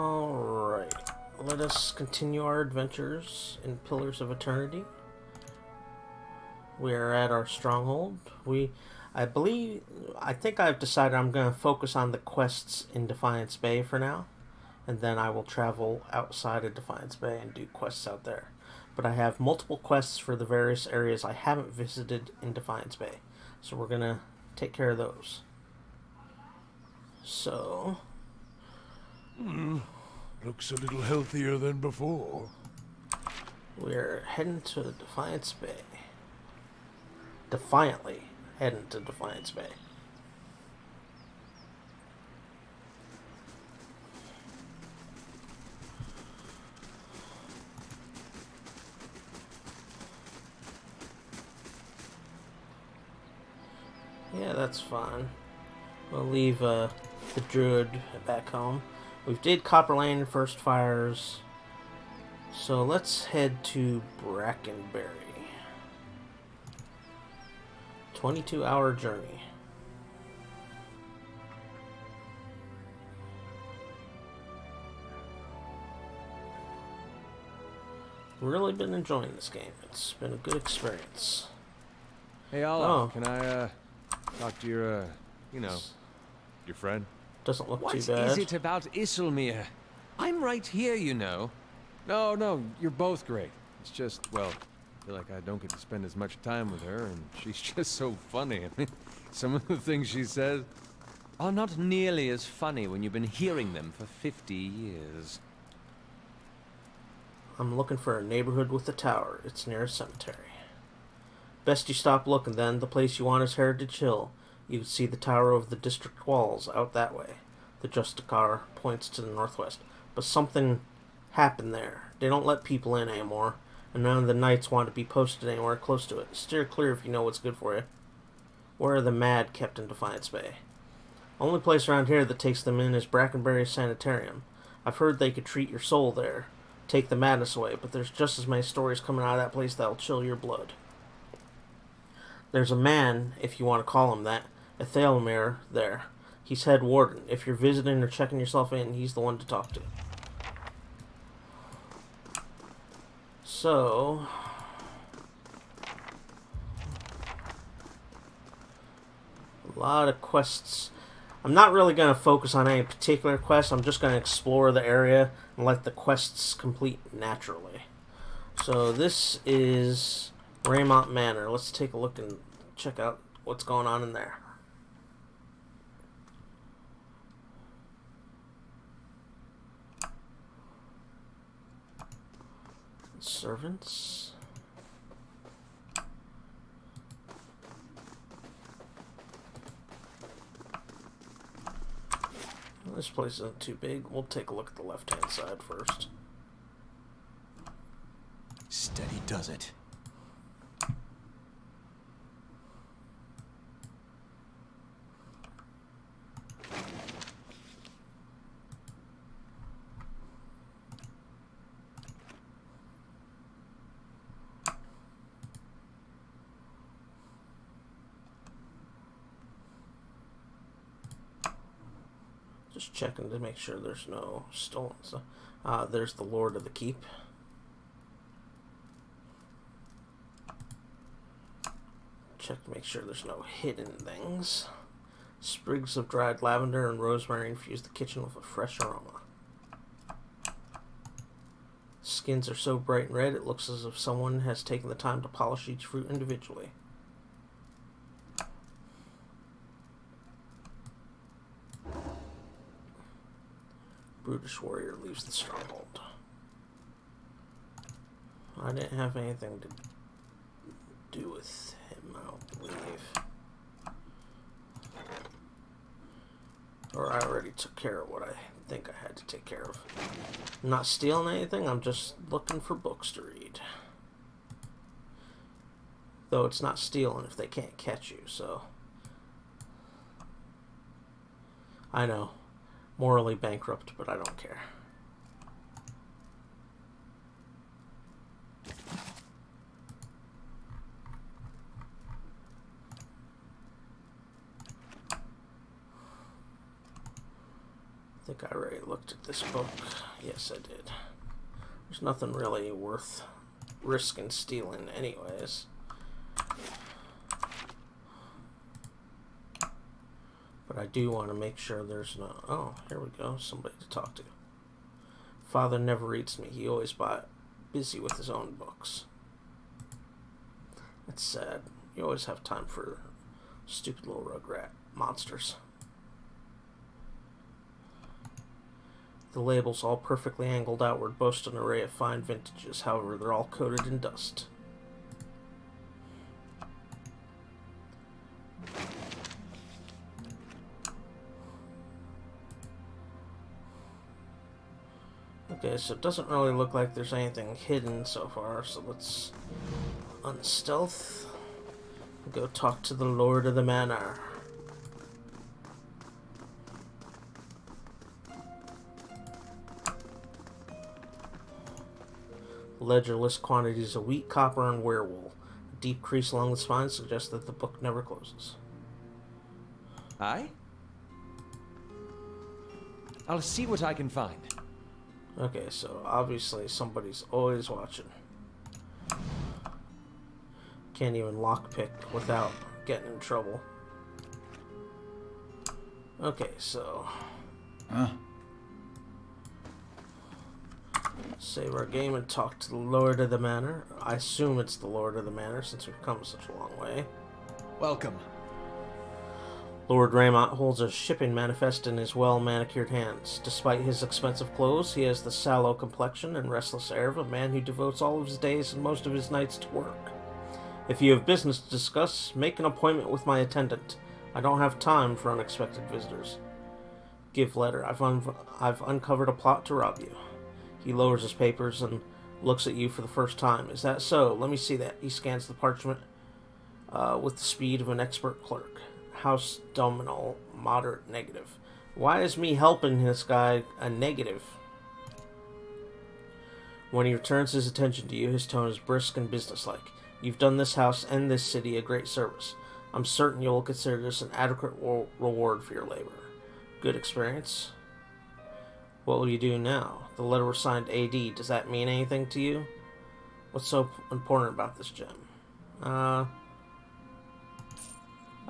Alright, let us continue our adventures in Pillars of Eternity. We are at our stronghold. I think I've decided I'm going to focus on the quests in Defiance Bay for now. And then I will travel outside of Defiance Bay and do quests out there. But I have multiple quests for the various areas I haven't visited in Defiance Bay. So we're going to take care of those. So... Looks a little healthier than before. we're heading to Defiance Bay. Defiantly heading to Defiance Bay. Yeah, that's fine. We'll leave the druid back home. We did Copper Lane First Fires. So let's head to Brackenberry. 22-hour journey. Really been enjoying this game. It's been a good experience. Hey, Olaf, can I, talk to your, your friend? Doesn't look What too bad. is it about Isilmir? I'm right here, you know. No, you're both great. It's just, well, I feel like I don't get to spend as much time with her, and she's just so funny. I mean, some of the things she says are not nearly as funny when you've been hearing them for 50 years. I'm looking for a neighborhood with a tower. It's near a cemetery. Best you stop looking then. The place you want is Heritage Hill. You can see the tower over the district walls out that way. The Justicar points to the northwest. But something happened there. They don't let people in anymore, and none of the knights want to be posted anywhere close to it. Steer clear if you know what's good for you. Where are the mad kept in Defiance Bay? Only place around here that takes them in is Brackenberry Sanitarium. I've heard they could treat your soul there, take the madness away, but there's just as many stories coming out of that place that'll chill your blood. There's a man, if you want to call him that, a Thalmir there. He's head warden. If you're visiting or checking yourself in, he's the one to talk to. So... a lot of quests. I'm not really going to focus on any particular quest. I'm just going to explore the area and let the quests complete naturally. So this is Raymont Manor. Let's take a look and check out what's going on in there. Servants. This place isn't too big. We'll take a look at the left-hand side first. Steady does it. Just checking to make sure there's no stolen stuff. There's the Lord of the Keep. Check to make sure there's no hidden things. Sprigs of dried lavender and rosemary infuse the kitchen with a fresh aroma. Skins are so bright and red it looks as if someone has taken the time to polish each fruit individually. Brutish warrior leaves the stronghold. I didn't have anything to do with him, I don't believe. Or I already took care of what I think I had to take care of. I'm not stealing anything, I'm just looking for books to read. Though it's not stealing if they can't catch you, so... I know. Morally bankrupt, but I don't care. think I already looked at this book. Yes, I did. There's nothing really worth risking stealing anyways. But I do want to make sure there's no... Oh, here we go. Somebody to talk to. Father never reads me. He always busy with his own books. That's sad. You always have time for stupid little rugrat monsters. The labels, all perfectly angled outward, boast an array of fine vintages. However, they're all coated in dust. Okay, so it doesn't really look like there's anything hidden so far, so let's unstealth and go talk to the Lord of the Manor. Ledger lists quantities of wheat, copper, and werewool. A deep crease along the spine suggests that the book never closes. Aye? I'll see what I can find. Okay, so obviously somebody's always watching. Can't even lockpick without getting in trouble. Okay, so... Save our game and talk to the Lord of the Manor. I assume it's the Lord of the Manor since we've come such a long way. Welcome. Lord Raymont holds a shipping manifest in his well-manicured hands. Despite his expensive clothes, he has the sallow complexion and restless air of a man who devotes all of his days and most of his nights to work. If you have business to discuss, make an appointment with my attendant. I don't have time for unexpected visitors. Give letter. I've uncovered a plot to rob you. He lowers his papers and looks at you for the first time. Is that so? Let me see that. He scans the parchment with the speed of an expert clerk. House Domino, moderate negative. Why is me helping this guy a negative? When he returns his attention to you, his tone is brisk and businesslike. You've done this house and this city a great service. I'm certain you will consider this an adequate reward for your labor. Good experience. What will you do now? The letter was signed AD. Does that mean anything to you? What's so important about this gem? I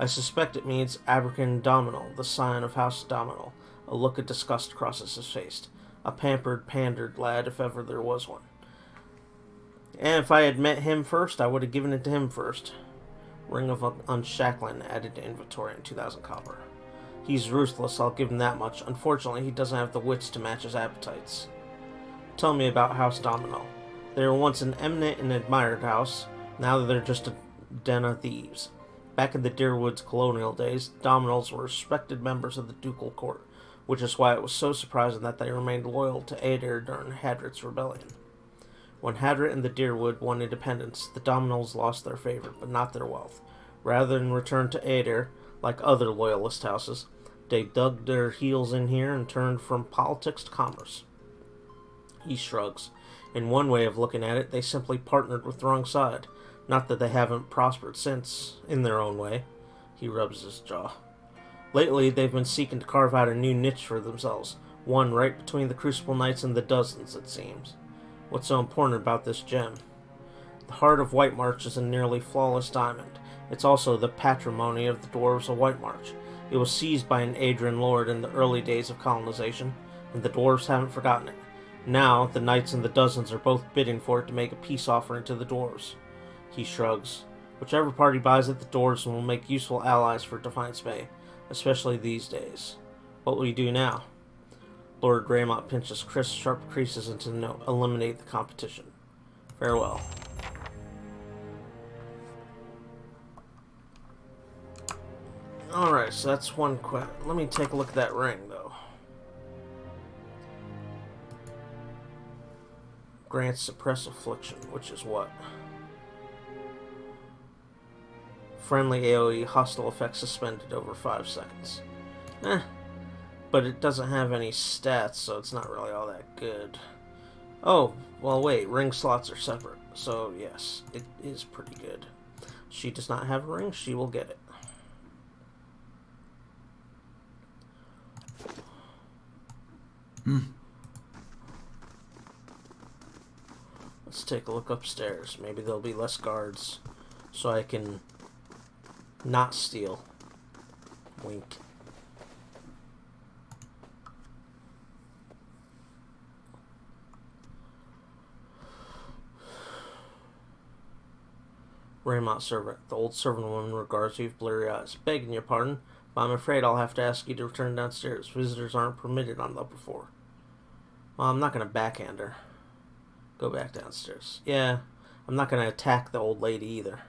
suspect it means Abracan Domino, the scion of House Domino. A look of disgust crosses his face. A pampered, pandered lad, if ever there was one. And if I had met him first, I would have given it to him first. Ring of Unshackling added to inventory in 2,000 copper. He's ruthless, I'll give him that much. Unfortunately, he doesn't have the wits to match his appetites. Tell me about House Domino. They were once an eminent and admired house. Now they're just a den of thieves. Back in the Deerwoods colonial days, Dominoes were respected members of the ducal court, which is why it was so surprising that they remained loyal to Adair during Hadrit's rebellion. When Hadrit and the Deerwood won independence, the Dominoes lost their favor, but not their wealth. Rather than return to Adair, like other loyalist houses, they dug their heels in here and turned from politics to commerce. He shrugs. In one way of looking at it, they simply partnered with the wrong side. Not that they haven't prospered since, in their own way. He rubs his jaw. Lately, they've been seeking to carve out a new niche for themselves, one right between the Crucible Knights and the Dozens, it seems. What's so important about this gem? The heart of Whitemarch is a nearly flawless diamond. It's also the patrimony of the dwarves of Whitemarch. It was seized by an Adrian lord in the early days of colonization, and the dwarves haven't forgotten it. Now, the Knights and the Dozens are both bidding for it to make a peace offering to the dwarves. He shrugs. Whichever party buys it, the dwarves will make useful allies for Defiance Bay, especially these days. What will you do now? Lord Raymont pinches crisp, sharp creases into the note. Eliminate the competition. Farewell. Alright, so that's one quest. Let me take a look at that ring, though. Grants suppress affliction, which is what? Friendly AoE, hostile effects suspended over 5 seconds. But it doesn't have any stats, so it's not really all that good. Oh, well wait, ring slots are separate. So yes, it is pretty good. She does not have a ring, she will get it. Let's take a look upstairs. Maybe there'll be less guards, so I can not steal. Wink. Raymont servant. The old servant woman regards you with bleary eyes. Begging your pardon, but I'm afraid I'll have to ask you to return downstairs. Visitors aren't permitted on the upper floor. Well, I'm not going to backhand her. Go back downstairs. Yeah, I'm not going to attack the old lady either.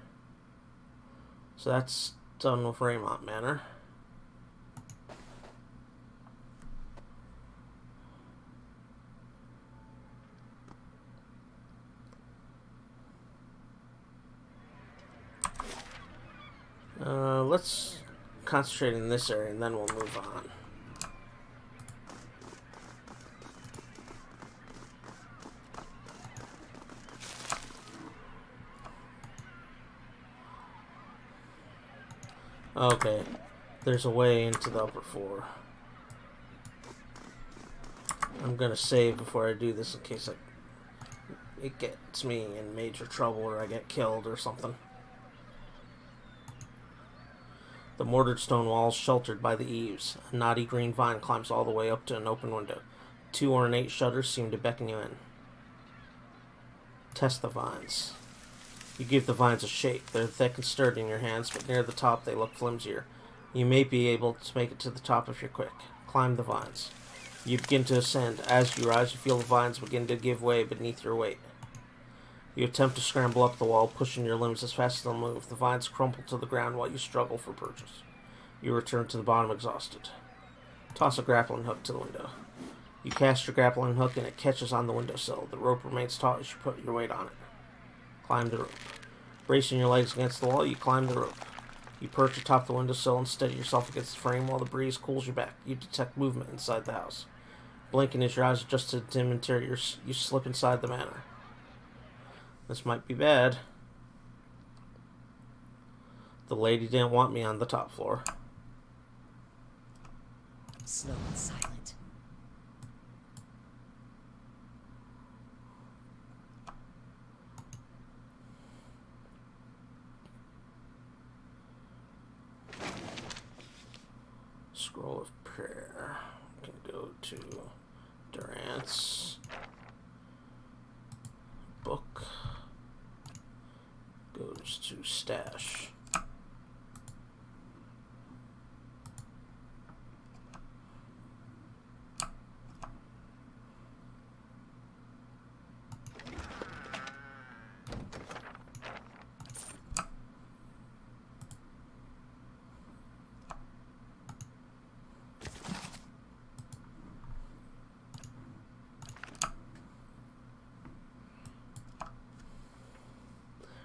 So that's done with Raymont Manor. Let's concentrate in this area and then we'll move on. Okay, there's a way into the upper floor. I'm gonna save before I do this in case it gets me in major trouble or I get killed or something. The mortared stone wall is sheltered by the eaves. A knotty green vine climbs all the way up to an open window. 2 ornate shutters seem to beckon you in. Test the vines. You give the vines a shake. They're thick and sturdy in your hands, but near the top they look flimsier. You may be able to make it to the top if you're quick. Climb the vines. You begin to ascend. As you rise, you feel the vines begin to give way beneath your weight. You attempt to scramble up the wall, pushing your limbs as fast as they'll move. The vines crumple to the ground while you struggle for purchase. You return to the bottom exhausted. Toss a grappling hook to the window. You cast your grappling hook and it catches on the windowsill. The rope remains taut as you put your weight on it. Climb the rope. Bracing your legs against the wall, you climb the rope. You perch atop the windowsill and steady yourself against the frame while the breeze cools your back. You detect movement inside the house. Blinking as your eyes adjust to the dim interior, you slip inside the manor. This might be bad. The lady didn't want me on the top floor. Slow and silent. Scroll of prayer. Can go to Durant's book. Goes to stash.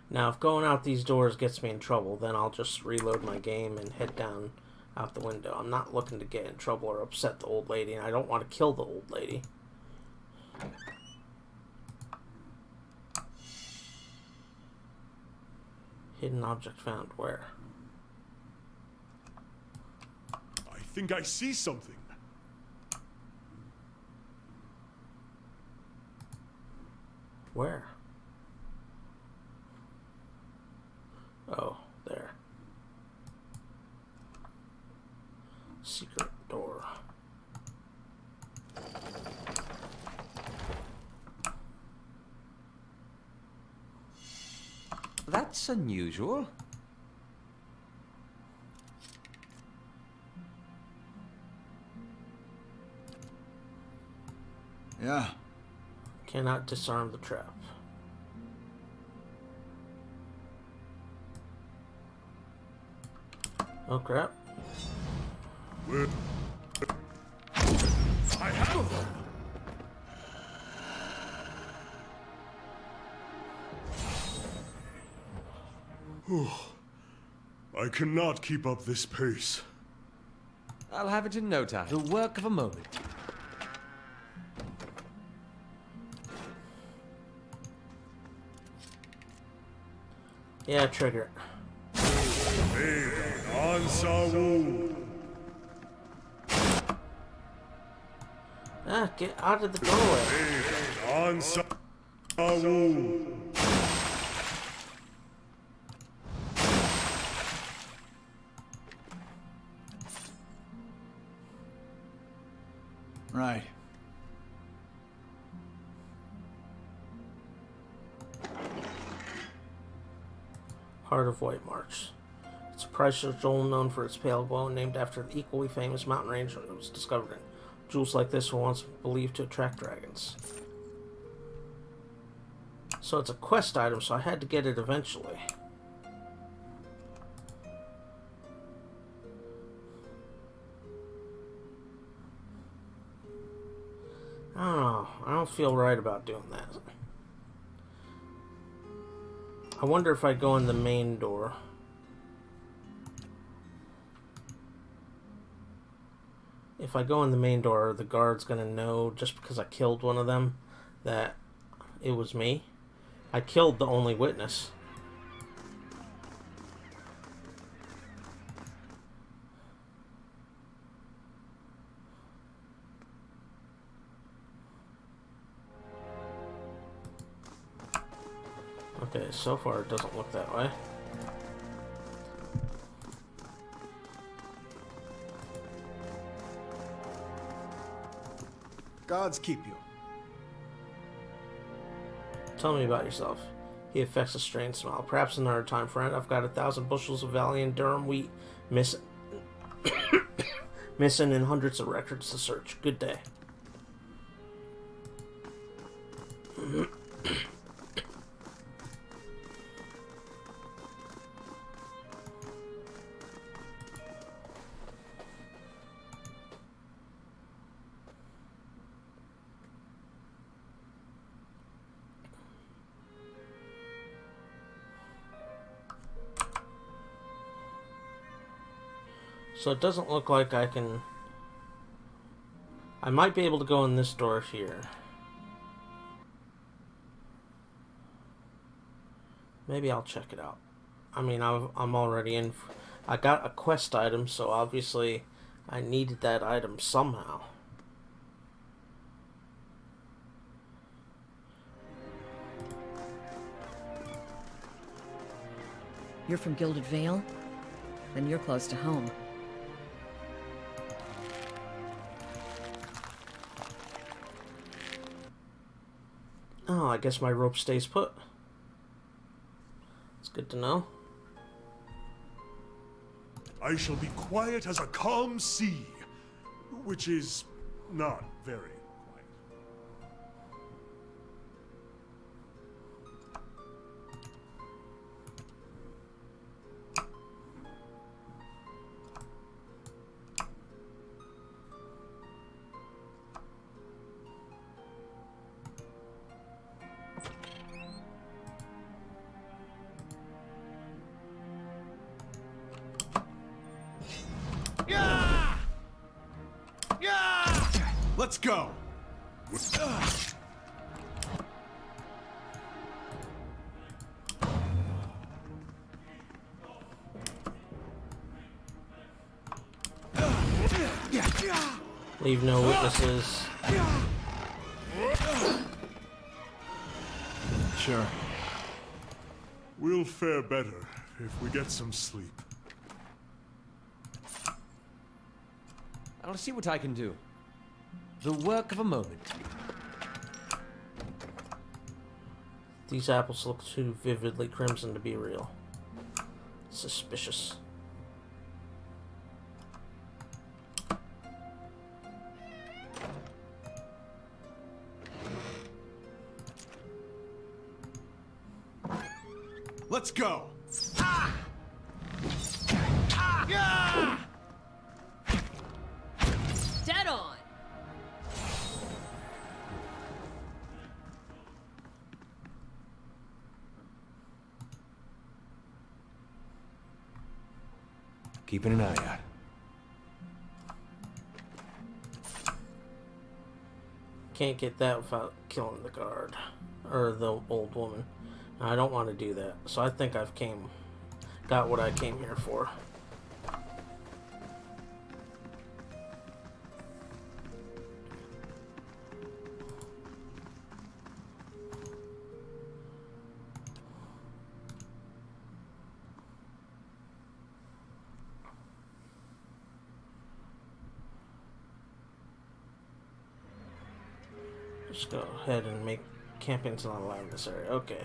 Now, if going out these doors gets me in trouble, then I'll just reload my game and head down out the window. I'm not looking to get in trouble or upset the old lady, and I don't want to kill the old lady. Hidden object found. Where? I think I see something. Where? Oh, there. Secret door. That's unusual. Yeah. Cannot disarm the trap. Oh crap. Where? I have them! I cannot keep up this pace. I'll have it in no time. The work of a moment. Yeah, trigger it. Ansawu. Ah, get out of the doorway. On Sawu. Right. Heart of White March. It's a precious jewel known for its pale glow, named after the equally famous mountain range it was discovered in. Jewels like this were once believed to attract dragons. So it's a quest item, so I had to get it eventually. I don't know. I don't feel right about doing that. I wonder if I go in the main door. If I go in the main door, the guard's gonna know just because I killed one of them that it was me. I killed the only witness. Okay, so far it doesn't look that way. Gods keep you. Tell me about yourself. He affects a strange smile. Perhaps another time, friend. I've got 1,000 bushels of Valiant Durham wheat missing, missing and hundreds of records to search. Good day. So it doesn't look like I can... I might be able to go in this door here. Maybe I'll check it out. I mean, I'm already in... I got a quest item, so obviously I needed that item somehow. You're from Gilded Vale? Then you're close to home. Oh, I guess my rope stays put. It's good to know. I shall be quiet as a calm sea, which is not very quiet. Let's go. Leave no witnesses. Sure. We'll fare better if we get some sleep. I want to see what I can do. The work of a moment. These apples look too vividly crimson to be real. Suspicious. Let's go. Dead on! Keeping an eye out. Can't get that without killing the guard. Or the old woman. I don't want to do that. So I think I've got what I came here for. Just go ahead and make camping's not allowed in this area. Okay.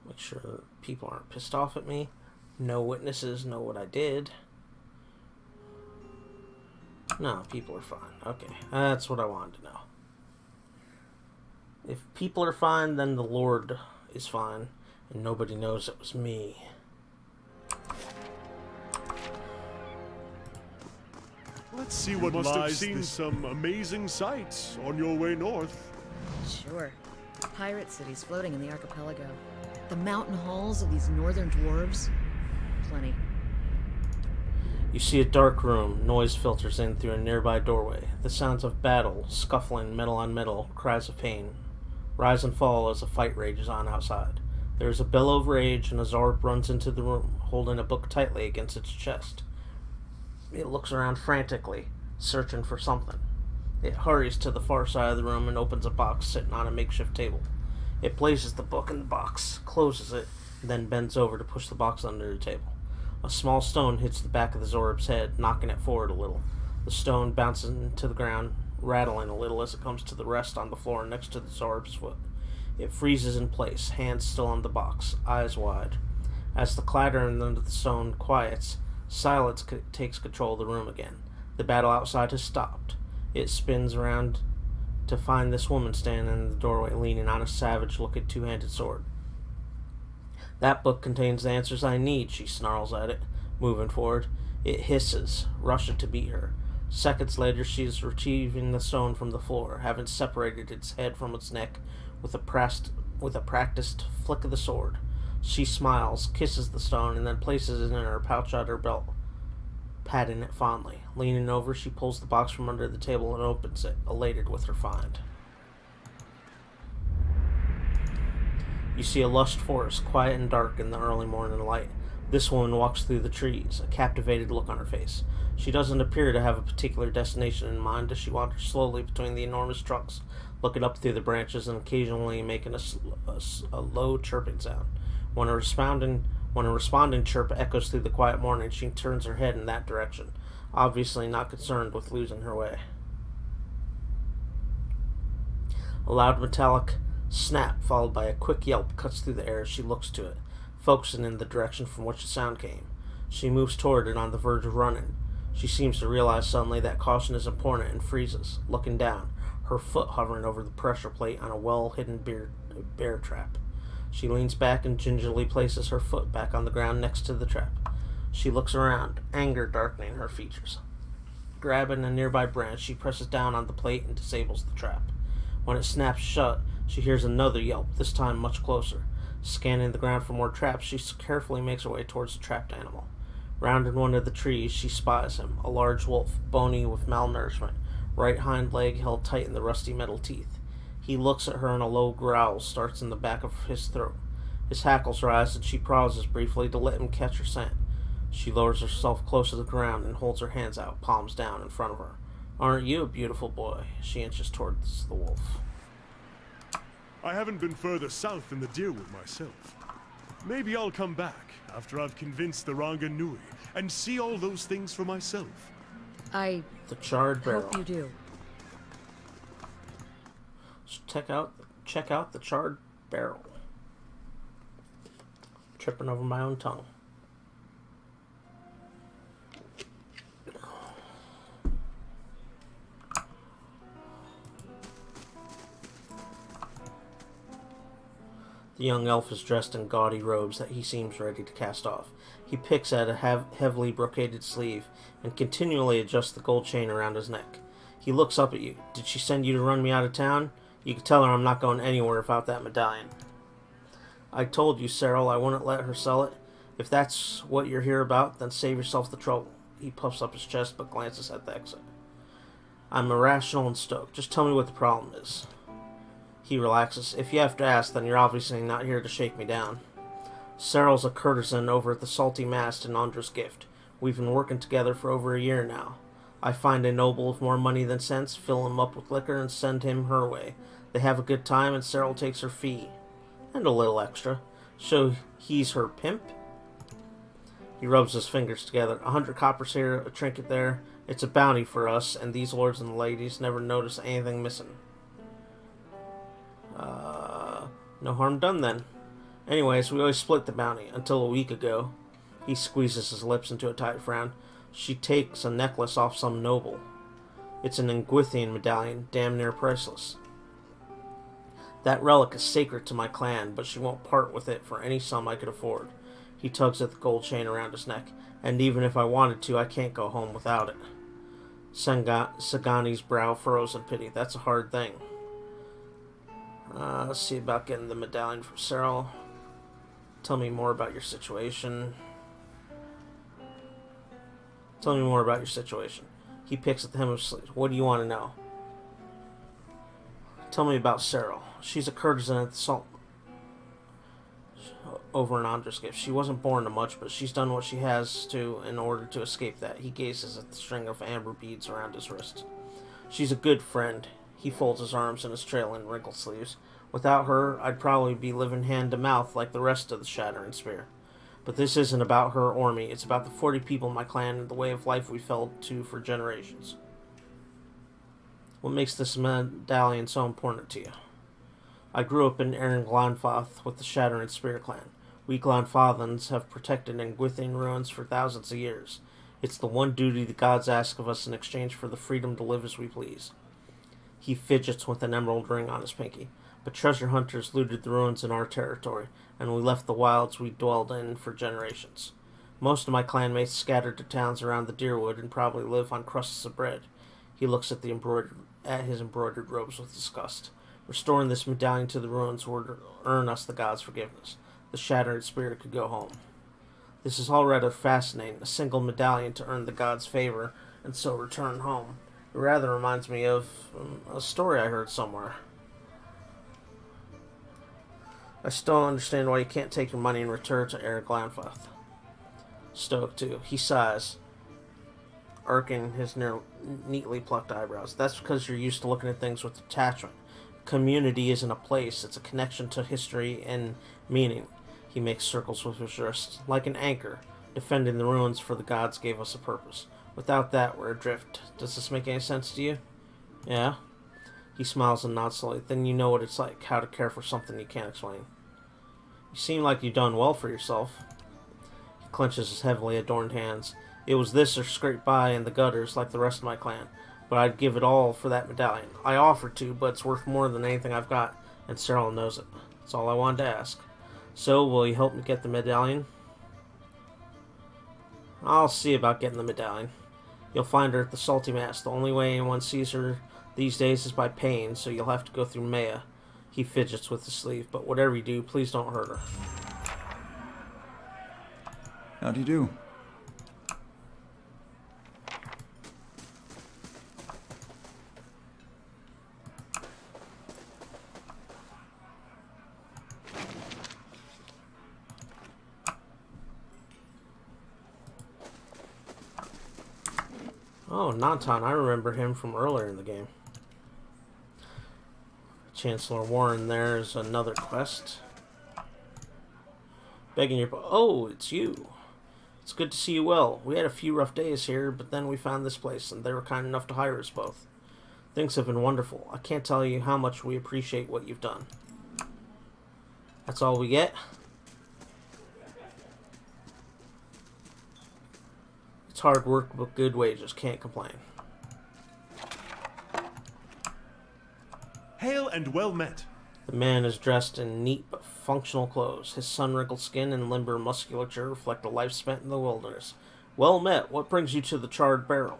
Make sure people aren't pissed off at me. No witnesses know what I did. No, people are fine. Okay, that's what I wanted to know. If people are fine, then the Lord is fine, and nobody knows it was me. Let's see what Must have lies seen this... some amazing sights on your way north. Sure. Pirate cities floating in the archipelago. The mountain halls of these northern dwarves. Plenty. You see a dark room. Noise filters in through a nearby doorway. The sounds of battle, scuffling, metal on metal, cries of pain rise and fall as a fight rages on outside. There is a bellow of rage, and a Zorb runs into the room, holding a book tightly against its chest. It looks around frantically, searching for something. It hurries to the far side of the room and opens a box sitting on a makeshift table. It places the book in the box, closes it, and then bends over to push the box under the table. A small stone hits the back of the Zorb's head, knocking it forward a little. The stone bounces into the ground, rattling a little as it comes to the rest on the floor next to the Zorb's foot. It freezes in place, hands still on the box, eyes wide. As the clatter under the stone quiets, silence takes control of the room again. The battle outside has stopped. It spins around to find this woman standing in the doorway, leaning on a savage-looking two-handed sword. That book contains the answers I need, she snarls at it, moving forward. It hisses, rushing to beat her. Seconds later, she is retrieving the stone from the floor, having separated its head from its neck with a practiced flick of the sword. She smiles, kisses the stone, and then places it in her pouch at her belt, patting it fondly. Leaning over, she pulls the box from under the table and opens it, elated with her find. You see a lush forest, quiet and dark in the early morning light. This woman walks through the trees, a captivated look on her face. She doesn't appear to have a particular destination in mind as she wanders slowly between the enormous trunks, looking up through the branches and occasionally making a low chirping sound. When a responding chirp echoes through the quiet morning, she turns her head in that direction, obviously not concerned with losing her way. A loud metallic snap, followed by a quick yelp, cuts through the air as she looks to it, focusing in the direction from which the sound came. She moves toward it on the verge of running. She seems to realize suddenly that caution is important and freezes, looking down, her foot hovering over the pressure plate on a well-hidden bear trap. She leans back and gingerly places her foot back on the ground next to the trap. She looks around, anger darkening her features. Grabbing a nearby branch, she presses down on the plate and disables the trap. When it snaps shut, she hears another yelp, this time much closer. Scanning the ground for more traps, she carefully makes her way towards the trapped animal. Rounding one of the trees, she spies him, a large wolf, bony with malnourishment, right hind leg held tight in the rusty metal teeth. He looks at her and a low growl starts in the back of his throat. His hackles rise and she pauses briefly to let him catch her scent. She lowers herself close to the ground and holds her hands out, palms down, in front of her. "Aren't you a beautiful boy?" She inches towards the wolf. I haven't been further south than the Deerwood myself. Maybe I'll come back after I've convinced the Ranganui and see all those things for myself. I The charred barrel. hope you do. Check out the charred barrel. Tripping over my own tongue. The young elf is dressed in gaudy robes that he seems ready to cast off. He picks at a heavily brocaded sleeve and continually adjusts the gold chain around his neck. He looks up at you. "Did she send you to run me out of town? You can tell her I'm not going anywhere without that medallion." "I told you, Cyril, I wouldn't let her sell it. If that's what you're here about, then save yourself the trouble." He puffs up his chest but glances at the exit. "I'm irrational and stoked. Just tell me what the problem is." He relaxes. "If you have to ask, then you're obviously not here to shake me down. Cyril's a courtesan over at the Salty Mast in Andra's Gift. We've been working together for over a year now. I find a noble with more money than sense, fill him up with liquor, and send him her way. They have a good time, and Cyril takes her fee. And a little extra. So he's her pimp?" He rubs his fingers together. 100 coppers here, a trinket there. It's a bounty for us, and these lords and ladies never notice anything missing. No harm done then. Anyways, we always split the bounty, until a week ago. He squeezes his lips into a tight frown. She takes a necklace off some noble. It's an Engwithian medallion, damn near priceless. That relic is sacred to my clan, but she won't part with it for any sum I could afford. He tugs at the gold chain around his neck, and even if I wanted to, I can't go home without it. Sagani's brow furrows in pity. That's a hard thing. Let's see about getting the medallion from Cyril. Tell me more about your situation. Tell me more about your situation. He picks at the hem of his sleeve. What do you want to know? Tell me about Cyril. She's a courtesan at the Sultan. Over in Andra's gift. She wasn't born to much, but she's done what she has to in order to escape that. He gazes at the string of amber beads around his wrist. She's a good friend. He folds his arms in his trailing wrinkled sleeves. Without her, I'd probably be living hand to mouth like the rest of the Shattering Spear. But this isn't about her or me. It's about the 40 people in my clan and the way of life we've held to for generations. What makes this medallion so important to you? I grew up in Erin Glanfath with the Shattering Spear clan. We Glanfathans have protected Engwithian ruins for thousands of years. It's the one duty the gods ask of us in exchange for the freedom to live as we please. He fidgets with an emerald ring on his pinky. But treasure hunters looted the ruins in our territory, and we left the wilds we dwelled in for generations. Most of my clanmates scattered to towns around the Deerwood and probably live on crusts of bread. He looks at his embroidered robes with disgust. Restoring this medallion to the ruins would earn us the gods' forgiveness. The Shattered Spirit could go home. This is all rather fascinating, a single medallion to earn the gods' favor and so return home. It rather reminds me of a story I heard somewhere. I still don't understand why you can't take your money and return to Erin Glanfath. Stoic, too. He sighs, arcing his neatly plucked eyebrows. That's because you're used to looking at things with detachment. Community isn't a place, it's a connection to history and meaning. He makes circles with his wrist, like an anchor, defending the ruins for the gods gave us a purpose. Without that, we're adrift. Does this make any sense to you? Yeah? He smiles and nods slowly. Then you know what it's like, how to care for something you can't explain. You seem like you've done well for yourself. He clenches his heavily adorned hands. It was this or scrape by in the gutters like the rest of my clan. But I'd give it all for that medallion. I offered to, but it's worth more than anything I've got, and Cyril knows it. That's all I wanted to ask. So, will you help me get the medallion? I'll see about getting the medallion. You'll find her at the Salty Mass. The only way anyone sees her these days is by paying, so you'll have to go through Maya. He fidgets with his sleeve, but whatever you do, please don't hurt her. How do you do? Oh, Nantan, I remember him from earlier in the game. Chancellor Warren, there's another quest. Begging your... Oh, it's you. It's good to see you well. We had a few rough days here, but then we found this place, and they were kind enough to hire us both. Things have been wonderful. I can't tell you how much we appreciate what you've done. That's all we get? It's hard work, but good wages. Can't complain. Hail and well met. The man is dressed in neat but functional clothes. His sun-wrinkled skin and limber musculature reflect a life spent in the wilderness. Well met. What brings you to the Charred Barrel?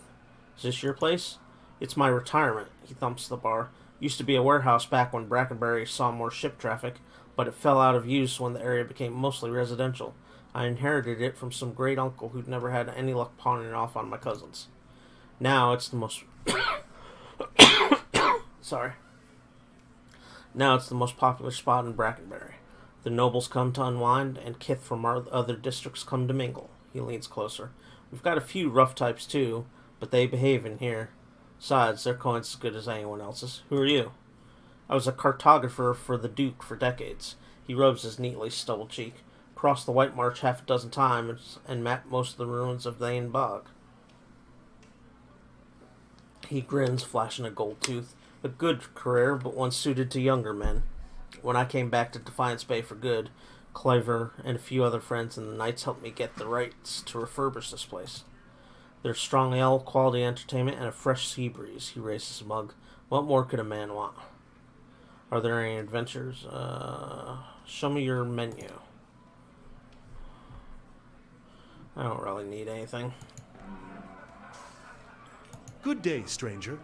Is this your place? It's my retirement. He thumps the bar. Used to be a warehouse back when Brackenbury saw more ship traffic, but it fell out of use when the area became mostly residential. I inherited it from some great uncle who'd never had any luck pawning it off on my cousins. Now it's the most... Sorry. Now it's the most popular spot in Brackenbury. The nobles come to unwind, and kith from our other districts come to mingle. He leans closer. We've got a few rough types too, but they behave in here. Besides, their coin's as good as anyone else's. Who are you? I was a cartographer for the Duke for decades. He rubs his neatly stubbled cheek. crossed the White Marsh half a dozen times and mapped most of the ruins of Thane Bog. He grins, flashing a gold tooth. A good career, but one suited to younger men. When I came back to Defiance Bay for good, Cliver and a few other friends and the Knights helped me get the rights to refurbish this place. There's strong ale, quality entertainment, and a fresh sea breeze. He raises his mug. What more could a man want? Are there any adventures? Show me your menu. I don't really need anything. Good day, stranger.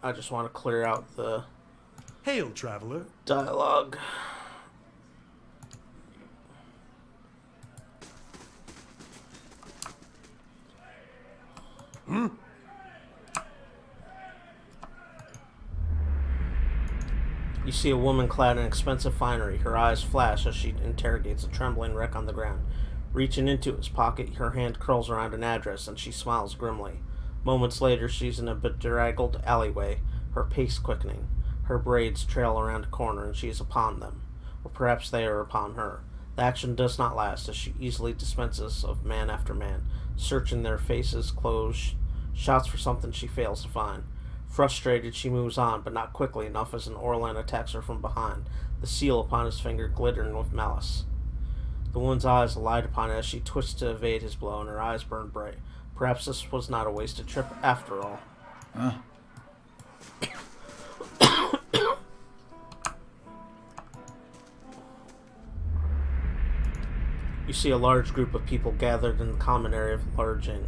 I just want to clear out the Hail, traveler. dialogue. You see a woman clad in expensive finery. Her eyes flash as she interrogates a trembling wreck on the ground. Reaching into his pocket, her hand curls around an address, and she smiles grimly. Moments later, she's in a bedraggled alleyway, her pace quickening. Her braids trail around a corner, and she is upon them. Or perhaps they are upon her. The action does not last, as she easily dispenses of man after man, searching their faces, clothes, shouts for something she fails to find. Frustrated, she moves on, but not quickly enough as an Orlan attacks her from behind, the seal upon his finger glittering with malice. The woman's eyes light upon it as she twists to evade his blow, and her eyes burn bright. Perhaps this was not a wasted trip after all. You see a large group of people gathered in the common area of a large inn.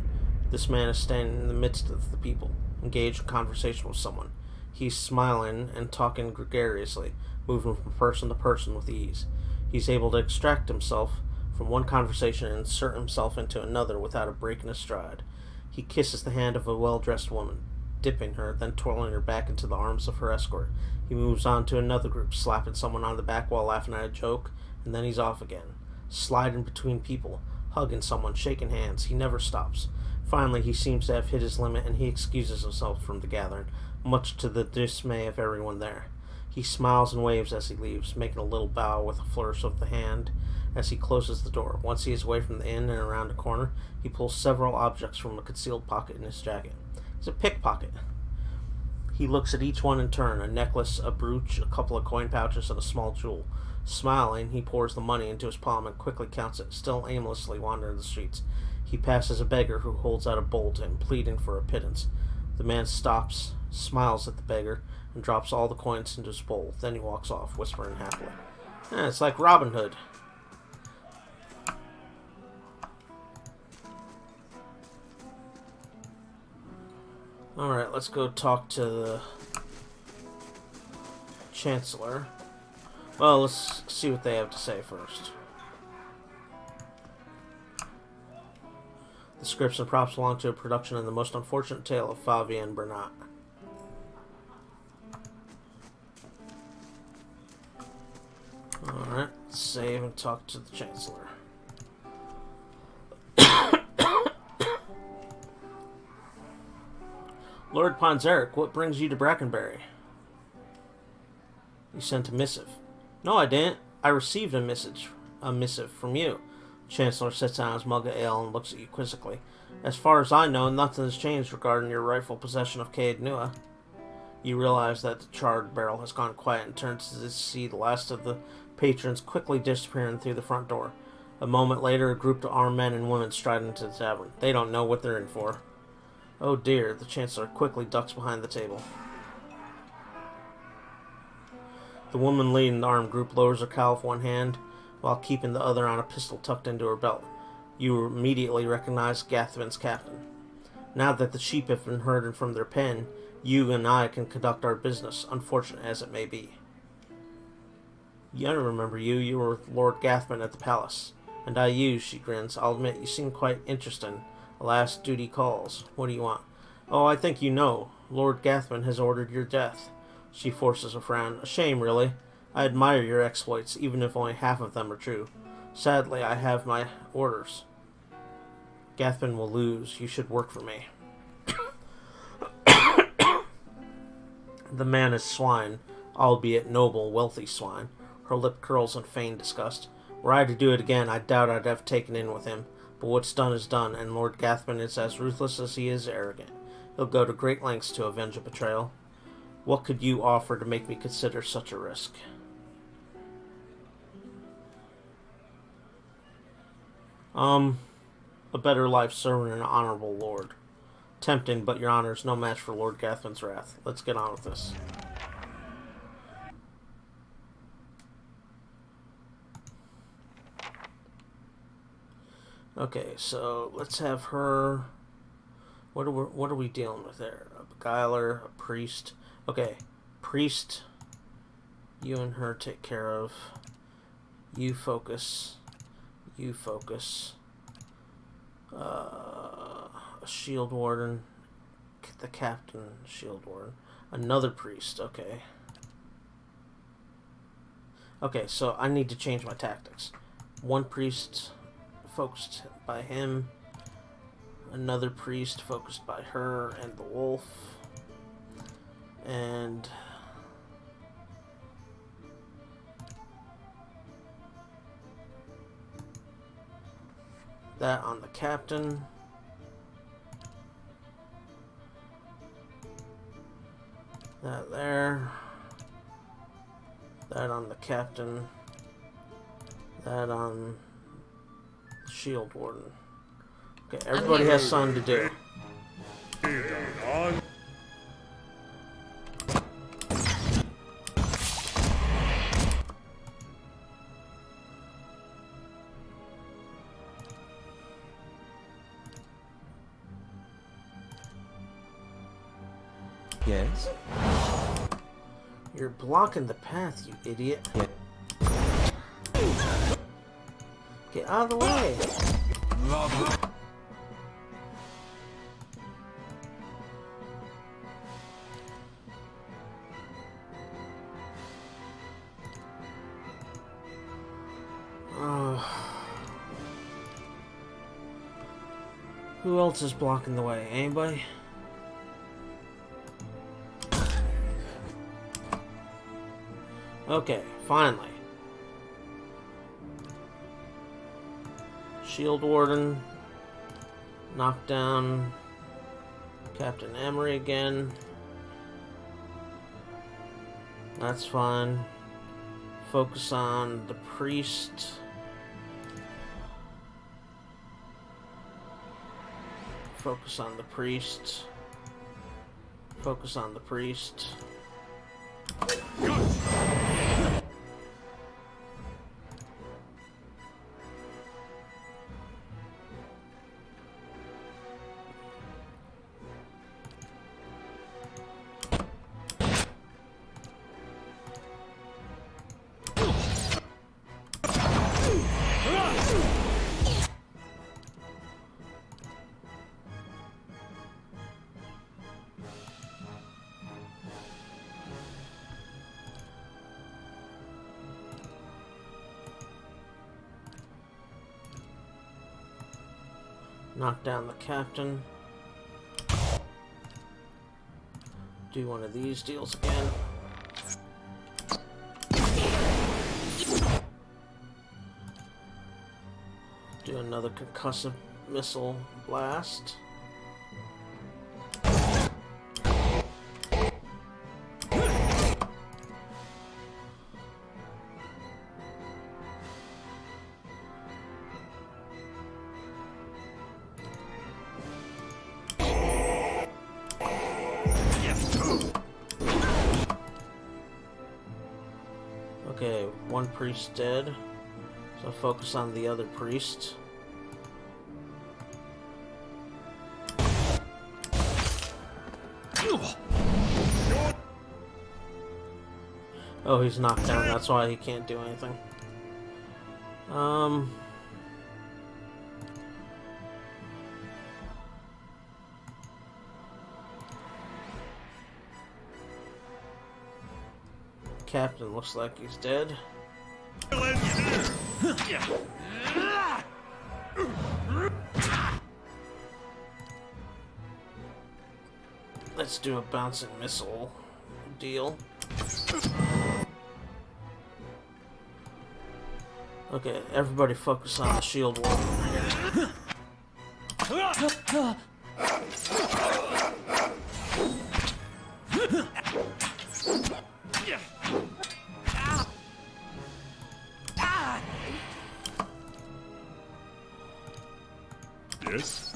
This man is standing in the midst of the people, engaged in conversation with someone. He's smiling and talking gregariously, moving from person to person with ease. He's able to extract himself from one conversation and insert himself into another without a break in his stride. He kisses the hand of a well-dressed woman, dipping her, then twirling her back into the arms of her escort. He moves on to another group, slapping someone on the back while laughing at a joke, and then he's off again. Sliding between people, hugging someone, shaking hands. He never stops. Finally, he seems to have hit his limit, and he excuses himself from the gathering, much to the dismay of everyone there. He smiles and waves as he leaves, making a little bow with a flourish of the hand as he closes the door. Once he is away from the inn and around a corner, he pulls several objects from a concealed pocket in his jacket. It's a pickpocket. He looks at each one in turn, a necklace, a brooch, a couple of coin pouches, and a small jewel. Smiling, he pours the money into his palm and quickly counts it, still aimlessly wandering the streets. He passes a beggar who holds out a bowl to him, pleading for a pittance. The man stops, smiles at the beggar, and drops all the coins into his bowl. Then he walks off, whispering happily. It's like Robin Hood. Alright, let's go talk to the Chancellor. Well, let's see what they have to say first. The scripts and props belong to a production of The Most Unfortunate Tale of Fabian Bernat. Alright, let's save and talk to the Chancellor. Lord Ponzeric, what brings you to Brackenbury? You sent a missive. No, I didn't. I received a missive from you. Chancellor sits down his mug of ale and looks at you quizzically. As far as I know, nothing has changed regarding your rightful possession of Caed Nua. You realize that the charred barrel has gone quiet and turns to see the last of the patrons quickly disappearing through the front door. A moment later, a group of armed men and women stride into the tavern. They don't know what they're in for. Oh dear, the Chancellor quickly ducks behind the table. The woman leading the armed group lowers her cowl with one hand, while keeping the other on a pistol tucked into her belt. You immediately recognize Gathvin's captain. Now that the sheep have been herded from their pen, you and I can conduct our business, unfortunate as it may be. I remember you. You were with Lord Gathman at the palace. And I you, she grins. I'll admit, you seem quite interesting. Alas, duty calls. What do you want? Oh, I think you know. Lord Gathman has ordered your death. She forces a frown. A shame, really. I admire your exploits, even if only half of them are true. Sadly, I have my orders. Gathman will lose. You should work for me. The man is swine, albeit noble, wealthy swine. Her lip curls in feigned disgust. Were I to do it again, I doubt I'd have taken in with him. But what's done is done, and Lord Gathman is as ruthless as he is arrogant. He'll go to great lengths to avenge a betrayal. What could you offer to make me consider such a risk? A better life servant and an honorable lord. Tempting, but your honor's no match for Lord Gathman's wrath. Let's get on with this. Okay, so let's have her. What are we dealing with there? A beguiler, a priest. Okay, priest. You and her take care of. You focus. You focus. A shield warden. The captain, shield warden. Another priest. Okay. Okay, so I need to change my tactics. One priest focused by him. Another priest focused by her and the wolf. And that on the captain. That there. That on the captain. That on shield warden. Okay, everybody has something to do. Yes? You're blocking the path, you idiot. Yeah. Get out of the way. Who else is blocking the way? Anybody? Okay, finally. Shield Warden. Knock down Captain Emery again. That's fine. Focus on the priest. Focus on the priest. Focus on the priest. Knock down the captain. Do one of these deals again. Do another concussive missile blast. Okay, one priest dead. So focus on the other priest. Oh, he's knocked down. That's why he can't do anything. Captain looks like he's dead. Let's do a bouncing missile deal. Okay, everybody focus on the shield wall over here. Yes?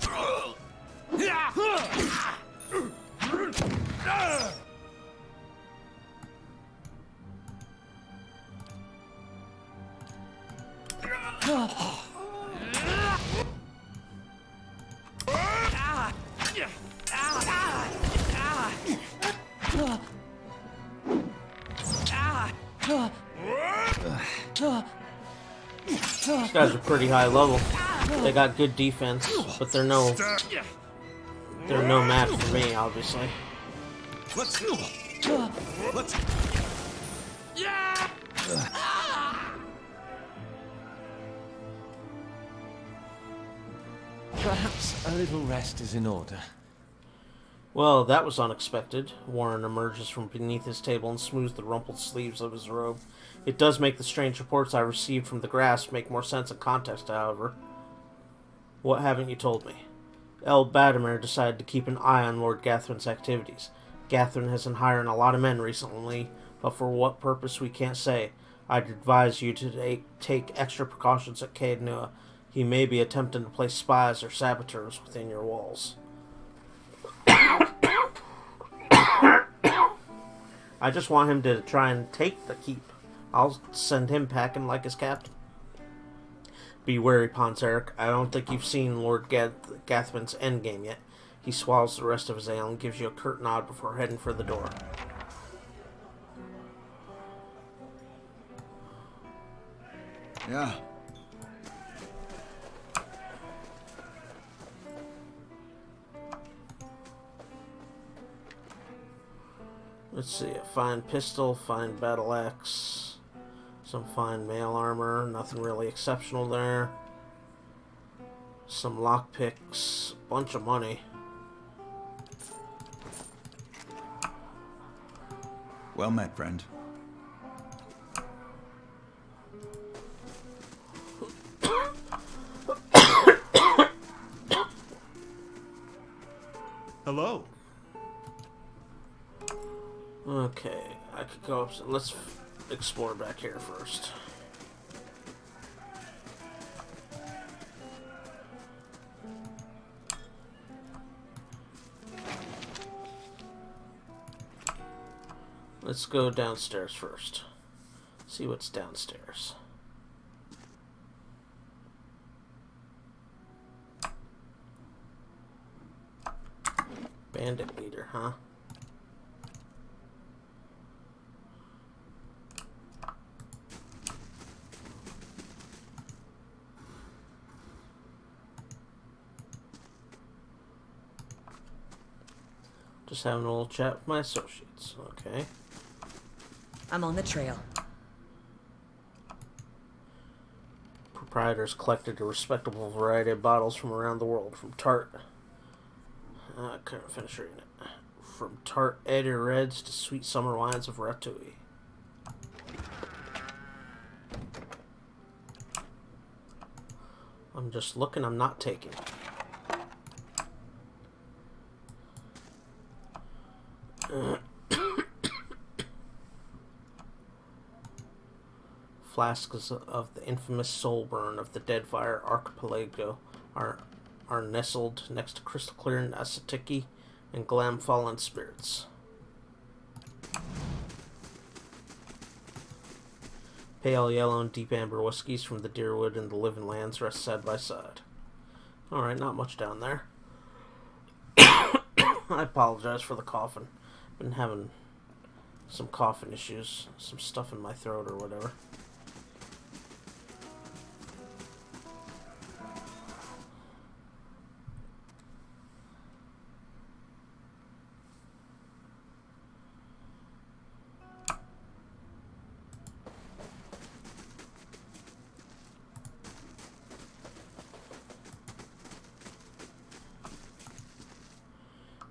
These guys are pretty high level. They got good defense, but they're no match for me, obviously. Let's Perhaps a little rest is in order. Well, that was unexpected. Warren emerges from beneath his table and smooths the rumpled sleeves of his robe. It does make the strange reports I received from the Grasp make more sense in context, however. What haven't you told me? El Badimir decided to keep an eye on Lord Gathrin's activities. Gathrin has been hiring a lot of men recently, but for what purpose we can't say. I'd advise you to take extra precautions at Caed Nua. He may be attempting to place spies or saboteurs within your walls. I just want him to try and take the keep. I'll send him packing like his captain. Be wary, Ponce Eric. I don't think you've seen Lord Gathrin's endgame yet. He swallows the rest of his ale and gives you a curt nod before heading for the door. Yeah. Let's see, a fine pistol, fine battle axe, some fine mail armor, nothing really exceptional there. Some lockpicks, a bunch of money. Well met, friend. Hello. Okay, I could go up. Let's explore back here first. Let's go downstairs first. See what's downstairs. Bandit leader, huh? Just having a little chat with my associates. Okay. I'm on the trail. Proprietors collected a respectable variety of bottles from around the world, from tart. I couldn't finish reading it. From tart Edir Reds to sweet summer wines of Ratui. I'm just looking, I'm not taking. Flasks of the infamous soul burn of the Deadfire Archipelago are nestled next to crystal clear Nasatiki and Glamfallen spirits. Pale yellow and deep amber whiskies from the Deerwood and the Living Lands rest side by side. Alright, not much down there. I apologize for the coughing. Been having some coughing issues, some stuff in my throat or whatever.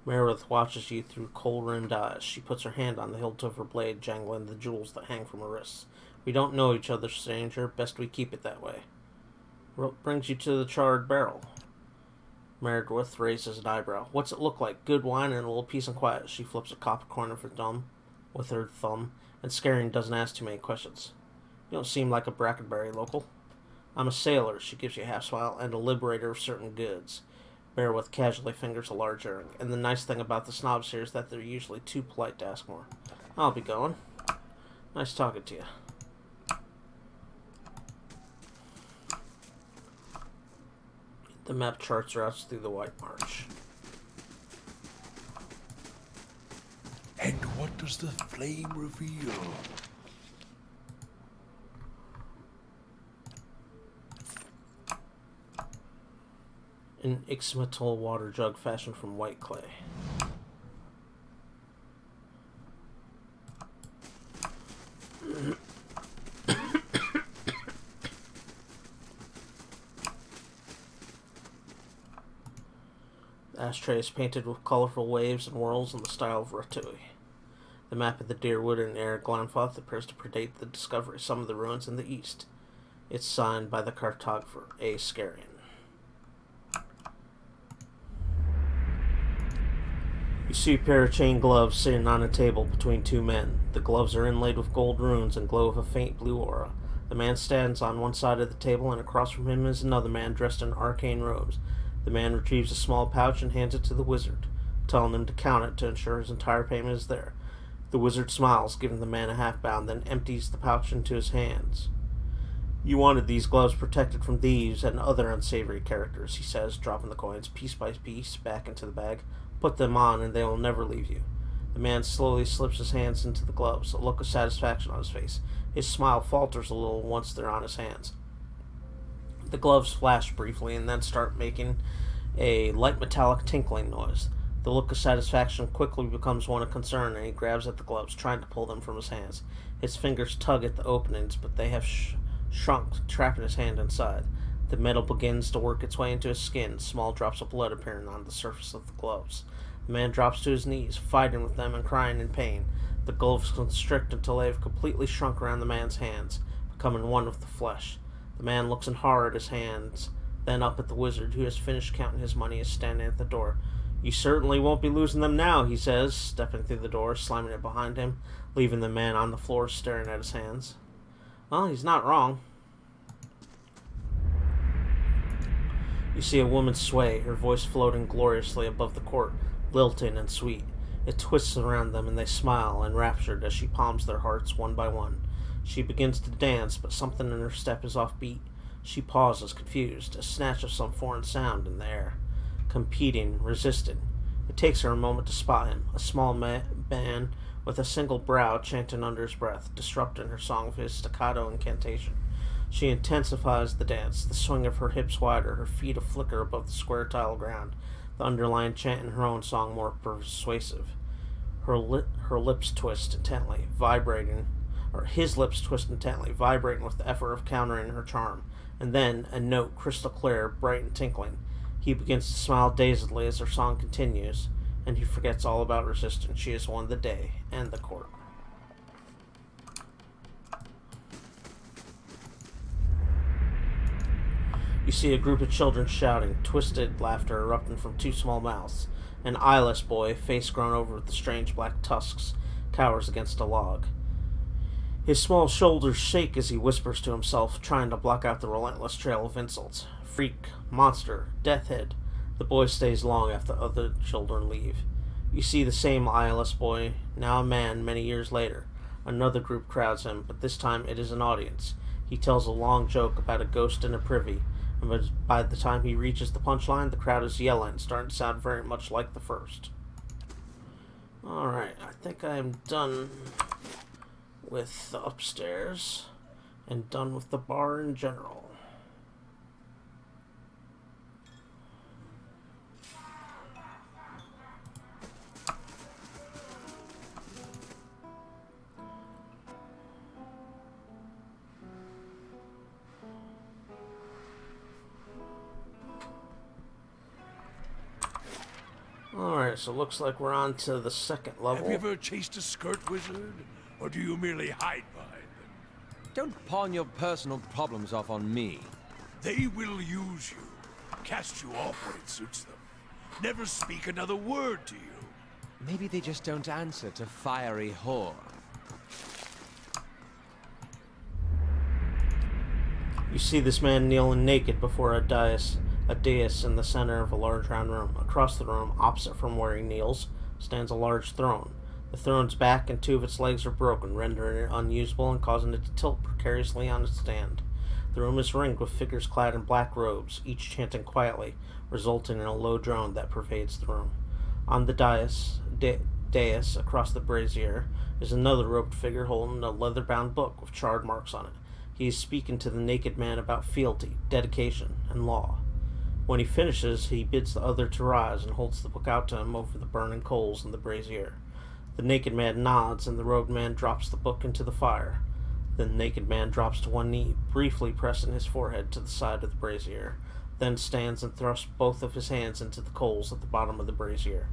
Meredith watches you through cold-rimmed eyes. She puts her hand on the hilt of her blade, jangling the jewels that hang from her wrists. We don't know each other, stranger. Best we keep it that way. What brings you to the Charred Barrel? Meredith raises an eyebrow. What's it look like? Good wine and a little peace and quiet. She flips a copper coin with her thumb, and Scaring doesn't ask too many questions. You don't seem like a Brackenbury local. I'm a sailor, she gives you a half smile, and a liberator of certain goods. Meredith casually fingers a large earring, and the nice thing about the snobs here is that they're usually too polite to ask more. I'll be going. Nice talking to you. The map charts routes through the White March. And what does the flame reveal? An ixmatol water jug fashioned from white clay. The ashtray is painted with colorful waves and whirls in the style of Ratatouille. The map of the Deerwood and Air Glanfoth appears to predate the discovery of some of the ruins in the east. It's signed by the cartographer, A. Scarian. You see a pair of chain gloves sitting on a table between two men. The gloves are inlaid with gold runes and glow with a faint blue aura. The man stands on one side of the table, and across from him is another man dressed in arcane robes. The man retrieves a small pouch and hands it to the wizard, telling him to count it to ensure his entire payment is there. The wizard smiles, giving the man a half-bound, then empties the pouch into his hands. You wanted these gloves protected from thieves and other unsavory characters, he says, dropping the coins piece by piece back into the bag. Put them on, and they will never leave you. The man slowly slips his hands into the gloves, a look of satisfaction on his face. His smile falters a little once they're on his hands. The gloves flash briefly and then start making a light metallic tinkling noise. The look of satisfaction quickly becomes one of concern, and he grabs at the gloves, trying to pull them from his hands. His fingers tug at the openings, but they have shrunk, trapping his hand inside. The metal begins to work its way into his skin, small drops of blood appearing on the surface of the gloves. The man drops to his knees, fighting with them and crying in pain. The gloves constrict until they have completely shrunk around the man's hands, becoming one with the flesh. The man looks in horror at his hands, then up at the wizard, who has finished counting his money, is standing at the door. You certainly won't be losing them now, he says, stepping through the door, slamming it behind him, leaving the man on the floor staring at his hands. Well, he's not wrong. You see a woman sway, her voice floating gloriously above the court, lilting and sweet. It twists around them, and they smile, enraptured, as she palms their hearts one by one. She begins to dance, but something in her step is offbeat. She pauses, confused, a snatch of some foreign sound in the air. Competing, resisting. It takes her a moment to spot him, a small man with a single brow chanting under his breath, disrupting her song with his staccato incantation. She intensifies the dance, the swing of her hips wider, her feet a flicker above the square tile ground, the underlying chant in her own song more persuasive. Her lips twist intently, his lips twist intently, vibrating with the effort of countering her charm. And then, a note crystal clear, bright and tinkling. He begins to smile dazedly as her song continues, and he forgets all about resistance. She has won the day and the court. You see a group of children shouting, twisted laughter erupting from two small mouths. An eyeless boy, face grown over with the strange black tusks, cowers against a log. His small shoulders shake as he whispers to himself, trying to block out the relentless trail of insults. Freak, monster, death head. The boy stays long after the other children leave. You see the same eyeless boy, now a man many years later. Another group crowds him, but this time it is an audience. He tells a long joke about a ghost in a privy, and by the time he reaches the punchline, the crowd is yelling, starting to sound very much like the first. Alright, I think I'm done with the upstairs, and done with the bar in general. Alright, so it looks like we're on to the second level. Have you ever chased a skirt wizard? Or do you merely hide behind them? Don't pawn your personal problems off on me. They will use you, cast you off when it suits them. Never speak another word to you. Maybe they just don't answer to fiery whore. You see this man kneeling naked before a dais in the center of a large round room. Across the room, opposite from where he kneels, stands a large throne. The throne's back and 2 of its legs are broken, rendering it unusable and causing it to tilt precariously on its stand. The room is ringed with figures clad in black robes, each chanting quietly, resulting in a low drone that pervades the room. On the dais across the brazier, is another robed figure holding a leather-bound book with charred marks on it. He is speaking to the naked man about fealty, dedication, and law. When he finishes, he bids the other to rise and holds the book out to him over the burning coals in the brazier. The naked man nods, and the robed man drops the book into the fire. Then the naked man drops to one knee, briefly pressing his forehead to the side of the brazier, then stands and thrusts both of his hands into the coals at the bottom of the brazier.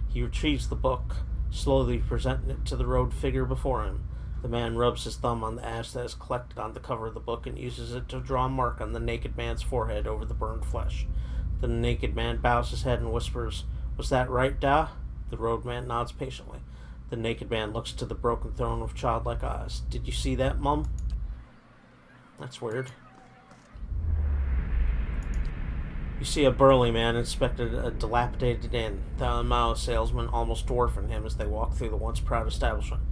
He retrieves the book, slowly presenting it to the robed figure before him. The man rubs his thumb on the ash that is collected on the cover of the book and uses it to draw a mark on the naked man's forehead over the burned flesh. Then the naked man bows his head and whispers, "Was that right, Da?" The robed man nods patiently. The naked man looks to the broken throne with childlike eyes. "Did you see that, Mum?" That's weird. You see a burly man inspected a dilapidated inn. The Mao salesman almost dwarfing him as they walk through the once proud establishment.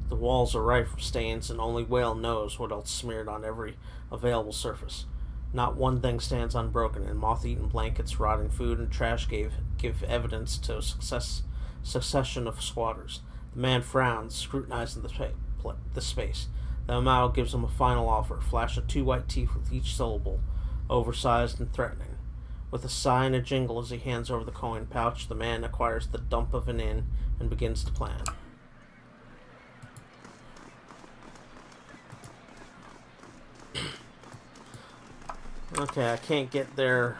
The walls are rife with stains, and only Whale knows what else smeared on every available surface. Not one thing stands unbroken, and moth-eaten blankets, rotting food, and trash give evidence to a succession of squatters. The man frowns, scrutinizing the space. The Mao gives him a final offer, flash of 2 white teeth with each syllable, oversized and threatening. With a sigh and a jingle as he hands over the coin pouch, the man acquires the dump of an inn and begins to plan. Okay, I can't get there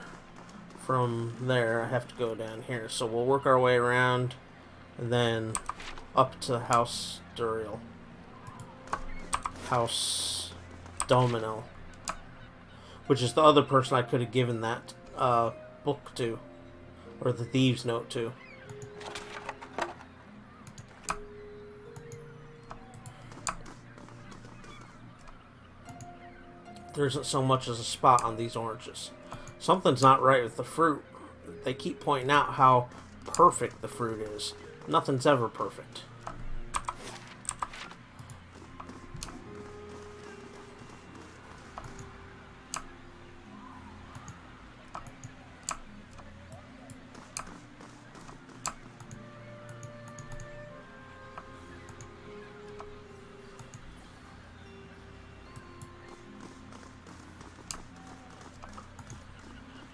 from there. I have to go down here. So we'll work our way around and then up to House Duriel. House Domino. Which is the other person I could have given that book to. Or the Thieves' Note to. There isn't so much as a spot on these oranges. Something's not right with the fruit. They keep pointing out how perfect the fruit is. Nothing's ever perfect.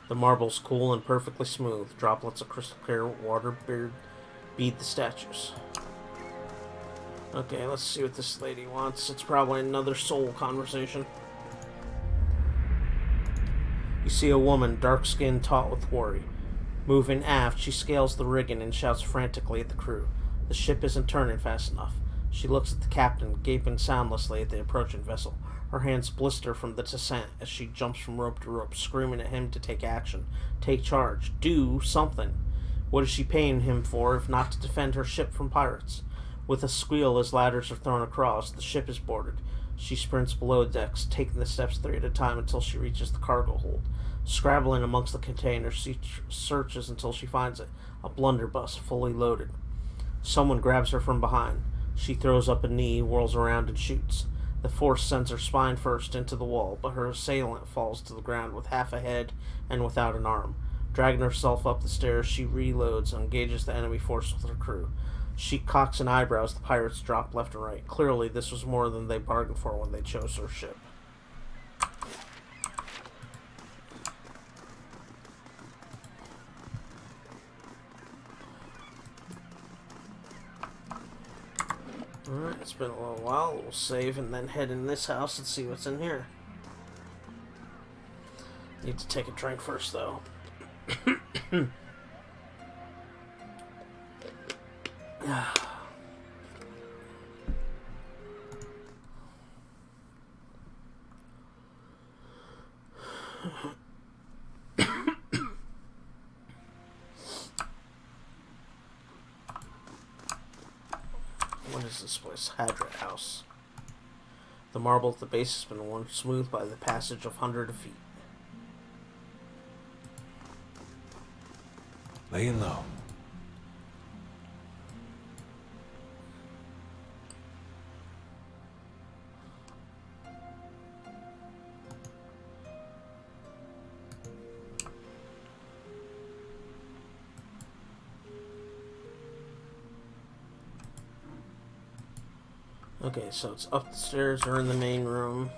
The marble's cool and perfectly smooth. Droplets of crystal clear water bead the statues. Okay, let's see what this lady wants. It's probably another soul conversation. You see a woman, dark-skinned, taut with worry. Moving aft, she scales the rigging and shouts frantically at the crew. The ship isn't turning fast enough. She looks at the captain, gaping soundlessly at the approaching vessel. Her hands blister from the descent as she jumps from rope to rope, screaming at him to take action, take charge, do something. What is she paying him for if not to defend her ship from pirates? With a squeal as ladders are thrown across, the ship is boarded. She sprints below decks, taking the steps 3 at a time until she reaches the cargo hold. Scrabbling amongst the containers, she searches until she finds it, a blunderbuss fully loaded. Someone grabs her from behind. She throws up a knee, whirls around, and shoots. The force sends her spine first into the wall, but her assailant falls to the ground with half a head and without an arm. Dragging herself up the stairs, she reloads and engages the enemy force with her crew. She cocks an eyebrow as the pirates drop left and right. Clearly, this was more than they bargained for when they chose her ship. Alright, it's been a little while. We'll save and then head in this house and see what's in here. Need to take a drink first, though. What is this place? Hadra House. The marble at the base has been worn smooth by the passage of hundreds of feet. Laying low. Okay, so it's up the stairs or in the main room.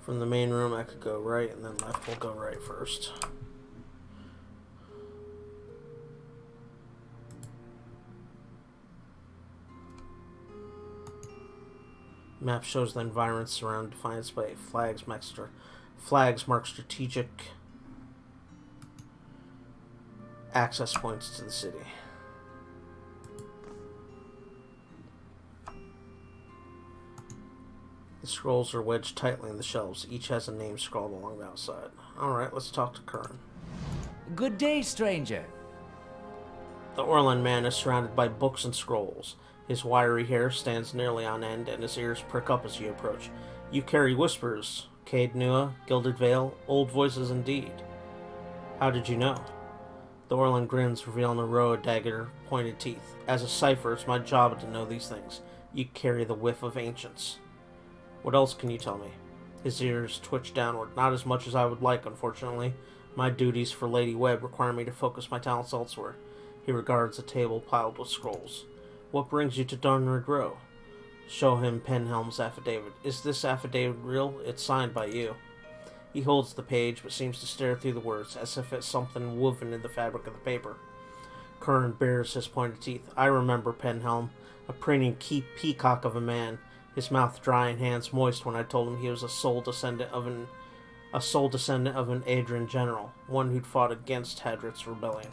From the main room I could go right, and then left will go right first. Map shows the environment surrounding Defiance Bay. Flags mark strategic access points to the city. The scrolls are wedged tightly in the shelves. Each has a name scrawled along the outside. Alright, let's talk to Kern. Good day, stranger. The Orlan man is surrounded by books and scrolls. His wiry hair stands nearly on end, and his ears prick up as you approach. You carry whispers. Cade Nua, Gilded Veil, old voices indeed. How did you know? The Orlan grins, revealing a row of dagger-pointed teeth. As a cipher, it's my job to know these things. You carry the whiff of ancients. What else can you tell me? His ears twitch downward. Not as much as I would like, unfortunately. My duties for Lady Webb require me to focus my talents elsewhere. He regards a table piled with scrolls. What brings you to Dunred Row? Show him Penhelm's affidavit. Is this affidavit real? It's signed by you. He holds the page, but seems to stare through the words, as if it's something woven in the fabric of the paper. Kern bares his pointed teeth. I remember Penhelm, a preening peacock of a man. His mouth dry and hands moist when I told him he was a sole descendant of an Adrian general, one who'd fought against Hadrit's rebellion.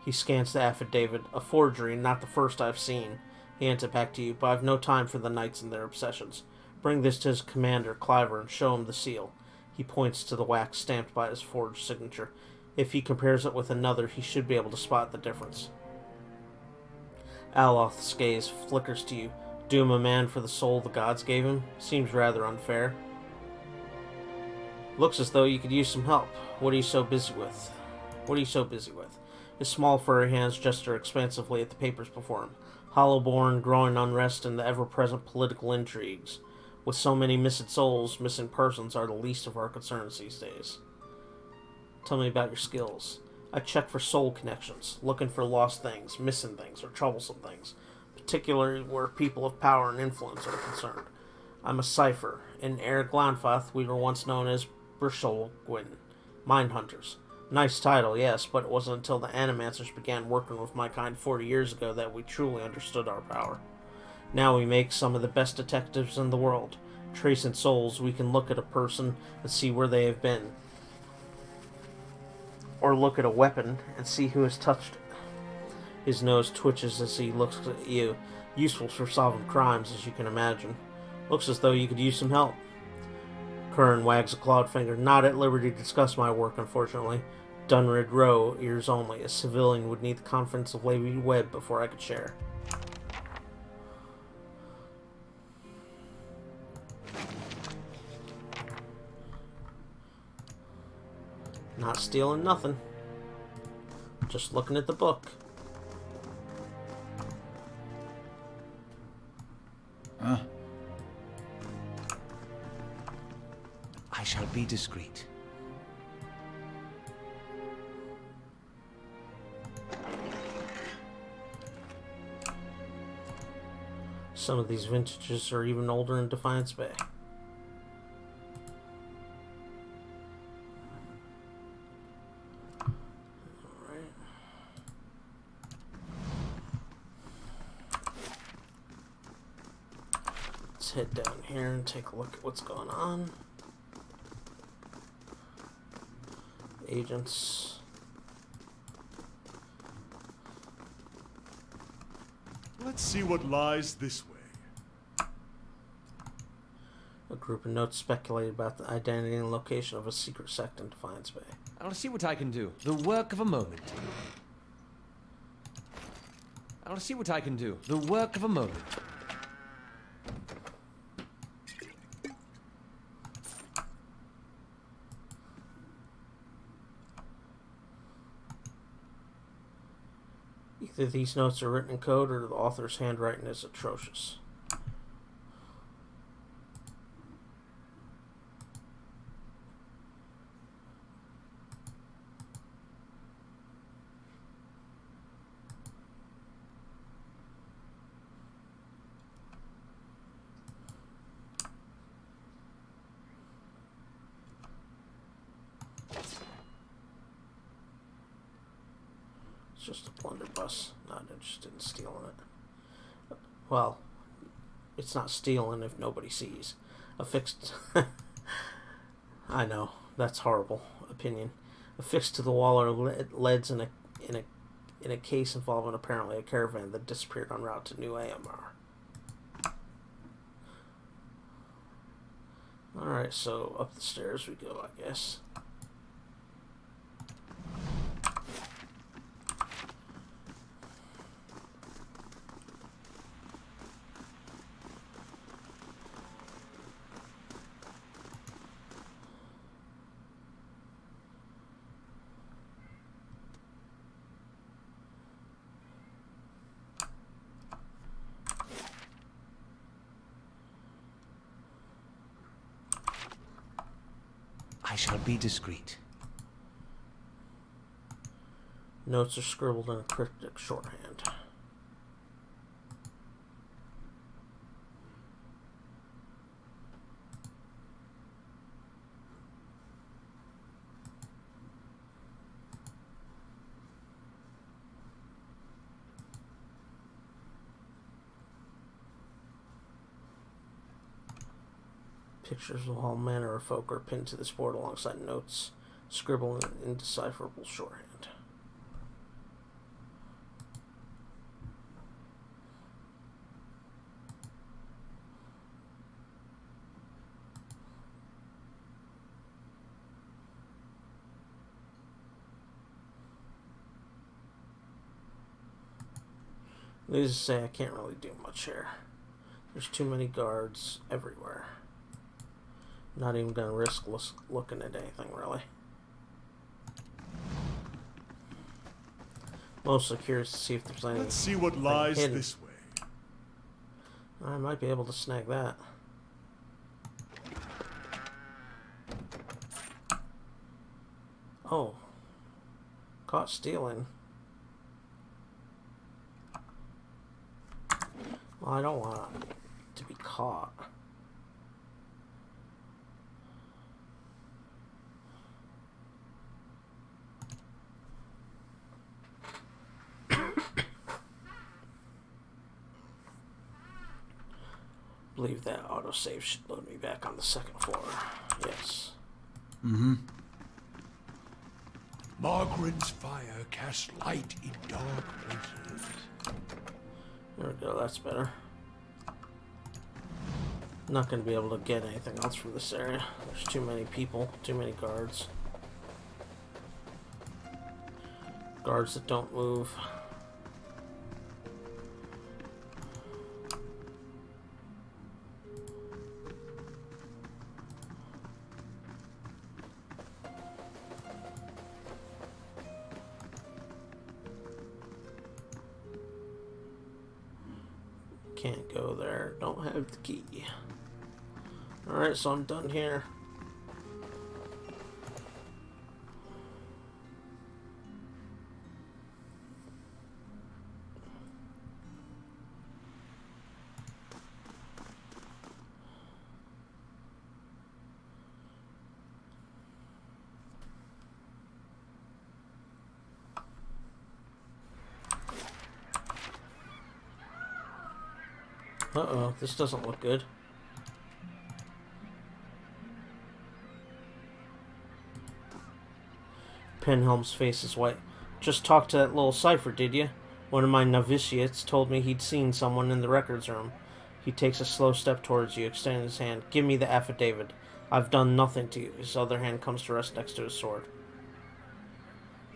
He scans the affidavit, a forgery, not the first I've seen. He hands it back to you, but I've no time for the knights and their obsessions. Bring this to his commander, Cliver, and show him the seal. He points to the wax stamped by his forged signature. If he compares it with another, he should be able to spot the difference. Aloth's gaze flickers to you. Doom a man for the soul the gods gave him? Seems rather unfair. Looks as though you could use some help. What are you so busy with? His small furry hands gesture expansively at the papers before him. Hollowborn, growing unrest, and the ever-present political intrigues. With so many missing souls, missing persons are the least of our concerns these days. Tell me about your skills. I check for soul connections, looking for lost things, missing things, or troublesome things, particularly where people of power and influence are concerned. I'm a cipher. In Eir Glanfath, we were once known as Brisholgwyn, Mind Hunters. Nice title, yes, but it wasn't until the Animancers began working with my kind 40 years ago that we truly understood our power. Now we make some of the best detectives in the world. Tracing souls, we can look at a person and see where they have been. Or look at a weapon and see who has touched it. His nose twitches as he looks at you. Useful for solving crimes, as you can imagine. Looks as though you could use some help. Kern wags a clawed finger. Not at liberty to discuss my work, unfortunately. Dunred Row, ears only. A civilian would need the confidence of Lady Webb before I could share. Not stealing nothing. Just looking at the book. Huh? I shall be discreet. Some of these vintages are even older in Defiance Bay. Head down here and take a look at what's going on. Agents. Let's see what lies this way. A group of notes speculated about the identity and location of a secret sect in Defiance Bay. I want to see what I can do. The work of a moment. I want to see what I can do. The work of a moment. Either these notes are written in code or the author's handwriting is atrocious. It's just a blunderbuss. Not interested in stealing it. Well, it's not stealing if nobody sees. Affixed. I know that's horrible opinion. Affixed to the wall are leads in a case involving apparently a caravan that disappeared en route to New AMR. All right, so up the stairs we go, I guess. I shall be discreet. Notes are scribbled in a cryptic shorthand. Pictures of all manner of folk are pinned to this board alongside notes scribbled in indecipherable shorthand. Needless to say, I can't really do much here. There's too many guards everywhere. Not even going to risk looking at anything, really. Mostly curious to see if there's anything. Let's see what lies hidden. this way. I might be able to snag that. Oh. Caught stealing. Well, I don't want to be caught. I believe that autosave should load me back on the second floor. Yes. Mm-hmm. Margaren's fire casts light in dark places. There we go, that's better. Not going to be able to get anything else from this area. There's too many people, too many guards. Guards that don't move. Can't go there. Don't have the key. Alright, so I'm done here. Uh-oh, this doesn't look good. Penhelm's face is white. Just talked to that little cipher, did you? One of my novitiates told me he'd seen someone in the records room. He takes a slow step towards you, extending his hand. Give me the affidavit. I've done nothing to you. His other hand comes to rest next to his sword.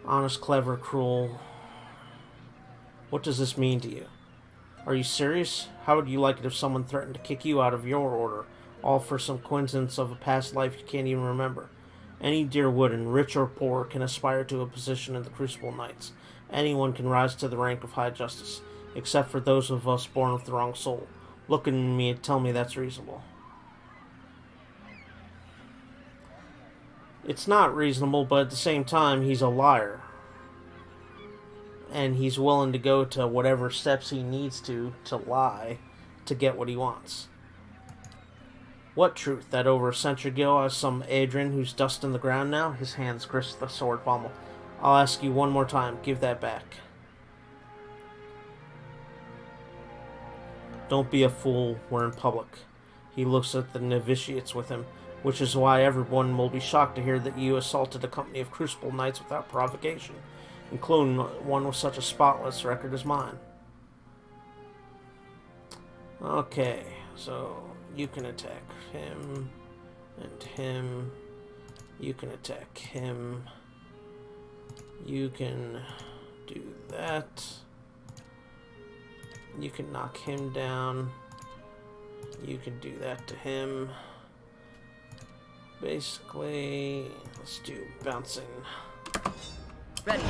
Honest, clever, cruel. What does this mean to you? Are you serious? How would you like it if someone threatened to kick you out of your order, all for some coincidence of a past life you can't even remember? Any dear wooden, rich or poor, can aspire to a position in the Crucible Knights. Anyone can rise to the rank of High Justice, except for those of us born with the wrong soul. Look at me and tell me that's reasonable. It's not reasonable, but at the same time, he's a liar. And he's willing to go to whatever steps he needs to lie to get what he wants. What truth? That over a century ago I was some Adrian who's dust in the ground now? His hands grasp the sword pommel. I'll ask you one more time. Give that back. Don't be a fool. We're in public. He looks at the novitiates with him, which is why everyone will be shocked to hear that you assaulted a company of Crucible Knights without provocation, including one with such a spotless record as mine. Okay, so you can attack him, and him. You can attack him. You can do that. You can knock him down. You can do that to him. Basically, let's do bouncing. Ready.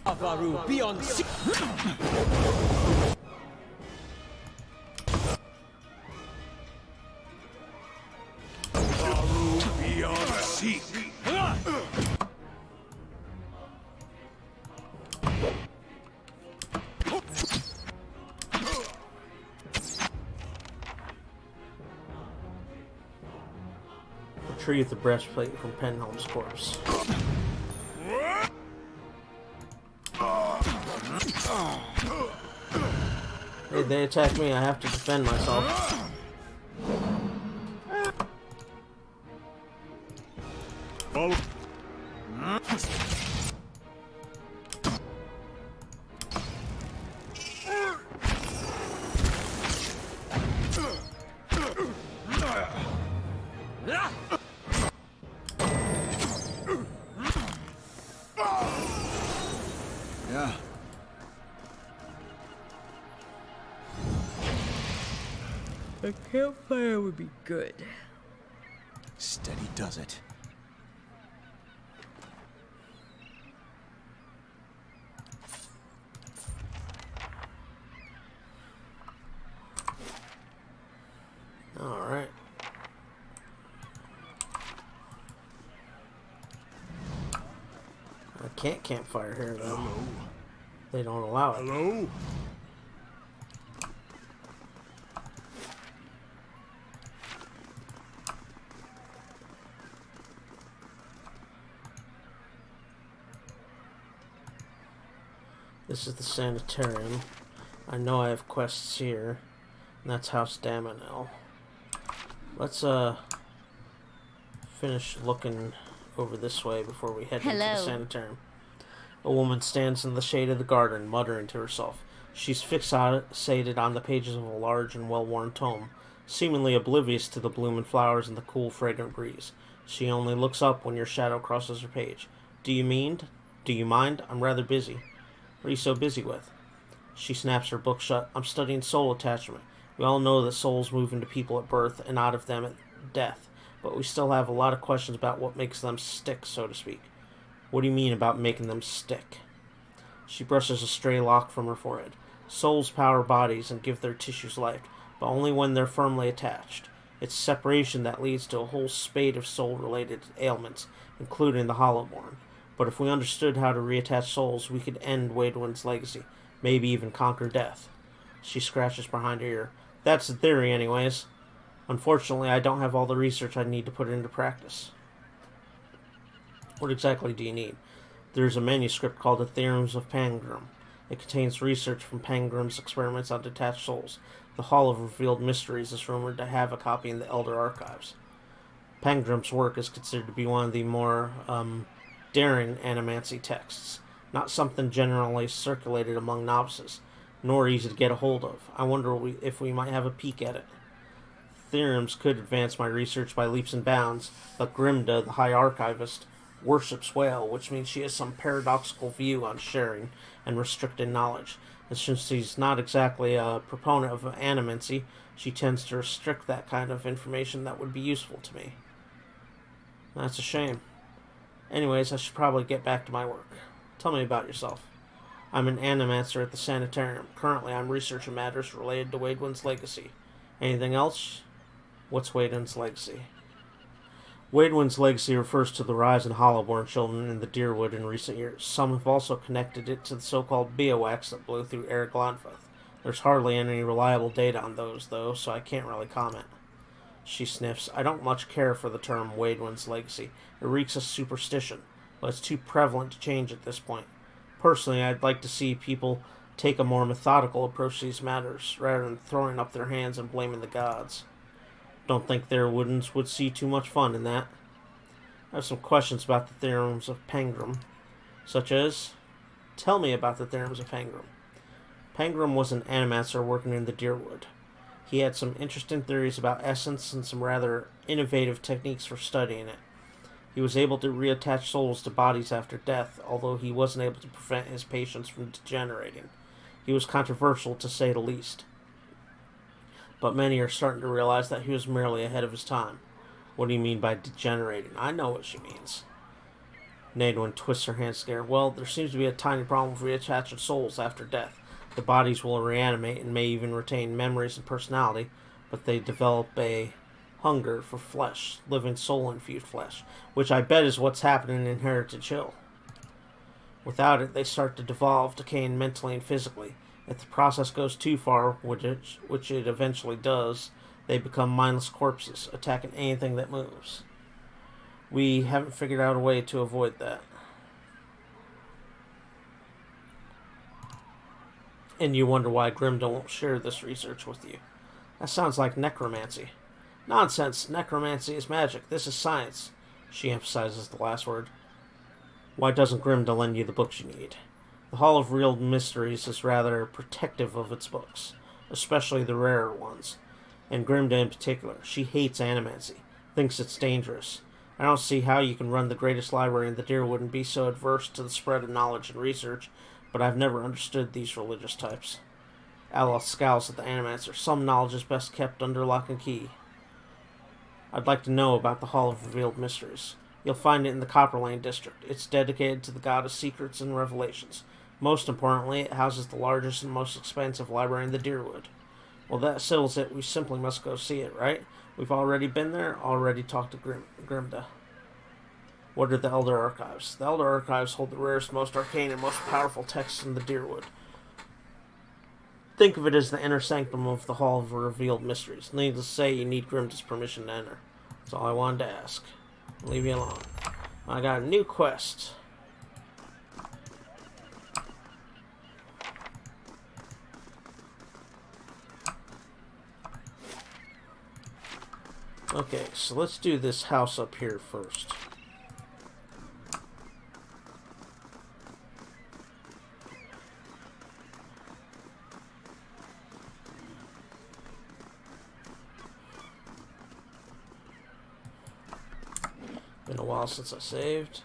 Lavaru, be on sea. Beyond seek. Retrieve the breastplate from Penholm's corpse. Hey, they attack me, I have to defend myself. Follow. Yeah. A campfire would be good. Steady does it. Alright. I can't campfire here, though. Hello. They don't allow it. Hello? This is the sanitarium. I know I have quests here. And that's House Damanel. Let's finish looking over this way before we head into the sanitarium. A woman stands in the shade of the garden, muttering to herself. She's fixated on the pages of a large and well-worn tome, seemingly oblivious to the bloom and flowers and the cool, fragrant breeze. She only looks up when your shadow crosses her page. Do you mind? I'm rather busy. What are you so busy with? She snaps her book shut. I'm studying soul attachment. We all know that souls move into people at birth and out of them at death, but we still have a lot of questions about what makes them stick, so to speak. What do you mean about making them stick? She brushes a stray lock from her forehead. Souls power bodies and give their tissues life, but only when they're firmly attached. It's separation that leads to a whole spate of soul-related ailments, including the Hollowborn. But if we understood how to reattach souls, we could end Waidwin's legacy, maybe even conquer death. She scratches behind her ear. That's the theory, anyways. Unfortunately, I don't have all the research I need to put it into practice. What exactly do you need? There's a manuscript called The Theorems of Pangrum. It contains research from Pangrum's experiments on detached souls. The Hall of Revealed Mysteries is rumored to have a copy in the Elder Archives. Pangrum's work is considered to be one of the more daring animancy texts, not something generally circulated among novices. nor easy to get a hold of. I wonder if we might have a peek at it. Theorems could advance my research by leaps and bounds, but Grimda, the High Archivist, worships whale, which means she has some paradoxical view on sharing and restricted knowledge. And since she's not exactly a proponent of animancy, she tends to restrict that kind of information that would be useful to me. That's a shame. Anyways, I should probably get back to my work. Tell me about yourself. I'm an animancer at the sanitarium. Currently, I'm researching matters related to Waidwin's legacy. Anything else? What's Waidwin's legacy? Waidwin's legacy refers to the rise in Hollowborn children in the Dyrwood in recent years. Some have also connected it to the so-called biowax that blew through Erik Glanfeth. There's hardly any reliable data on those, though, so I can't really comment. She sniffs. I don't much care for the term Waidwin's legacy. It reeks of superstition, but it's too prevalent to change at this point. Personally, I'd like to see people take a more methodical approach to these matters, rather than throwing up their hands and blaming the gods. Don't think Dyrwoodans would see too much fun in that. I have some questions about the theorems of Pengram, such as, tell me about the theorems of Pengram. Pengram was an animancer working in the Dyrwood. He had some interesting theories about essence and some rather innovative techniques for studying it. He was able to reattach souls to bodies after death, although he wasn't able to prevent his patients from degenerating. He was controversial, to say the least. But many are starting to realize that he was merely ahead of his time. What do you mean by degenerating? I know what she means. Nadwin twists her hand scared. Well, there seems to be a tiny problem with reattaching souls after death. The bodies will reanimate and may even retain memories and personality, but they develop a hunger for flesh, living soul-infused flesh, which I bet is what's happening in Heritage Hill. Without it, they start to devolve, decaying mentally and physically. If the process goes too far, which it eventually does, they become mindless corpses, attacking anything that moves. We haven't figured out a way to avoid that. And you wonder why Grimda won't share this research with you. That sounds like necromancy. Nonsense. Necromancy is magic. This is science. She emphasizes the last word. Why doesn't Grimda lend you the books you need? The Hall of Real Mysteries is rather protective of its books, especially the rarer ones. And Grimda in particular. She hates animancy. Thinks it's dangerous. I don't see how you can run the greatest library in the Dyrwood and be so adverse to the spread of knowledge and research, but I've never understood these religious types. Aloth scowls at the animancer. Some knowledge is best kept under lock and key. I'd like to know about the Hall of Revealed Mysteries. You'll find it in the Copperlane district. It's dedicated to the god of secrets and revelations. Most importantly, it houses the largest and most expansive library in the Dyrwood. Well, that settles it. We simply must go see it, right? We've already been there, already talked to Grimda. What are the Elder Archives? The Elder Archives hold the rarest, most arcane, and most powerful texts in the Dyrwood. Think of it as the inner sanctum of the Hall of Revealed Mysteries. Needless to say, you need Grimda's permission to enter. That's all I wanted to ask. I'll leave you alone. I got a new quest. Okay, so let's do this house up here first. Been a while since I saved.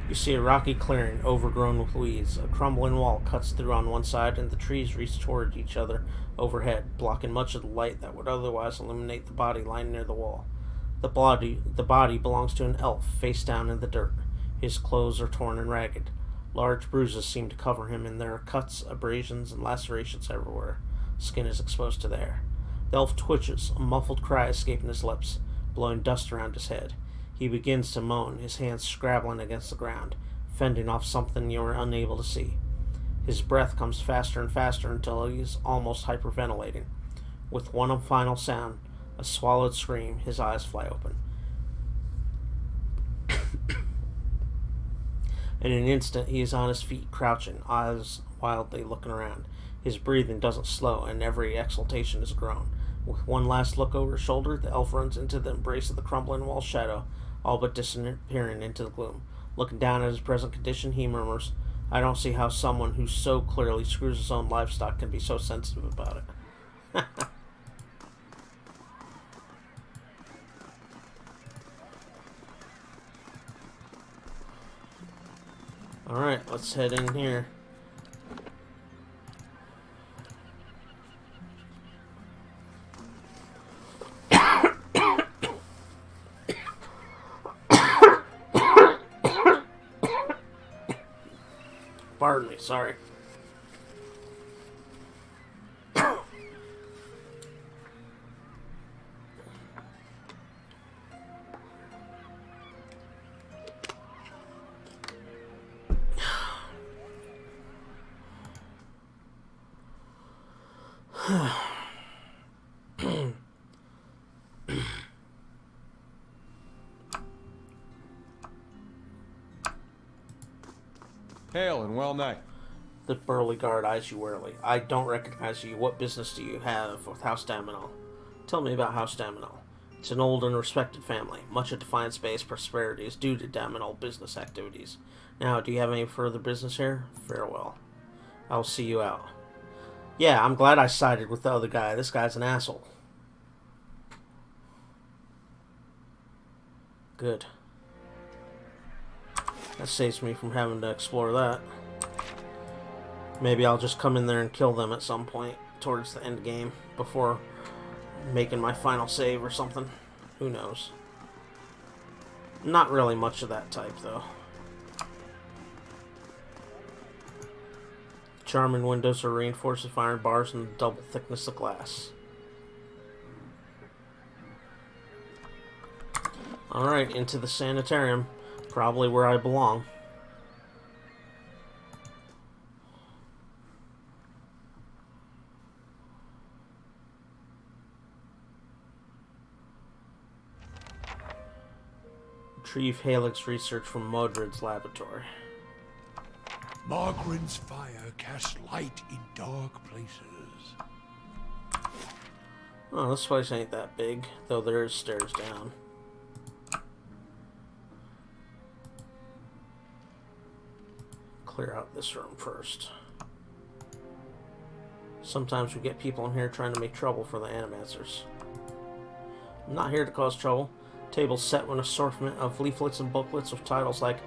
You see a rocky clearing overgrown with weeds. A crumbling wall cuts through on one side, and the trees reach toward each other overhead, blocking much of the light that would otherwise illuminate the body lying near the wall. The body belongs to an elf, face down in the dirt. His clothes are torn and ragged. Large bruises seem to cover him, and there are cuts, abrasions, and lacerations everywhere. Skin is exposed to the air. The elf twitches, a muffled cry escaping his lips, blowing dust around his head. He begins to moan, his hands scrabbling against the ground, fending off something you are unable to see. His breath comes faster and faster until he is almost hyperventilating. With one final sound, a swallowed scream, his eyes fly open. In an instant, he is on his feet, crouching, eyes wildly looking around. His breathing doesn't slow, and every exhaltation is a groan. With one last look over his shoulder, the elf runs into the embrace of the crumbling wall shadow, all but disappearing into the gloom. Looking down at his present condition, he murmurs, I don't see how someone who so clearly screws his own livestock can be so sensitive about it. Alright, let's head in here. Pardon me, sorry. Hail and well night. The burly guard eyes you warily. I don't recognize you. What business do you have with House Daminal? Tell me about House Daminal. It's an old and respected family. Much of Defiance Bay's prosperity is due to Daminal business activities. Now, do you have any further business here? Farewell. I'll see you out. Yeah, I'm glad I sided with the other guy. This guy's an asshole. Good. That saves me from having to explore that. Maybe I'll just come in there and kill them at some point towards the end game before making my final save or something. Who knows? Not really much of that type, though. Charming windows are reinforced with iron bars and the double thickness of glass. Alright, into the sanitarium. Probably where I belong. Retrieve Halix research from Modred's laboratory. Margaren's fire casts light in dark places. Oh, this place ain't that big, though there is stairs down. Clear out this room first. Sometimes we get people in here trying to make trouble for the Animancers. I'm not here to cause trouble. Tables set with an assortment of leaflets and booklets with titles like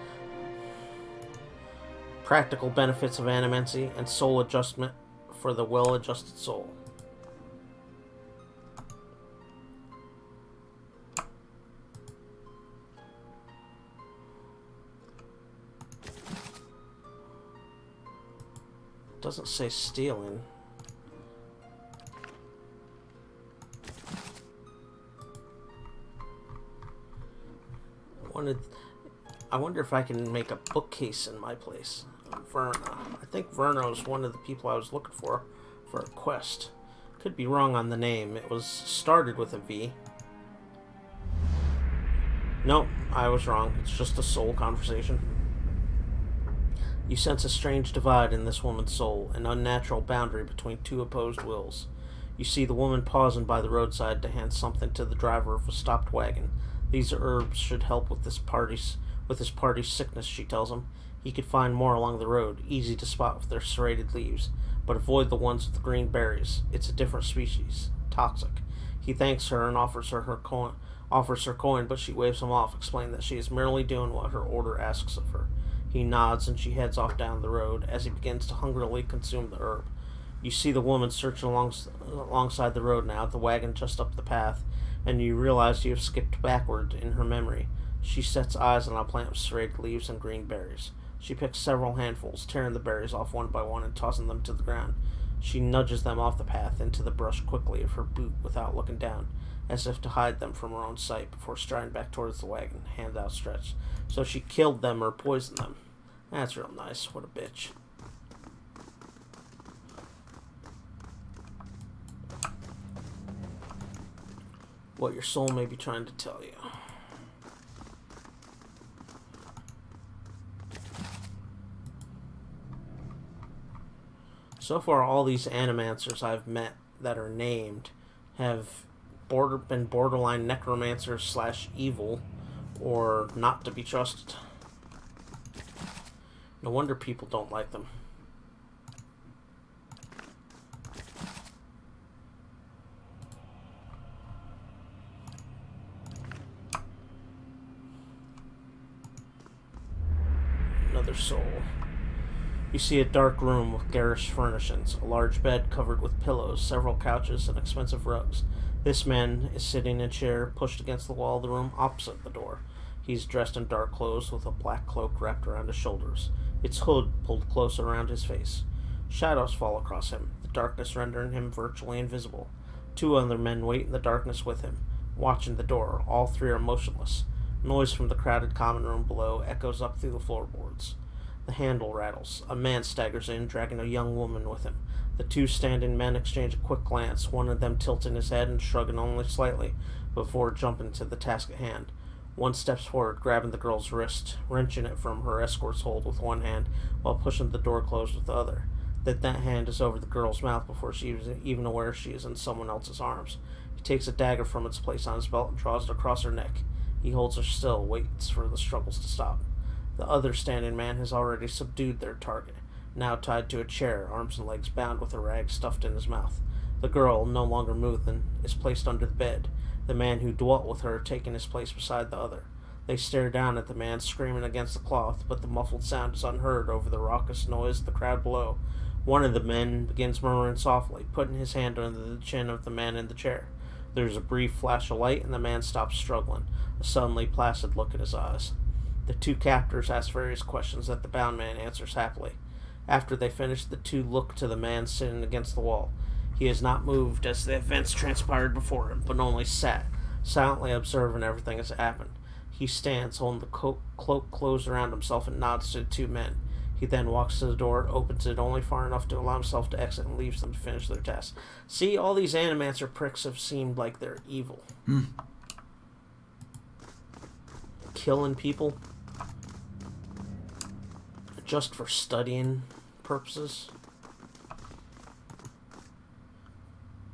Practical Benefits of Animancy and Soul Adjustment for the Well-Adjusted Soul. Doesn't say stealing. I wonder if I can make a bookcase in my place. Verna. I think Verna's one of the people I was looking for a quest. Could be wrong on the name. It was started with a V. Nope, I was wrong. It's just a soul conversation. You sense a strange divide in this woman's soul, an unnatural boundary between two opposed wills. You see the woman pausing by the roadside to hand something to the driver of a stopped wagon. These herbs should help with his party's sickness, she tells him. He could find more along the road, easy to spot with their serrated leaves, but avoid the ones with the green berries. It's a different species, toxic. He thanks her and offers her coin, but she waves him off, explaining that she is merely doing what her order asks of her. He nods and she heads off down the road as he begins to hungrily consume the herb. You see the woman searching alongside the road now, the wagon just up the path, and you realize you have skipped backward in her memory. She sets eyes on a plant with serrated leaves and green berries. She picks several handfuls, tearing the berries off one by one and tossing them to the ground. She nudges them off the path into the brush quickly of her boot without looking down, as if to hide them from her own sight before striding back towards the wagon, hand outstretched. So she killed them or poisoned them. That's real nice. What a bitch. What your soul may be trying to tell you. So far, all these Animancers I've met that are named have been borderline necromancers / evil, or not to be trusted. No wonder people don't like them. Another soul. You see a dark room with garish furnishings, a large bed covered with pillows, several couches, and expensive rugs. This man is sitting in a chair pushed against the wall of the room opposite the door. He's dressed in dark clothes with a black cloak wrapped around his shoulders, its hood pulled close around his face. Shadows fall across him, the darkness rendering him virtually invisible. 2 other men wait in the darkness with him, watching the door. All 3 are motionless. Noise from the crowded common room below echoes up through the floorboards. The handle rattles. A man staggers in, dragging a young woman with him. The 2 standing men exchange a quick glance, one of them tilting his head and shrugging only slightly before jumping to the task at hand. One steps forward, grabbing the girl's wrist, wrenching it from her escort's hold with one hand while pushing the door closed with the other. Then that hand is over the girl's mouth before she is even aware she is in someone else's arms. He takes a dagger from its place on his belt and draws it across her neck. He holds her still, waits for the struggles to stop. The other standing man has already subdued their target, now tied to a chair, arms and legs bound with a rag stuffed in his mouth. The girl, no longer moving, is placed under the bed, the man who dwelt with her taking his place beside the other. They stare down at the man screaming against the cloth, but the muffled sound is unheard over the raucous noise of the crowd below. One of the men begins murmuring softly, putting his hand under the chin of the man in the chair. There is a brief flash of light, and the man stops struggling, a suddenly placid look in his eyes. The 2 captors ask various questions that the bound man answers happily. After they finish, the 2 look to the man sitting against the wall. He has not moved as the events transpired before him, but only sat, silently observing everything as it happened. He stands, holding the cloak closed around himself, and nods to the 2 men. He then walks to the door, opens it only far enough to allow himself to exit, and leaves them to finish their task. See, all these Animancer pricks have seemed like they're evil. Killing people just for studying purposes.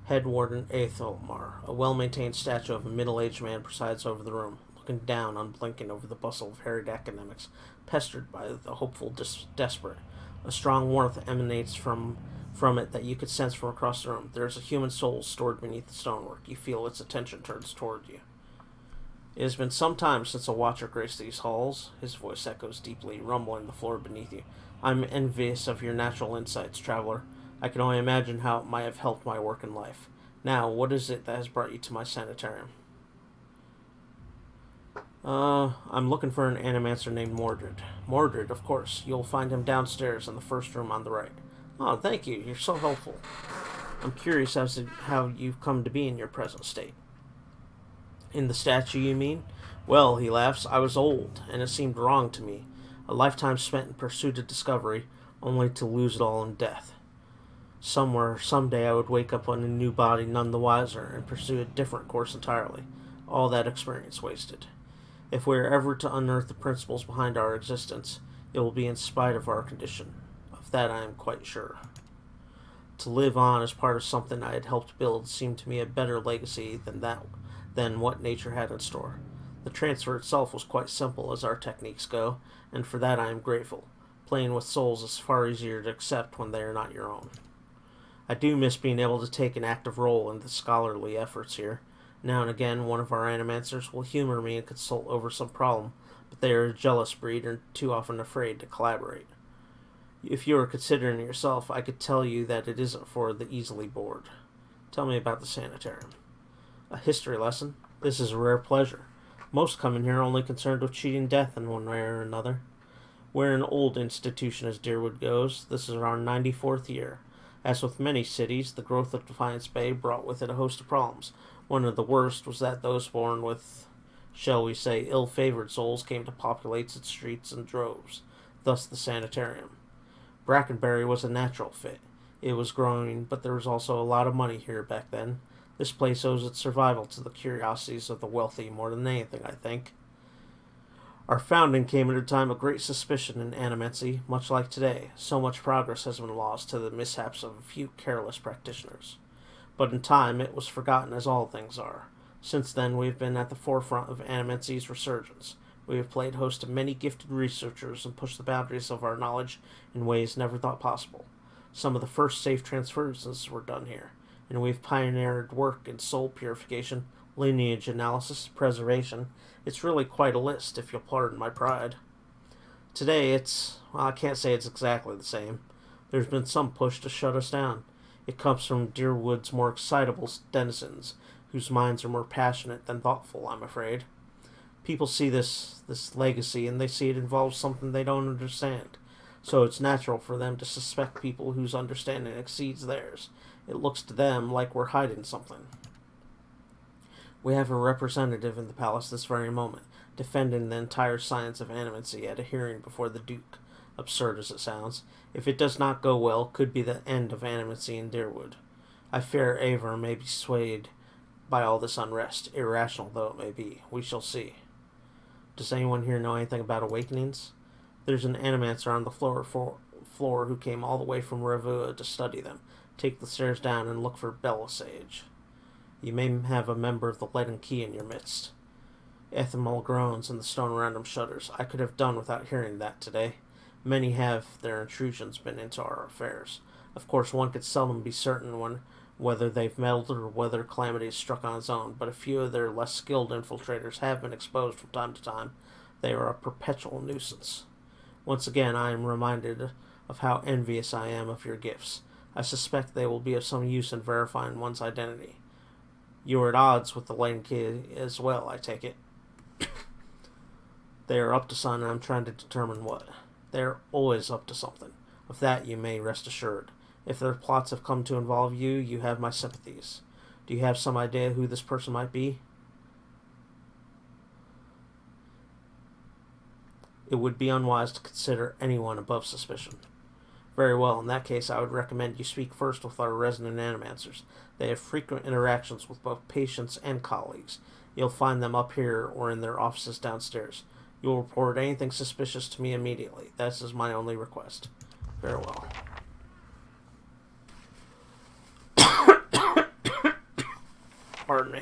Head Warden Aethelmar, a well-maintained statue of a middle-aged man, presides over the room, looking down, unblinking over the bustle of harried academics, pestered by the hopeful desperate. A strong warmth emanates from it that you could sense from across the room. There is a human soul stored beneath the stonework. You feel its attention turns toward you. It has been some time since a watcher graced these halls. His voice echoes deeply, rumbling the floor beneath you. I'm envious of your natural insights, traveler. I can only imagine how it might have helped my work in life. Now, what is it that has brought you to my sanitarium? I'm looking for an Animancer named Mordred. Mordred, of course. You'll find him downstairs in the first room on the right. Oh, thank you. You're so helpful. I'm curious as to how you've come to be in your present state. In the statue, you mean? Well, he laughs, I was old, and it seemed wrong to me. A lifetime spent in pursuit of discovery, only to lose it all in death. Somewhere, someday, I would wake up in a new body none the wiser, and pursue a different course entirely. All that experience wasted. If we are ever to unearth the principles behind our existence, it will be in spite of our condition. Of that I am quite sure. To live on as part of something I had helped build seemed to me a better legacy than what nature had in store. The transfer itself was quite simple as our techniques go, and for that I am grateful. Playing with souls is far easier to accept when they are not your own. I do miss being able to take an active role in the scholarly efforts here. Now and again, one of our Animancers will humor me and consult over some problem, but they are a jealous breed and too often afraid to collaborate. If you are considering it yourself, I could tell you that it isn't for the easily bored. Tell me about the sanitarium. A history lesson? This is a rare pleasure. Most come in here only concerned with cheating death in one way or another. We're an old institution as Deerwood goes. This is our 94th year. As with many cities, the growth of Defiance Bay brought with it a host of problems. One of the worst was that those born with, shall we say, ill-favored souls came to populate its streets in droves, thus the sanitarium. Brackenbury was a natural fit. It was growing, but there was also a lot of money here back then. This place owes its survival to the curiosities of the wealthy more than anything, I think. Our founding came at a time of great suspicion in Animancy, much like today. So much progress has been lost to the mishaps of a few careless practitioners. But in time it was forgotten, as all things are. Since then we have been at the forefront of Animancy's resurgence. We have played host to many gifted researchers and pushed the boundaries of our knowledge in ways never thought possible. Some of the first safe transferences were done here, and we've pioneered work in soul purification, lineage analysis, preservation. It's really quite a list, if you'll pardon my pride. Today, I can't say it's exactly the same. There's been some push to shut us down. It comes from Deerwood's more excitable denizens, whose minds are more passionate than thoughtful, I'm afraid. People see this legacy, and they see it involves something they don't understand. So it's natural for them to suspect people whose understanding exceeds theirs. It looks to them like we're hiding something. We have a representative in the palace this very moment, defending the entire science of animancy at a hearing before the Duke. Absurd as it sounds, if it does not go well, could be the end of animancy in Deerwood. I fear Eivor may be swayed by all this unrest, irrational though it may be. We shall see. Does anyone here know anything about awakenings? There's an animancer on the floor who came all the way from Revua to study them. Take the stairs down and look for Belisage. You may have a member of the Leaden Key in your midst. Ethelmal groans and the stone around him shudders. I could have done without hearing that today. Many have their intrusions been into our affairs. Of course, one could seldom be certain whether they've meddled or whether calamity has struck on its own, but a few of their less skilled infiltrators have been exposed from time to time. They are a perpetual nuisance. Once again, I am reminded of how envious I am of your gifts. I suspect they will be of some use in verifying one's identity. You are at odds with the Leaden Key as well, I take it. They are up to something, and I'm trying to determine what. They are always up to something. Of that you may rest assured. If their plots have come to involve you, you have my sympathies. Do you have some idea who this person might be? It would be unwise to consider anyone above suspicion. Very well, in that case I would recommend you speak first with our resident animancers. They have frequent interactions with both patients and colleagues. You'll find them up here or in their offices downstairs. You will report anything suspicious to me immediately. That is my only request. Very well. Pardon me.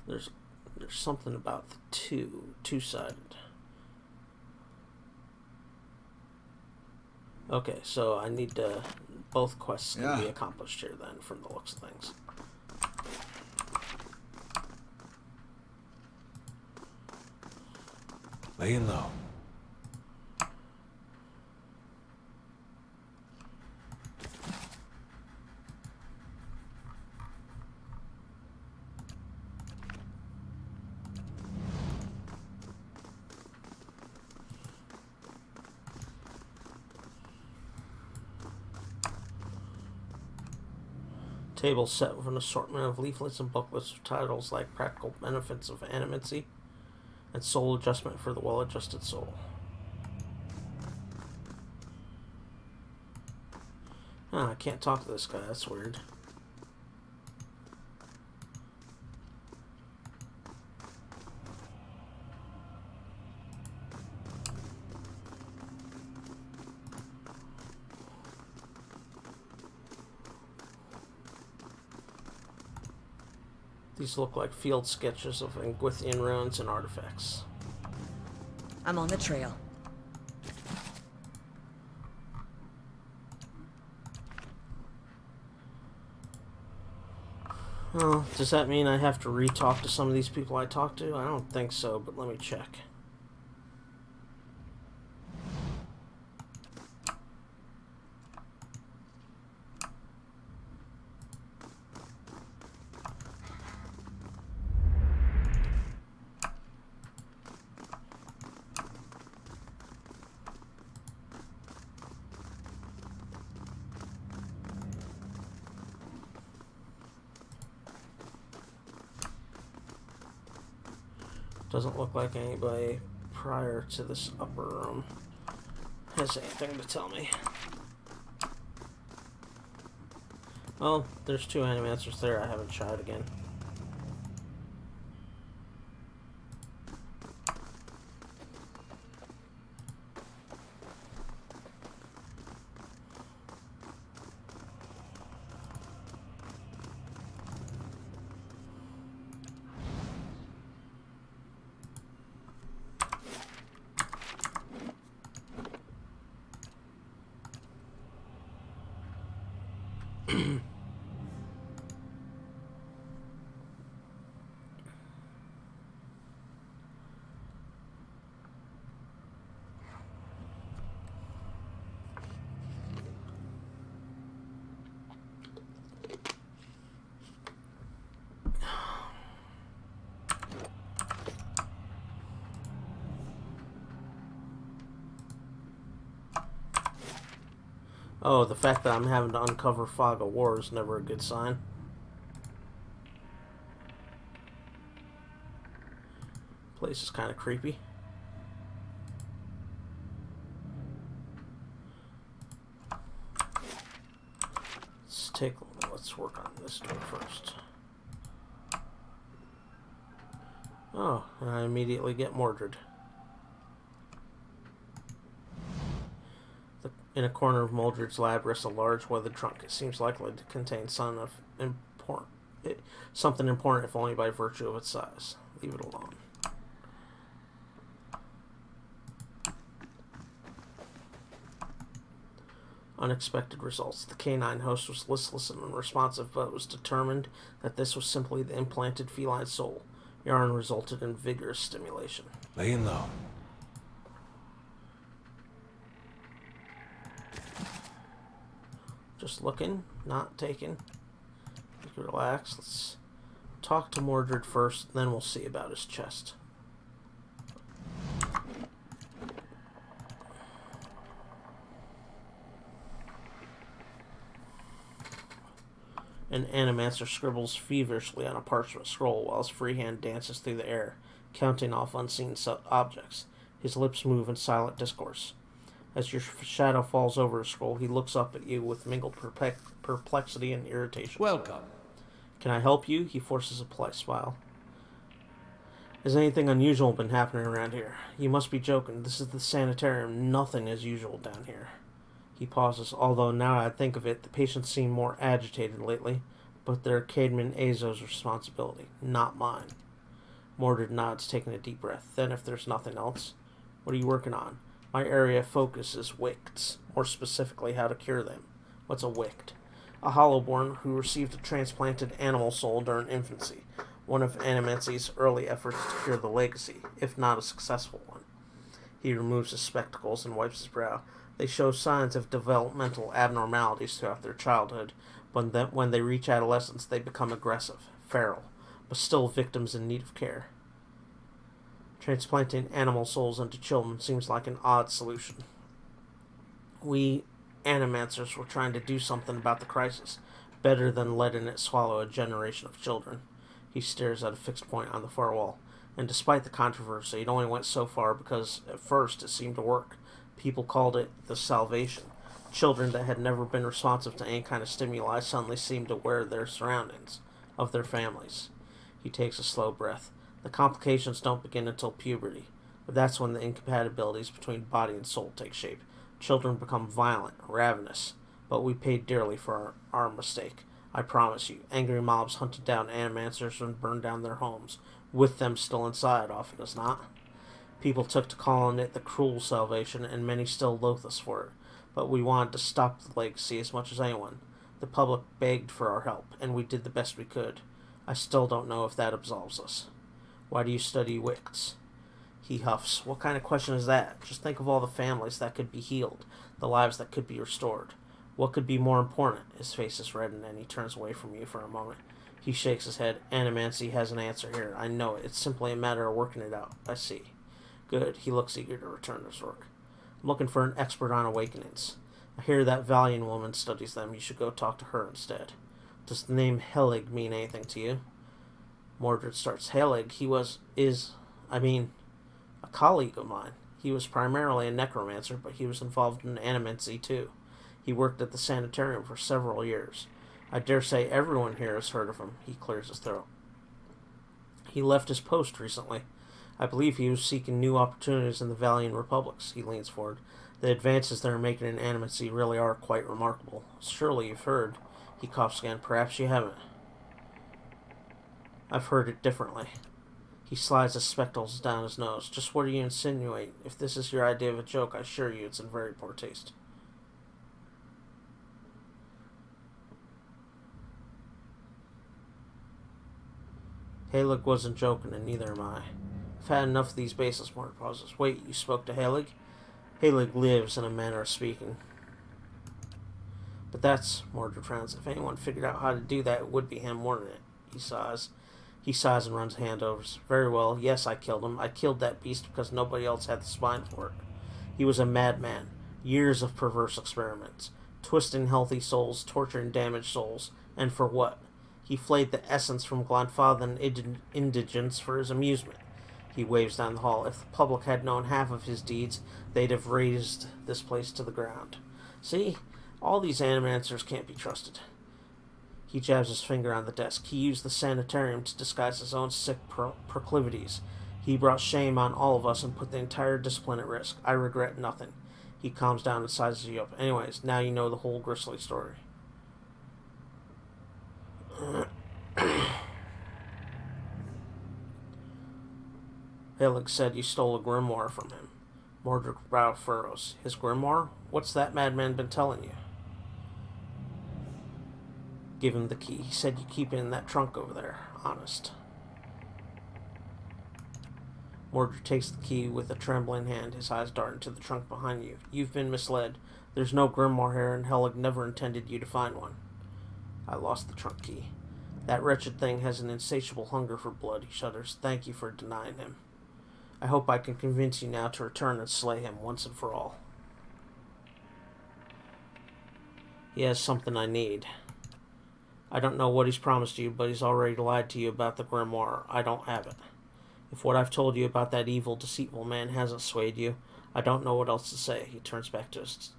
There's something about the two-sided. Okay, so I need to... Both quests can be accomplished here then, from the looks of things. Laying low. Table set with an assortment of leaflets and booklets with titles like Practical Benefits of Animancy and Soul Adjustment for the Well-Adjusted Soul. Oh, I can't talk to this guy, that's weird. These look like field sketches of Angwithian ruins and artifacts. I'm on the trail. Oh, does that mean I have to re-talk to some of these people I talked to? I don't think so, but let me check. Doesn't look like anybody prior to this upper room has anything to tell me. Well, there's two animancers there I haven't tried again. Oh, the fact that I'm having to uncover Fog of War is never a good sign. Place is kind of creepy. Let's work on this door first. Oh, and I immediately get Mordred. In a corner of Mordred's lab rests a large weathered trunk. It seems likely to contain something important, if only by virtue of its size. Leave it alone. Unexpected results. The canine host was listless and unresponsive, but it was determined that this was simply the implanted feline soul. Yarn resulted in vigorous stimulation. Laying low. Just looking, not taking. Relax. Let's talk to Mordred first, then we'll see about his chest. An animancer scribbles feverishly on a parchment scroll while his free hand dances through the air, counting off unseen objects. His lips move in silent discourse. As your shadow falls over a scroll, he looks up at you with mingled perplexity and irritation. Welcome. Can I help you? He forces a polite smile. Has anything unusual been happening around here? You must be joking. This is the sanitarium. Nothing is usual down here. He pauses, although now I think of it, the patients seem more agitated lately, but they're Caedmon Azo's responsibility, not mine. Mordred nods, taking a deep breath. Then, if there's nothing else, what are you working on? My area of focus is Wicts, more specifically how to cure them. What's a Wict? A Hollowborn who received a transplanted animal soul during infancy, one of Animancy's early efforts to cure the legacy, if not a successful one. He removes his spectacles and wipes his brow. They show signs of developmental abnormalities throughout their childhood, but when they reach adolescence, they become aggressive, feral, but still victims in need of care. Transplanting animal souls into children seems like an odd solution. We Animancers were trying to do something about the crisis, better than letting it swallow a generation of children. He stares at a fixed point on the far wall, and despite the controversy, it only went so far because at first it seemed to work. People called it the salvation. Children that had never been responsive to any kind of stimuli suddenly seemed aware of their surroundings, of their families. He takes a slow breath. The complications don't begin until puberty, but that's when the incompatibilities between body and soul take shape. Children become violent, ravenous, but we paid dearly for our mistake. I promise you, angry mobs hunted down Animancers and burned down their homes, with them still inside, often as not. People took to calling it the cruel salvation, and many still loathe us for it. But we wanted to stop the legacy as much as anyone. The public begged for our help, and we did the best we could. I still don't know if that absolves us. Why do you study Wicts? He huffs. What kind of question is that? Just think of all the families that could be healed, the lives that could be restored. What could be more important? His face is reddened, and he turns away from you for a moment. He shakes his head. Animancy has an answer here. I know it. It's simply a matter of working it out. I see. Good. He looks eager to return to his work. I'm looking for an expert on awakenings. I hear that Valiant woman studies them. You should go talk to her instead. Does the name Helig mean anything to you? Mordred starts. Helig, a colleague of mine. He was primarily a necromancer, but he was involved in animancy too. He worked at the sanitarium for several years. I dare say everyone here has heard of him. He clears his throat. He left his post recently. I believe he was seeking new opportunities in the Valiant Republics. He leans forward. The advances they're making in animacy really are quite remarkable. Surely you've heard. He coughs again. Perhaps you haven't. I've heard it differently. He slides his spectacles down his nose. Just what do you insinuate? If this is your idea of a joke, I assure you it's in very poor taste. Helig wasn't joking, and neither am I. I've had enough of these baseless murder pauses. Wait, you spoke to Helig? Helig lives in a manner of speaking. But that's, Mordred frowns. If anyone figured out how to do that, it would be him, wouldn't it? He sighs. He sighs and runs a hand over us. Very well, yes, I killed him. I killed that beast because nobody else had the spine for it. He was a madman. Years of perverse experiments. twisting healthy souls, torturing damaged souls. And for what? He flayed the essence from Glanfathan indigents for his amusement. He waves down the hall. If the public had known half of his deeds, they'd have razed this place to the ground. See? All these animancers can't be trusted. He jabs his finger on the desk. He used the sanitarium to disguise his own sick proclivities. He brought shame on all of us and put the entire discipline at risk. I regret nothing. He calms down and sizes you up. Anyways, now you know the whole grisly story. Helig said you stole a grimoire from him. Mordred's brow furrows. His grimoire? What's that madman been telling you? Give him the key. He said you keep it in that trunk over there. Honest. Mordred takes the key with a trembling hand. His eyes dart into the trunk behind you. You've been misled. There's no grimoire here, and Helig never intended you to find one. I lost the trunk key. That wretched thing has an insatiable hunger for blood. He shudders. Thank you for denying him. I hope I can convince you now to return and slay him once and for all. He has something I need. I don't know what he's promised you, but he's already lied to you about the grimoire. I don't have it. If what I've told you about that evil, deceitful man hasn't swayed you, I don't know what else to say. He turns back to his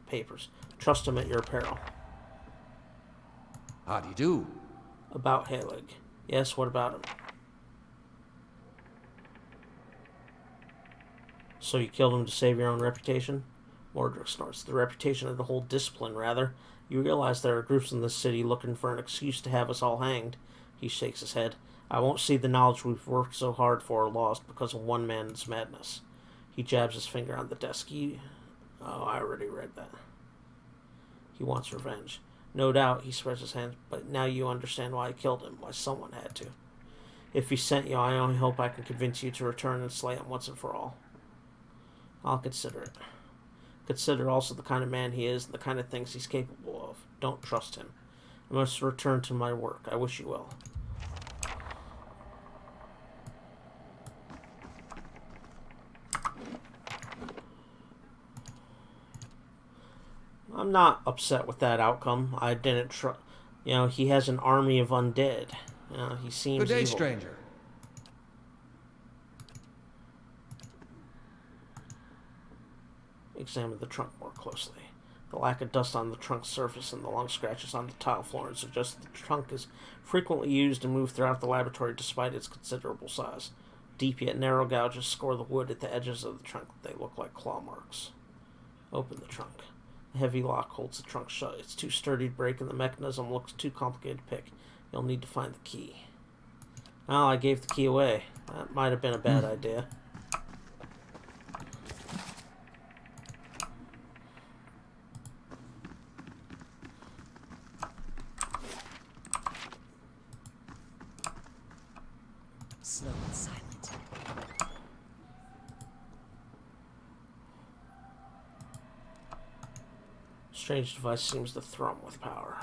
papers. Trust him at your peril. How do you do? About Helig. Yes, what about him? So you killed him to save your own reputation? Mordred snorts. The reputation of the whole discipline, rather. You realize there are groups in this city looking for an excuse to have us all hanged. He shakes his head. I won't see the knowledge we've worked so hard for lost because of one man's madness. He jabs his finger on the desk. Oh, I already read that. He wants revenge. No doubt, he spreads his hands, but now you understand why I killed him, why someone had to. If he sent you, I only hope I can convince you to return and slay him once and for all. I'll consider it. Consider also the kind of man he is and the kind of things he's capable of. Don't trust him. I must return to my work. I wish you well. I'm not upset with that outcome. I didn't trust... he has an army of undead. He seems Good day, evil. stranger. Examine the trunk more closely. The lack of dust on the trunk's surface and the long scratches on the tile floor suggest that the trunk is frequently used and moved throughout the laboratory despite its considerable size. Deep yet narrow gouges score the wood at the edges of the trunk. They look like claw marks. Open the trunk. The heavy lock holds the trunk shut. It's too sturdy to break and the mechanism looks too complicated to pick. You'll need to find the key. Well, I gave the key away. That might have been a bad idea. Slow and silent. Strange device seems to thrum with power.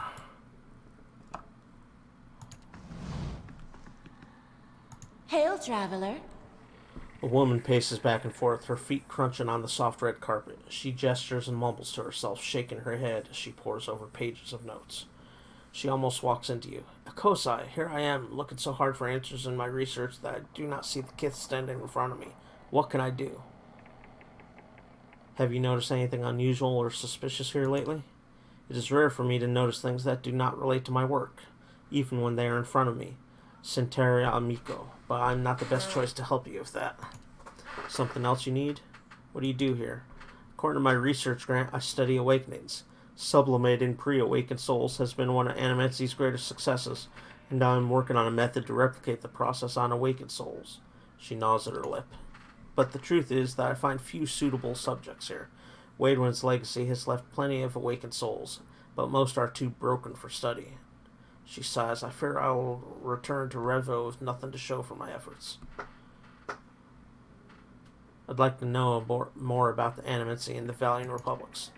Hail, traveler. A woman paces back and forth, her feet crunching on the soft red carpet. She gestures and mumbles to herself, shaking her head as she pores over pages of notes. She almost walks into you. Akosai, here I am, looking so hard for answers in my research that I do not see the kith standing in front of me. What can I do? Have you noticed anything unusual or suspicious here lately? It is rare for me to notice things that do not relate to my work, even when they are in front of me. Centauria Amico, but I'm not the best choice to help you with that. Something else you need? What do you do here? According to my research grant, I study awakenings. Sublimating pre-awakened souls has been one of Animensi's greatest successes, and now I'm working on a method to replicate the process on awakened souls. She gnaws at her lip. But the truth is that I find few suitable subjects here. Waidwin's legacy has left plenty of awakened souls, but most are too broken for study. She sighs. I fear I will return to Revo with nothing to show for my efforts. I'd like to know more about the Animensi and the Valiant Republics.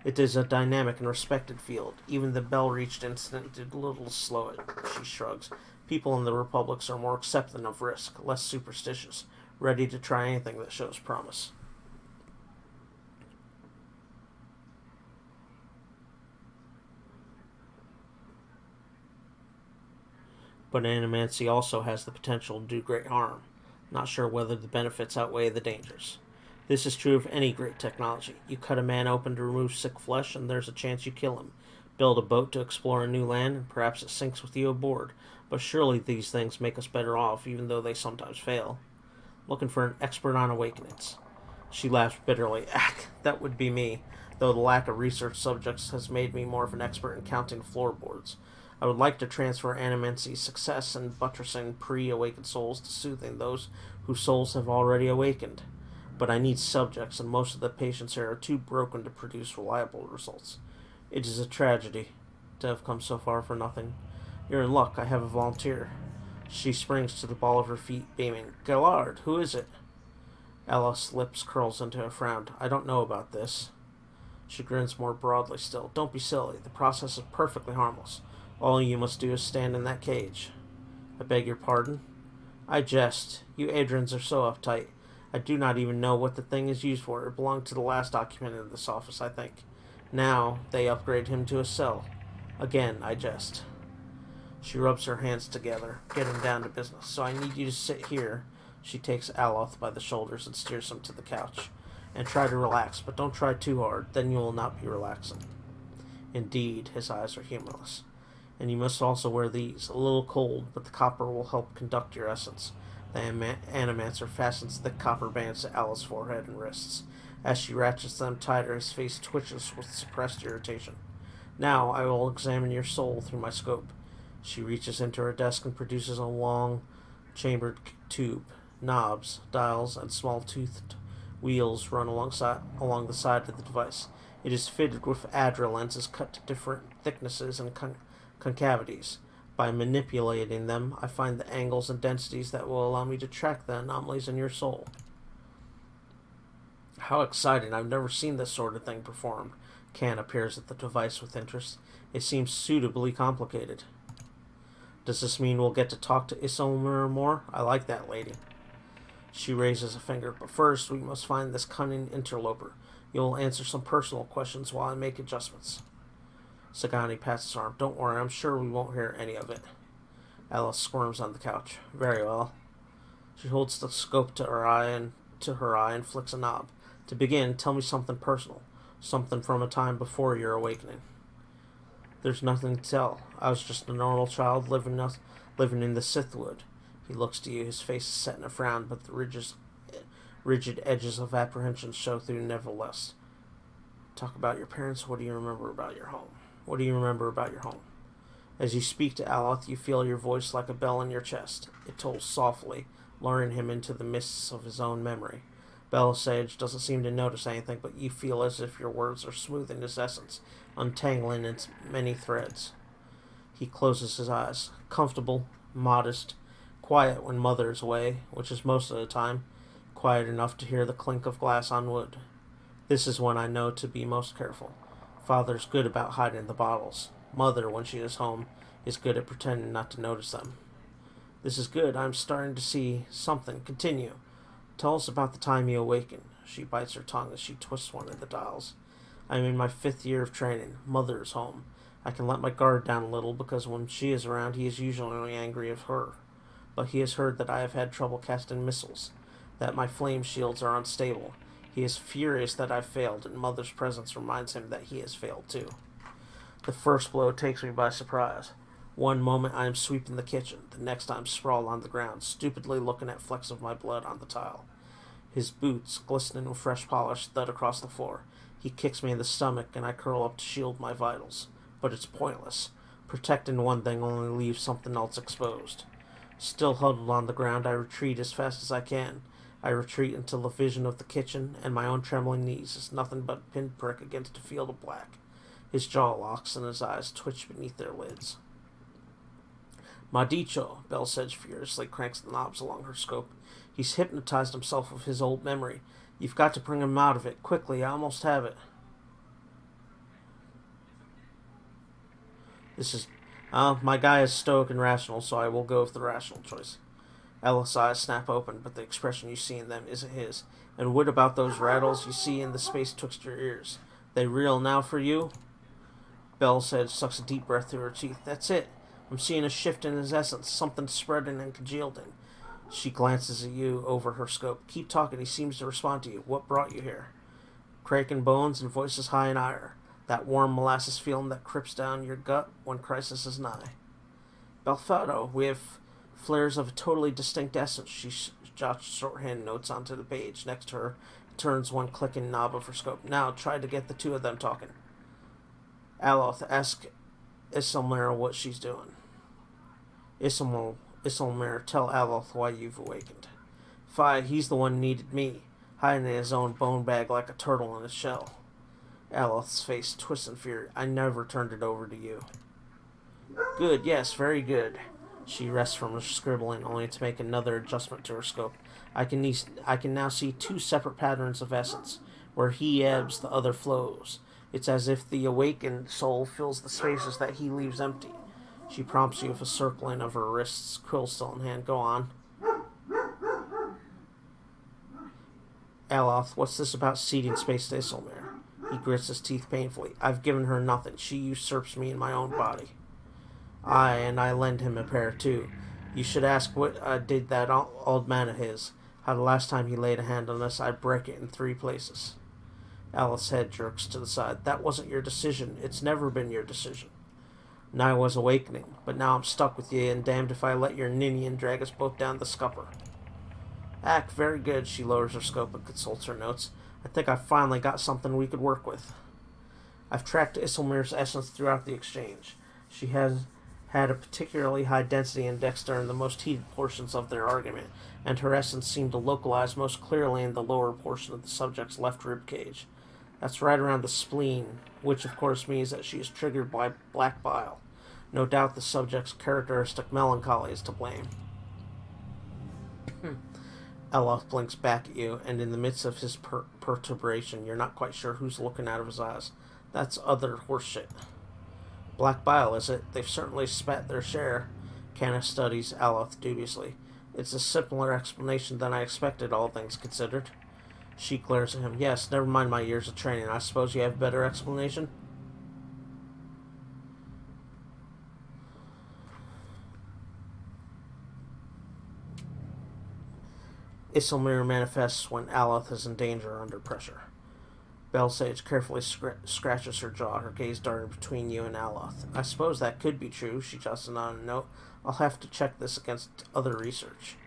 It is a dynamic and respected field. Even the Bell-reached incident did little to slow it. She shrugs. People in the Republics are more accepting of risk, less superstitious, ready to try anything that shows promise. But animancy also has the potential to do great harm. Not sure whether the benefits outweigh the dangers. This is true of any great technology. You cut a man open to remove sick flesh, and there's a chance you kill him. Build a boat to explore a new land, and perhaps it sinks with you aboard. But surely these things make us better off, even though they sometimes fail. Looking for an expert on awakenings. She laughed bitterly. Ack, that would be me, though the lack of research subjects has made me more of an expert in counting floorboards. I would like to transfer animancy's success in buttressing pre-awakened souls to soothing those whose souls have already awakened. But I need subjects, and most of the patients here are too broken to produce reliable results. It is a tragedy to have come so far for nothing. You're in luck. I have a volunteer. She springs to the ball of her feet, beaming. Gallard, who is it? Ella's lips curls into a frown. I don't know about this. She grins more broadly still. Don't be silly. The process is perfectly harmless. All you must do is stand in that cage. I beg your pardon? I jest. You Adrians are so uptight. I do not even know what the thing is used for. It belonged to the last occupant of this office, I think. Now, they upgrade him to a cell. Again, I jest. She rubs her hands together, getting down to business. So I need you to sit here. She takes Aloth by the shoulders and steers him to the couch. And try to relax, but don't try too hard. Then you will not be relaxing. Indeed, his eyes are humorless. And you must also wear these. A little cold, but the copper will help conduct your essence. The animancer fastens thick copper bands to Alice's forehead and wrists. As she ratchets them tighter, his face twitches with suppressed irritation. Now I will examine your soul through my scope. She reaches into her desk and produces a long, chambered tube. Knobs, dials, and small toothed wheels run along the side of the device. It is fitted with ADRA lenses cut to different thicknesses and concavities. By manipulating them, I find the angles and densities that will allow me to track the anomalies in your soul. How exciting. I've never seen this sort of thing performed. Can appears at the device with interest. It seems suitably complicated. Does this mean we'll get to talk to Isilmer more? I like that lady. She raises a finger. But first, we must find this cunning interloper. You'll answer some personal questions while I make adjustments. Sagani pats his arm. Don't worry, I'm sure we won't hear any of it. Alice squirms on the couch. Very well. She holds the scope to her eye and flicks a knob. To begin, tell me something personal. Something from a time before your awakening. There's nothing to tell. I was just a normal child living in the Sithwood. He looks to you, his face is set in a frown, but the rigid edges of apprehension show through nevertheless. Talk about your parents. What do you remember about your home? What do you remember about your home? As you speak to Aloth, you feel your voice like a bell in your chest. It tolls softly, luring him into the mists of his own memory. Belisage doesn't seem to notice anything, but you feel as if your words are smoothing his essence, untangling its many threads. He closes his eyes. Comfortable, modest, quiet when Mother is away, which is most of the time, quiet enough to hear the clink of glass on wood. This is when I know to be most careful. Father's good about hiding the bottles. Mother, when she is home, is good at pretending not to notice them. This is good. I'm starting to see something. Continue. Tell us about the time you awakened. She bites her tongue as she twists one of the dials. I am in my 5th year of training. Mother is home. I can let my guard down a little because when she is around, he is usually angry of her. But he has heard that I have had trouble casting missiles, that my flame shields are unstable. He is furious that I've failed, and Mother's presence reminds him that he has failed too. The first blow takes me by surprise. One moment I am sweeping the kitchen, the next I am sprawled on the ground, stupidly looking at flecks of my blood on the tile. His boots, glistening with fresh polish, thud across the floor. He kicks me in the stomach, and I curl up to shield my vitals. But it's pointless. Protecting one thing only leaves something else exposed. Still huddled on the ground, I retreat as fast as I can. I retreat until the vision of the kitchen and my own trembling knees is nothing but a pinprick against a field of black. His jaw locks and his eyes twitch beneath their lids. Madicho, Belisage furiously cranks the knobs along her scope. He's hypnotized himself with his old memory. You've got to bring him out of it. Quickly, I almost have it. My guy is stoic and rational, so I will go with the rational choice. Ella's eyes snap open, but the expression you see in them isn't his. And what about those rattles you see in the space twixt your ears? They real now for you? Belisage sucks a deep breath through her teeth. That's it. I'm seeing a shift in his essence, something spreading and congealed him. She glances at you over her scope. Keep talking, he seems to respond to you. What brought you here? Cracking bones and voices high in ire. That warm molasses feeling that creeps down your gut when crisis is nigh. Belfado, we have flares of a totally distinct essence. She jots shorthand notes onto the page next to her, turns one clicking knob of her scope. Now, try to get the two of them talking. Aloth, ask Isilmir what she's doing. Isilmir, tell Aloth why you've awakened. Fi, he's the one needed me, hiding in his own bone bag like a turtle in its shell. Aloth's face twists in fury. I never turned it over to you. Good, yes, very good. She rests from her scribbling, only to make another adjustment to her scope. I can now see two separate patterns of essence. Where he ebbs, the other flows. It's as if the awakened soul fills the spaces that he leaves empty. She prompts you with a circling of her wrists, quill still in hand. Go on. Aloth, what's this about ceding space to Isilmir? He grits his teeth painfully. I've given her nothing. She usurps me in my own body. Aye, and I lend him a pair too. You should ask what did that old man of his. How the last time he laid a hand on us, I'd break it in 3 places. Alice's head jerks to the side. That wasn't your decision. It's never been your decision. And I was awakening, but now I'm stuck with you, and damned if I let your Ninian drag us both down the scupper. Act very good. She lowers her scope and consults her notes. I think I've finally got something we could work with. I've tracked Isilmir's essence throughout the exchange. She has had a particularly high density index during the most heated portions of their argument, and her essence seemed to localize most clearly in the lower portion of the subject's left rib cage. That's right around the spleen, which of course means that she is triggered by black bile. No doubt the subject's characteristic melancholy is to blame. Aloth blinks back at you, and in the midst of his perturbation, you're not quite sure who's looking out of his eyes. That's other horseshit. Black bile, is it? They've certainly spat their share. Canis studies Aloth dubiously. It's a simpler explanation than I expected, all things considered. She glares at him. Yes, never mind my years of training. I suppose you have a better explanation? Isilmir manifests when Aloth is in danger or under pressure. Belsage carefully scratches her jaw, her gaze darting between you and Aloth. I suppose that could be true, she jots on a note. I'll have to check this against other research.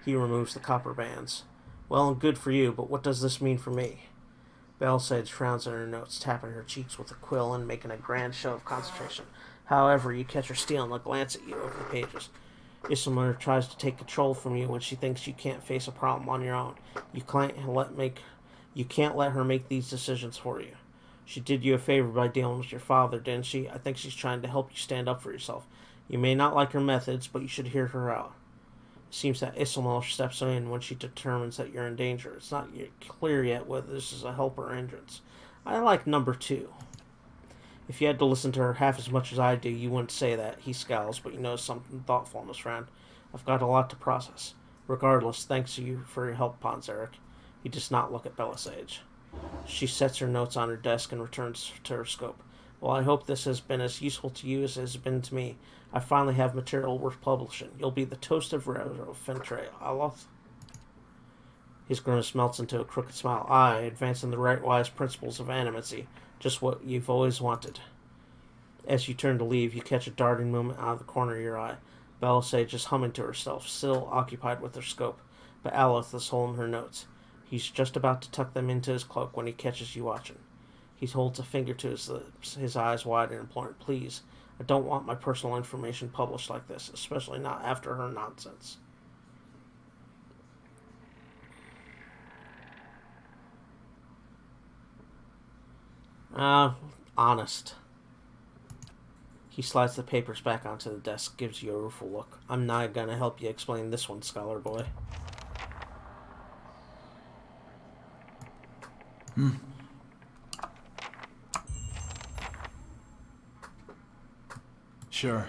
He removes the copper bands. Well and good for you, but what does this mean for me? Belsage frowns at her notes, tapping her cheeks with a quill and making a grand show of concentration. However, you catch her stealing a glance at you over the pages. Isilmir tries to take control from you when she thinks you can't face a problem on your own. You can't let her make these decisions for you. She did you a favor by dealing with your father, didn't she? I think she's trying to help you stand up for yourself. You may not like her methods, but you should hear her out. It seems that Isilmir steps in when she determines that you're in danger. It's not clear yet whether this is a help or hindrance. I like number 2. If you had to listen to her half as much as I do, you wouldn't say that. He scowls, but you know something thoughtful in his friend. I've got a lot to process. Regardless, thanks to you for your help, Ponzeric. He does not look at Belsage. She sets her notes on her desk and returns to her scope. Well, I hope this has been as useful to you as it has been to me. I finally have material worth publishing. You'll be the toast of Fentre, Aloth. His grimace melts into a crooked smile. Aye, advancing the right-wise principles of animacy. Just what you've always wanted. As you turn to leave, you catch a darting movement out of the corner of your eye. Belsage is humming to herself, still occupied with her scope, but Aloth is holding her notes. He's just about to tuck them into his cloak when he catches you watching. He holds a finger to his lips, his eyes wide and imploring. Please, I don't want my personal information published like this, especially not after her nonsense. Honest. He slides the papers back onto the desk, gives you a rueful look. I'm not gonna help you explain this one, scholar boy. Sure.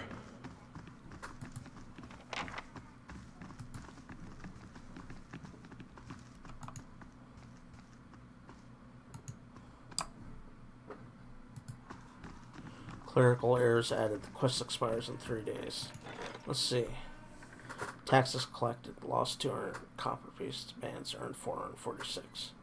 Clerical errors added. The quest expires in 3 days. Let's see. Taxes collected. Lost 200 copper pieces. Bans earned 446.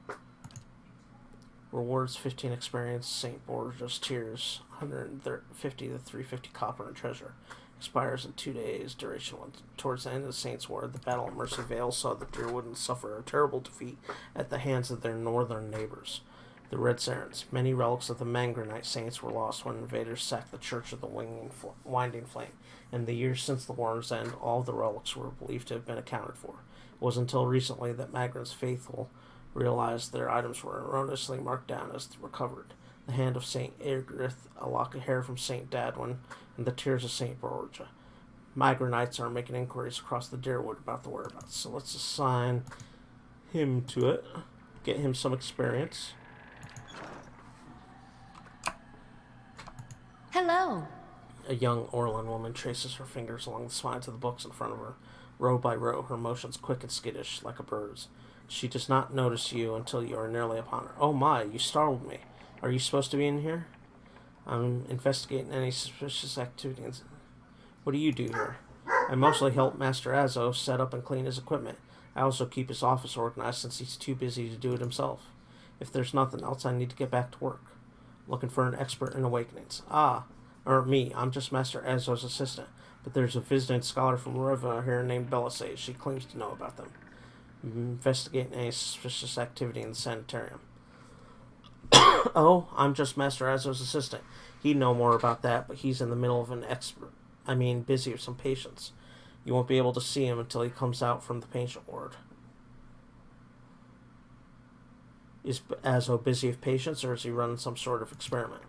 Rewards 15 experience. St. Borgia's Tears 150 to 350 copper and treasure. Expires in 2 days. Duration 1. Towards the end of the Saints' War, the Battle of Mercy Vale saw the Deerwoodans suffer a terrible defeat at the hands of their northern neighbors, the Red Sarens. Many relics of the Mangranite Saints were lost when invaders sacked the Church of the Winding Flame. In the years since the war's end, all the relics were believed to have been accounted for. It was until recently that Magran's faithful realized their items were erroneously marked down as recovered. The hand of St. Eardrith, a lock of hair from St. Dadwin, and the tears of St. Borgia. Magranites are making inquiries across the Deerwood about the whereabouts, so let's assign him to it. Get him some experience. Hello. A young Orlan woman traces her fingers along the spines of the books in front of her, row by row, her motions quick and skittish, like a bird's. She does not notice you until you are nearly upon her. Oh my, you startled me. Are you supposed to be in here? I'm investigating any suspicious activities. What do you do here? I mostly help Master Azo set up and clean his equipment. I also keep his office organized since he's too busy to do it himself. If there's nothing else, I need to get back to work. Looking for an expert in awakenings. Me, I'm just Master Azo's assistant, but there's a visiting scholar from Riva here named Belisay. She claims to know about them. Investigating any suspicious activity in the sanitarium. Oh, I'm just Master Azo's assistant. He'd know more about that, but he's in the middle of busy with some patients. You won't be able to see him until he comes out from the patient ward. Is Azo busy with patients, or is he running some sort of experiment?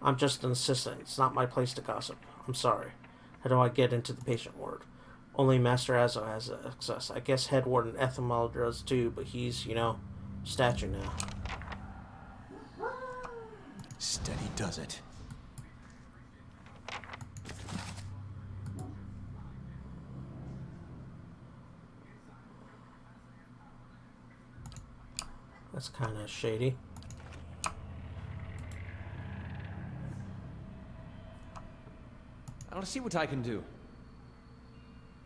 I'm just an assistant. It's not my place to gossip. I'm sorry. How do I get into the patient ward? Only Master Azo has access. I guess Head Warden Ethelmal does too, but he's, statue now. Steady does it. That's kind of shady. I'll see what I can do.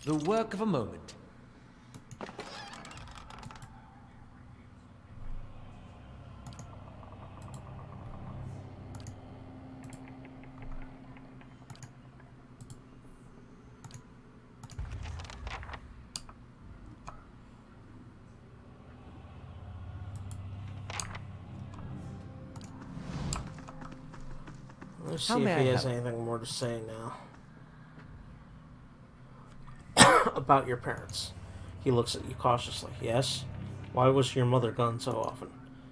The work of a moment. Let's How see may if I he has help? anything more to say now. About your parents. He looks at you cautiously. Yes? Why was your mother gone so often?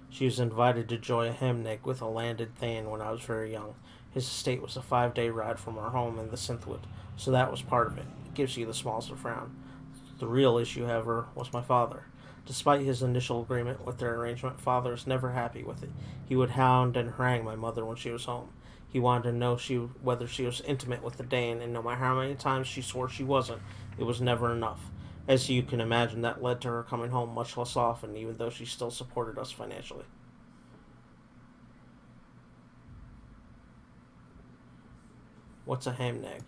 She was invited to join a Hemnig with a landed Thane when I was very young. His estate was a 5-day ride from our home in the Synthwood, so that was part of it. It gives you the smallest of frown. The real issue, however, was my father. Despite his initial agreement with their arrangement, father was never happy with it. He would hound and harangue my mother when she was home. He wanted to know whether she was intimate with the Dane, and no matter how many times she swore she wasn't, it was never enough. As you can imagine, that led to her coming home much less often, even though she still supported us financially. What's a Hamneg?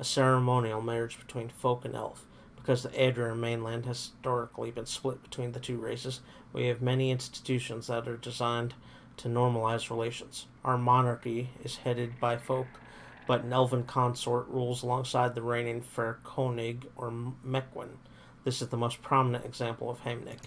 A ceremonial marriage between folk and elf. Because the Adrian mainland has historically been split between the two races, we have many institutions that are designed to normalize relations. Our monarchy is headed by folk, but an elven consort rules alongside the reigning Fair Konig or Mequin. This is the most prominent example of Hamnig.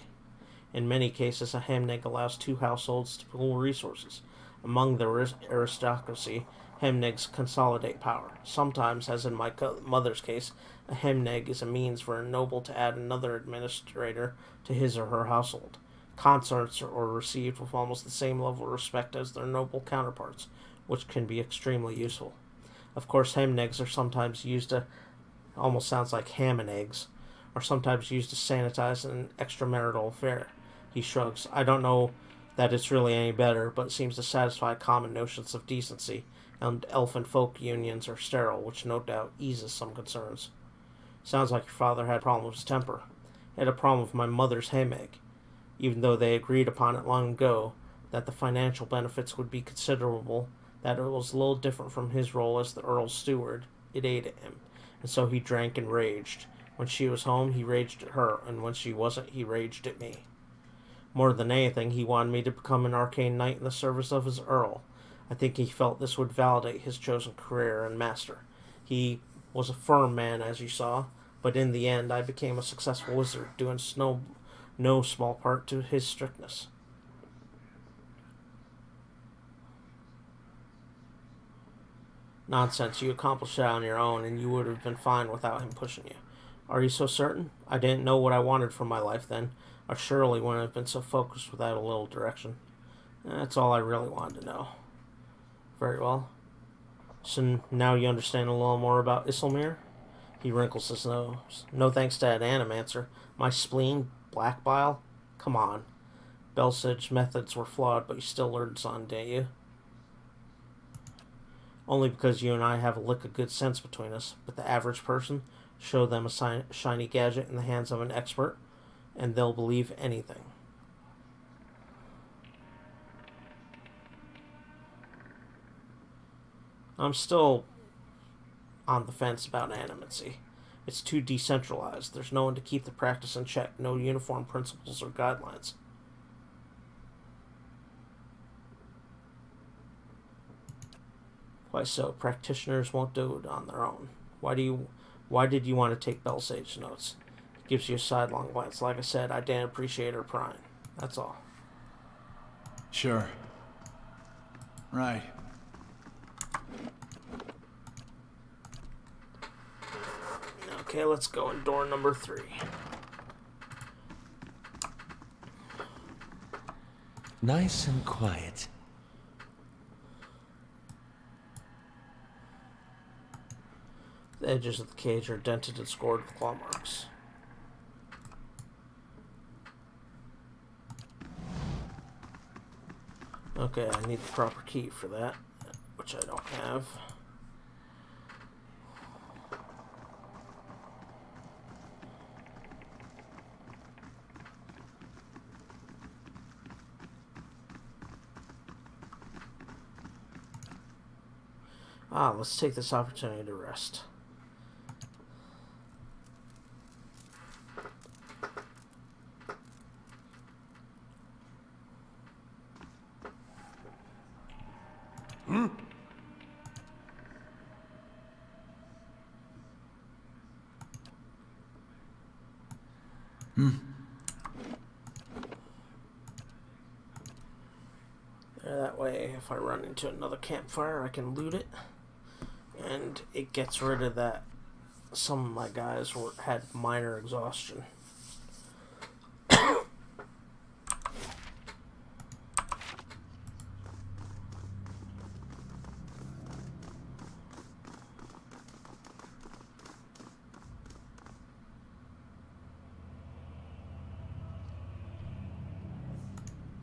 In many cases, a Hamnig allows two households to pool resources. Among the aristocracy, Hemnigs consolidate power. Sometimes, as in my mother's case, a Hemnig is a means for a noble to add another administrator to his or her household. Consorts are received with almost the same level of respect as their noble counterparts, which can be extremely useful. Of course, Hemnigs are sometimes used to, almost sounds like ham and eggs, are sometimes used to sanitize an extramarital affair. He shrugs. I don't know that it's really any better, but it seems to satisfy common notions of decency, and elfin folk unions are sterile, which no doubt eases some concerns. Sounds like your father had a problem with his temper. He had a problem with my mother's Hameg, even though they agreed upon it long ago that the financial benefits would be considerable. that it was a little different from his role as the Earl's steward. It ate at him, and so he drank and raged. When she was home, he raged at her, and when she wasn't, he raged at me. More than anything, he wanted me to become an arcane knight in the service of his Earl. I think he felt this would validate his chosen career and master. He was a firm man, as you saw, but in the end I became a successful wizard, due no small part to his strictness. Nonsense, you accomplished it on your own, and you would have been fine without him pushing you. Are you so certain? I didn't know what I wanted from my life then. I surely wouldn't have been so focused without a little direction. That's all I really wanted to know. Very well. So now you understand a little more about Isilmir? He wrinkles his nose. No thanks to that animancer. My spleen? Black bile? Come on. Belsage's methods were flawed, but you still learned some, didn't you? Only because you and I have a lick of good sense between us, but the average person, show them a shiny gadget in the hands of an expert, and they'll believe anything. I'm still on the fence about animacy. It's too decentralized. There's no one to keep the practice in check, no uniform principles or guidelines. Why so? Practitioners won't do it on their own. Why did you want to take Belsage's notes? It gives you a sidelong glance. Like I said, I didn't appreciate her prying. That's all. Sure. Right. Okay, let's go in door number 3. Nice and quiet. The edges of the cage are dented and scored with claw marks. Okay, I need the proper key for that, which I don't have. Let's take this opportunity to rest. There, that way, if I run into another campfire, I can loot it. And it gets rid of that. Some of my guys had minor exhaustion.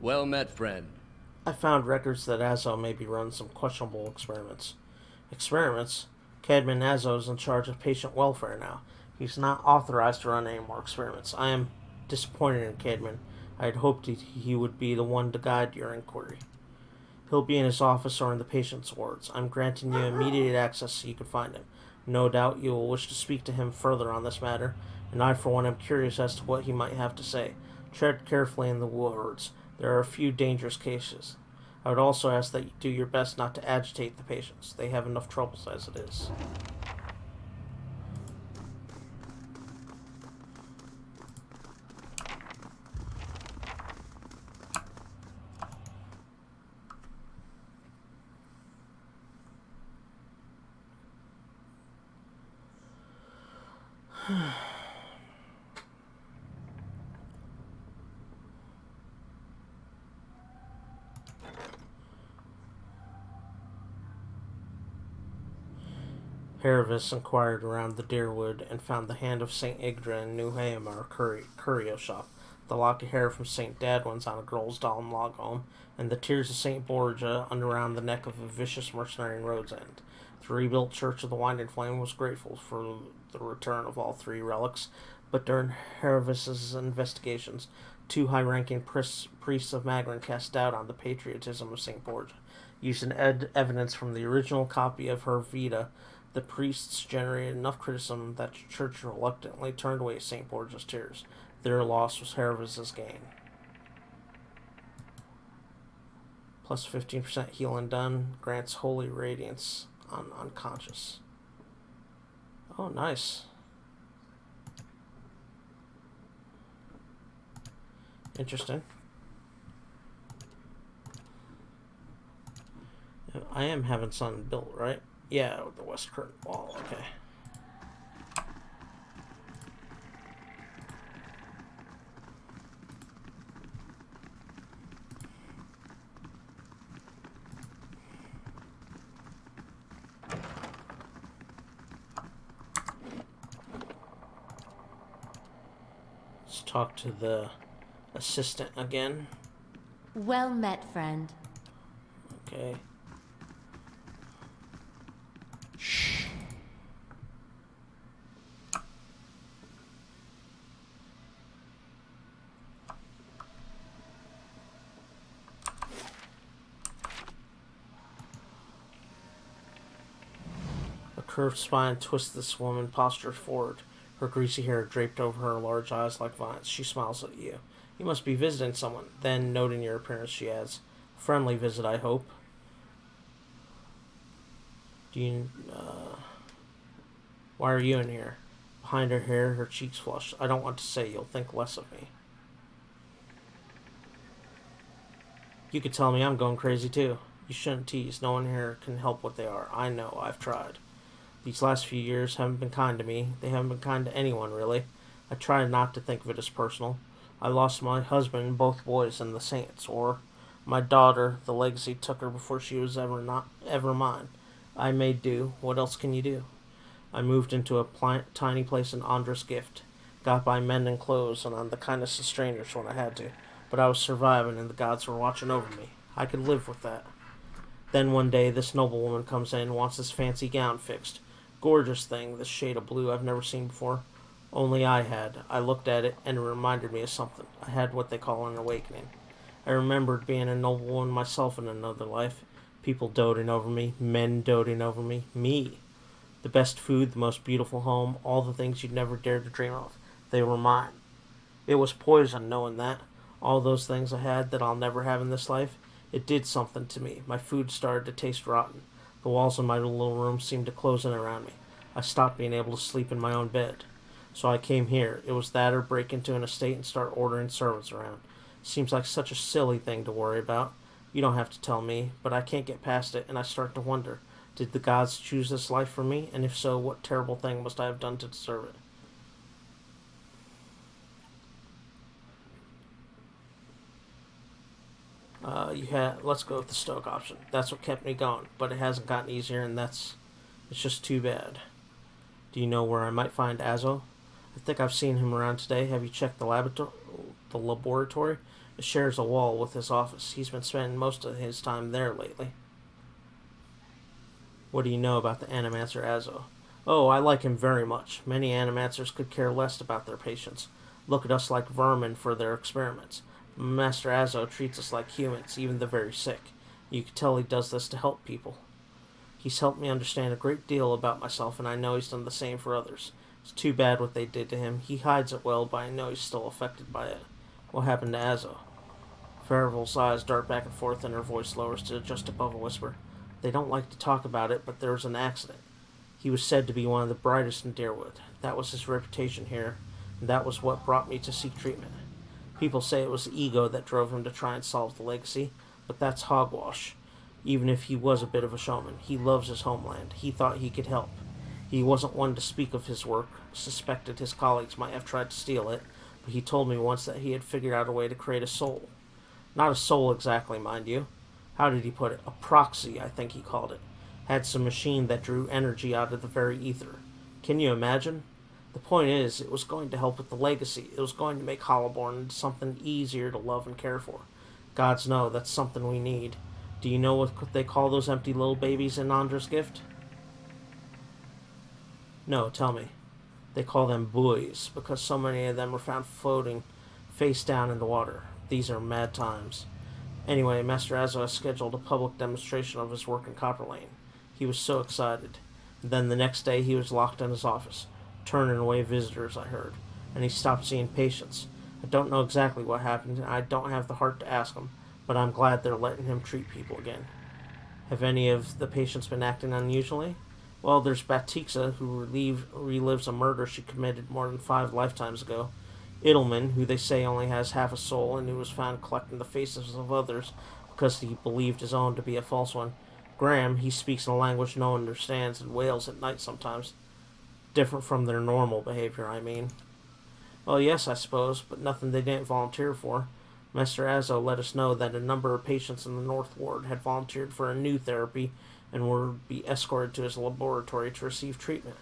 Well met, friend. I found records that Azo may be running some questionable experiments. Experiments? Cadman Azo is in charge of patient welfare now. He's not authorized to run any more experiments. I am disappointed in Cadman. I had hoped he would be the one to guide your inquiry. He'll be in his office or in the patient's wards. I'm granting you immediate access so you can find him. No doubt you will wish to speak to him further on this matter, and I for one am curious as to what he might have to say. Tread carefully in the wards. There are a few dangerous cases. I would also ask that you do your best not to agitate the patients. They have enough troubles as it is. Hervis inquired around the Deerwood and found the hand of St. Igdra in New Hamar curio shop, the lock of hair from St. Dadwin's on a girl's doll in Logholm, and the tears of St. Borgia around the neck of a vicious mercenary in Road's End. The rebuilt Church of the Winding Flame was grateful for the return of all 3 relics, but during Hervis's investigations, two high-ranking priests of Magrin cast doubt on the patriotism of St. Borgia. Using evidence from the original copy of her Vita, the priests generated enough criticism that the church reluctantly turned away St. Borgia's tears. Their loss was Herves's gain. Plus 15% heal and done. Grants holy radiance on unconscious. Oh, nice. Interesting. I am having something built, right? Yeah, with the west curtain wall, okay. Let's talk to the assistant again. Well met, friend. Okay. A curved spine twists this woman, posture forward. Her greasy hair draped over her large eyes like vines. She smiles at you. You must be visiting someone. Then, noting your appearance, she adds, "Friendly visit, I hope." Do you, why are you in here? Behind her hair, her cheeks flush. I don't want to say, you'll think less of me. You could tell me I'm going crazy too. You shouldn't tease. No one here can help what they are. I know. I've tried. These last few years haven't been kind to me. They haven't been kind to anyone, really. I try not to think of it as personal. I lost my husband and both boys in the Saints, or my daughter. The legacy took her before she was ever mine. I made do. What else can you do? I moved into a tiny place in Andra's Gift. Got by mending clothes and on the kindness of strangers when I had to. But I was surviving and the gods were watching over me. I could live with that. Then one day this noblewoman comes in and wants this fancy gown fixed. Gorgeous thing, this shade of blue I've never seen before. Only I had. I looked at it and it reminded me of something. I had what they call an awakening. I remembered being a noblewoman myself in another life. People doting over me, men doting over me, me. The best food, the most beautiful home, all the things you'd never dared to dream of. They were mine. It was poison knowing that. All those things I had that I'll never have in this life, it did something to me. My food started to taste rotten. The walls in my little room seemed to close in around me. I stopped being able to sleep in my own bed. So I came here. It was that or break into an estate and start ordering servants around. Seems like such a silly thing to worry about. You don't have to tell me, but I can't get past it, and I start to wonder, did the gods choose this life for me? And if so, what terrible thing must I have done to deserve it? Let's go with the stoic option. That's what kept me going, but it hasn't gotten easier, and it's just too bad. Do you know where I might find Azo? I think I've seen him around today. Have you checked the laboratory? It shares a wall with his office. He's been spending most of his time there lately. What do you know about the Animancer Azo? Oh, I like him very much. Many Animancers could care less about their patients. Look at us like vermin for their experiments. Master Azo treats us like humans, even the very sick. You can tell he does this to help people. He's helped me understand a great deal about myself, and I know he's done the same for others. It's too bad what they did to him. He hides it well, but I know he's still affected by it. What happened to Azo? Farival's eyes dart back and forth, and her voice lowers to just above a whisper. They don't like to talk about it, but there was an accident. He was said to be one of the brightest in Deerwood. That was his reputation here, and that was what brought me to seek treatment. People say it was ego that drove him to try and solve the legacy, but that's hogwash. Even if he was a bit of a showman, he loves his homeland. He thought he could help. He wasn't one to speak of his work, suspected his colleagues might have tried to steal it, but he told me once that he had figured out a way to create a soul. Not a soul exactly, mind you. How did he put it? A proxy, I think he called it. Had some machine that drew energy out of the very ether. Can you imagine? The point is, it was going to help with the legacy. It was going to make Hollowborn into something easier to love and care for. Gods know that's something we need. Do you know what they call those empty little babies in Andra's Gift? No, tell me. They call them buoys, because so many of them were found floating face down in the water. These are mad times. Anyway, Master Azzo has scheduled a public demonstration of his work in Copper Lane. He was so excited. Then the next day he was locked in his office, turning away visitors, I heard, and he stopped seeing patients. I don't know exactly what happened, and I don't have the heart to ask him, but I'm glad they're letting him treat people again. Have any of the patients been acting unusually? Well, there's Batixa, who relives a murder she committed more than 5 lifetimes ago. Idelman, who they say only has half a soul and who was found collecting the faces of others because he believed his own to be a false one. Graham, he speaks in a language no one understands and wails at night sometimes. Different from their normal behavior, I mean. Well, yes, I suppose, but nothing they didn't volunteer for. Master Azzo let us know that a number of patients in the North Ward had volunteered for a new therapy and would be escorted to his laboratory to receive treatment.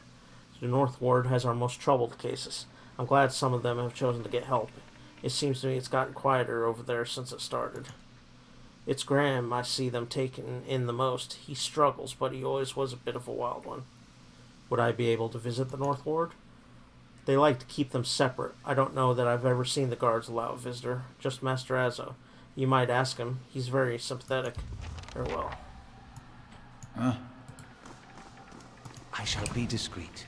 The North Ward has our most troubled cases. I'm glad some of them have chosen to get help. It seems to me it's gotten quieter over there since it started. It's Graham I see them taking in the most. He struggles, but he always was a bit of a wild one. Would I be able to visit the North Ward? They like to keep them separate. I don't know that I've ever seen the guards allow a visitor. Just Master Azzo. You might ask him. He's very sympathetic. Farewell. Huh? I shall be discreet.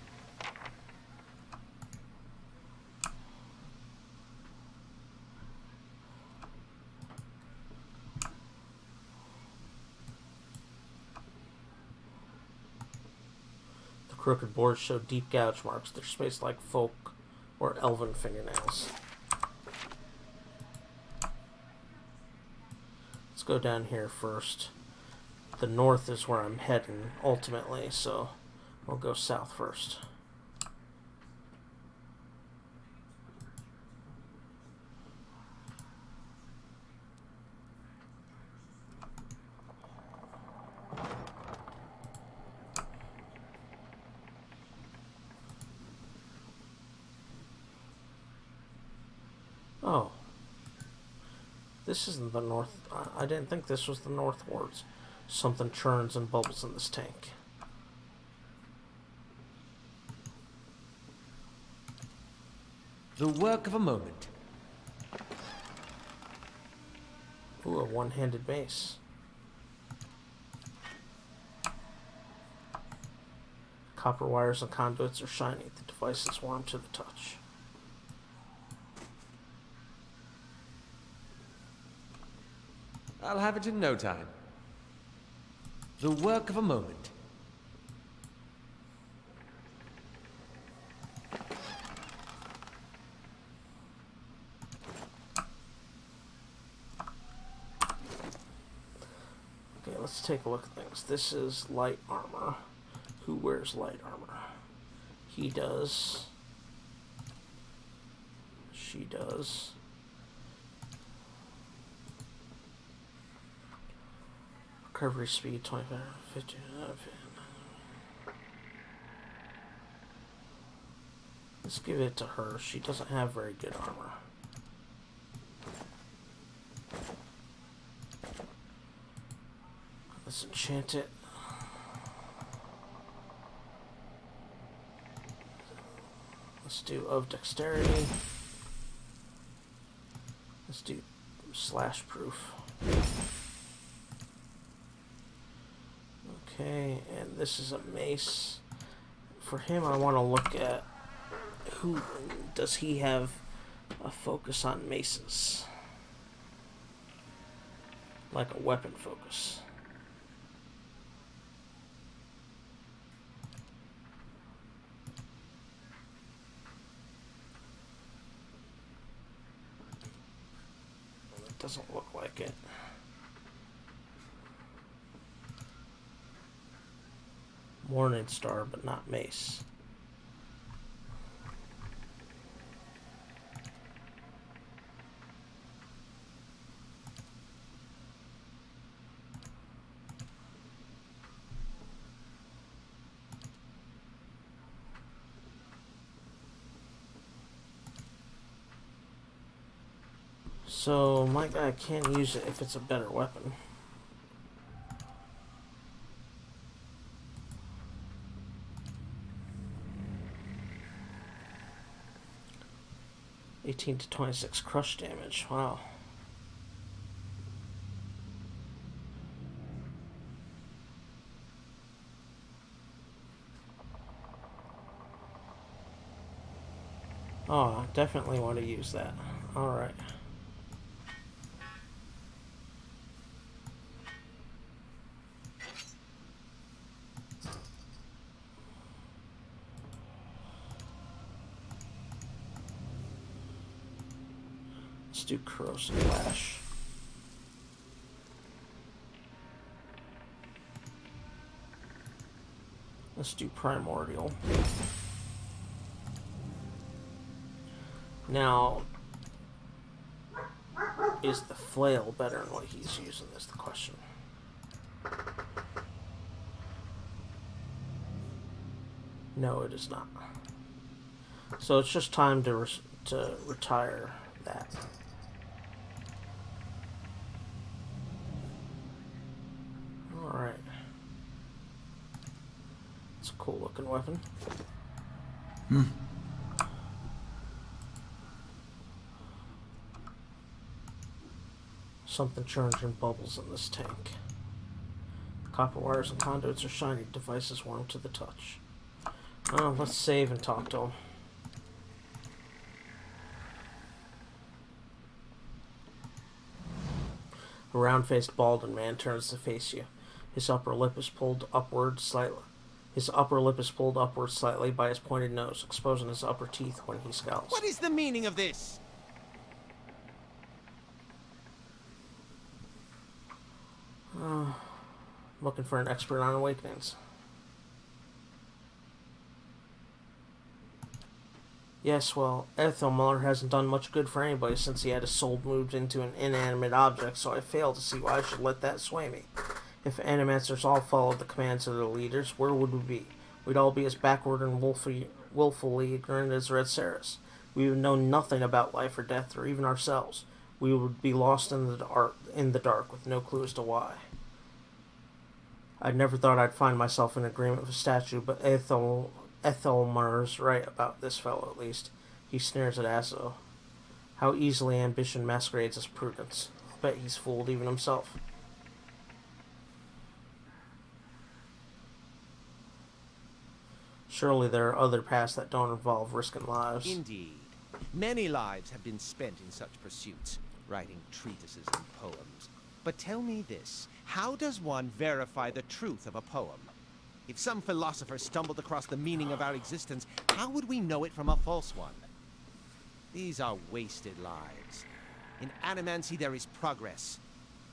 The crooked boards show deep gouge marks. They're spaced like folk or elven fingernails. Let's go down here first. The north is where I'm heading ultimately, so we'll go south first. Oh. This isn't the north. I didn't think this was the North Wards. Something churns and bubbles in this tank. The work of a moment. Ooh, a one-handed mace. Copper wires and conduits are shiny. The device is warm to the touch. I'll have it in no time. The work of a moment. Okay, let's take a look at things. This is light armor. Who wears light armor? He does. She does. Recovery speed 25, 50. Let's give it to her. She doesn't have very good armor. Let's enchant it. Let's do of dexterity. Let's do slash proof. Okay, and this is a mace. For him, I want to look at who does he have a focus on maces, like a weapon focus. It doesn't look like it. Morning Star, but not mace. So my guy can use it if it's a better weapon. 18 to 26 crush damage. Wow. Oh, I definitely want to use that. Alright. Let's do Corrosive Lash. Let's do Primordial. Now, is the flail better than what he's using is the question. No, it is not. So it's just time to retire that. Alright. It's a cool looking weapon. Something churns and bubbles in this tank. Copper wires and conduits are shiny, devices warm to the touch. Let's save and talk to him. A round-faced, balding man turns to face you. His upper lip is pulled upward slightly. By his pointed nose, exposing his upper teeth when he scowls. What is the meaning of this? Looking for an expert on awakenings. Yes, well, Ethelmar hasn't done much good for anybody since he had his soul moved into an inanimate object, so I fail to see why I should let that sway me. If Animancers all followed the commands of their leaders, where would we be? We'd all be as backward and willfully ignorant as Red Ceres. We would know nothing about life or death, or even ourselves. We would be lost in the dark with no clue as to why. I never thought I'd find myself in agreement with a statue, but Ethelmar's right about this fellow, at least. He sneers at Asso. How easily ambition masquerades as prudence. Bet he's fooled even himself. Surely there are other paths that don't involve risking lives. Indeed. Many lives have been spent in such pursuits, writing treatises and poems. But tell me this, how does one verify the truth of a poem? If some philosopher stumbled across the meaning of our existence, how would we know it from a false one? These are wasted lives. In Animancy there is progress.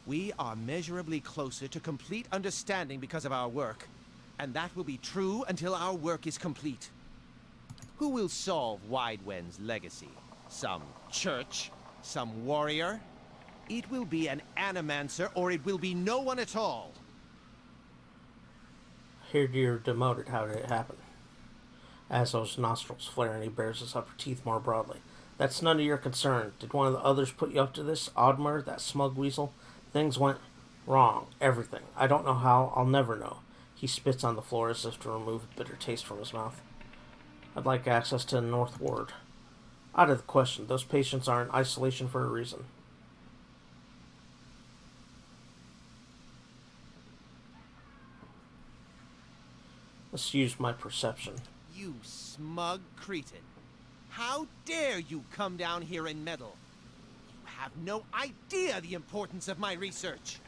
We are measurably closer to complete understanding because of our work, and that will be true until our work is complete. Who will solve Widewen's legacy? Some church? Some warrior? It will be an Animancer, or it will be no one at all. Here you're demoted. How did it happen? Asso's nostrils flare and he bares his upper teeth more broadly. That's none of your concern. Did one of the others put you up to this? Oddmer, that smug weasel? Things went wrong. Everything. I don't know how. I'll never know. He spits on the floor as if to remove a bitter taste from his mouth. I'd like access to the North Ward. Out of the question. Those patients are in isolation for a reason. Let's use my perception. You smug cretin. How dare you come down here and meddle? You have no idea the importance of my research.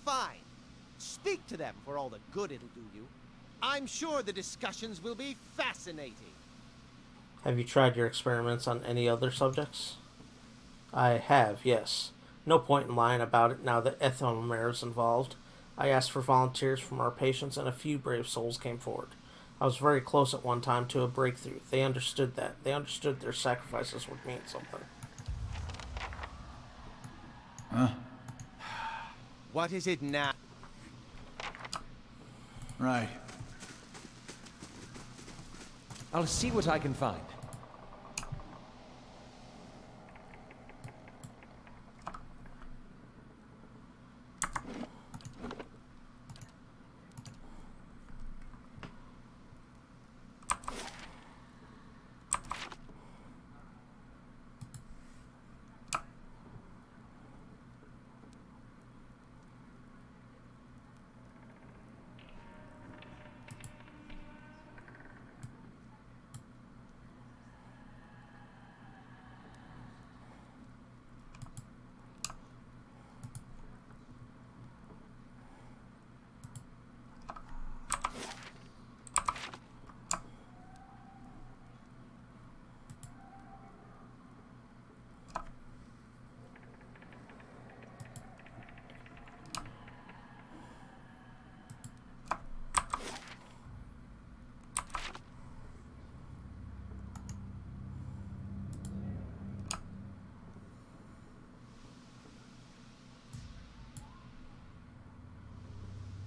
Fine. Speak to them for all the good it'll do you. I'm sure the discussions will be fascinating. Have you tried your experiments on any other subjects? I have, yes. No point in lying about it now that Ethelmer is involved. I asked for volunteers from our patients, and a few brave souls came forward. I was very close at one time to a breakthrough. They understood that. They understood their sacrifices would mean something. Huh? What is it now? Right. I'll see what I can find.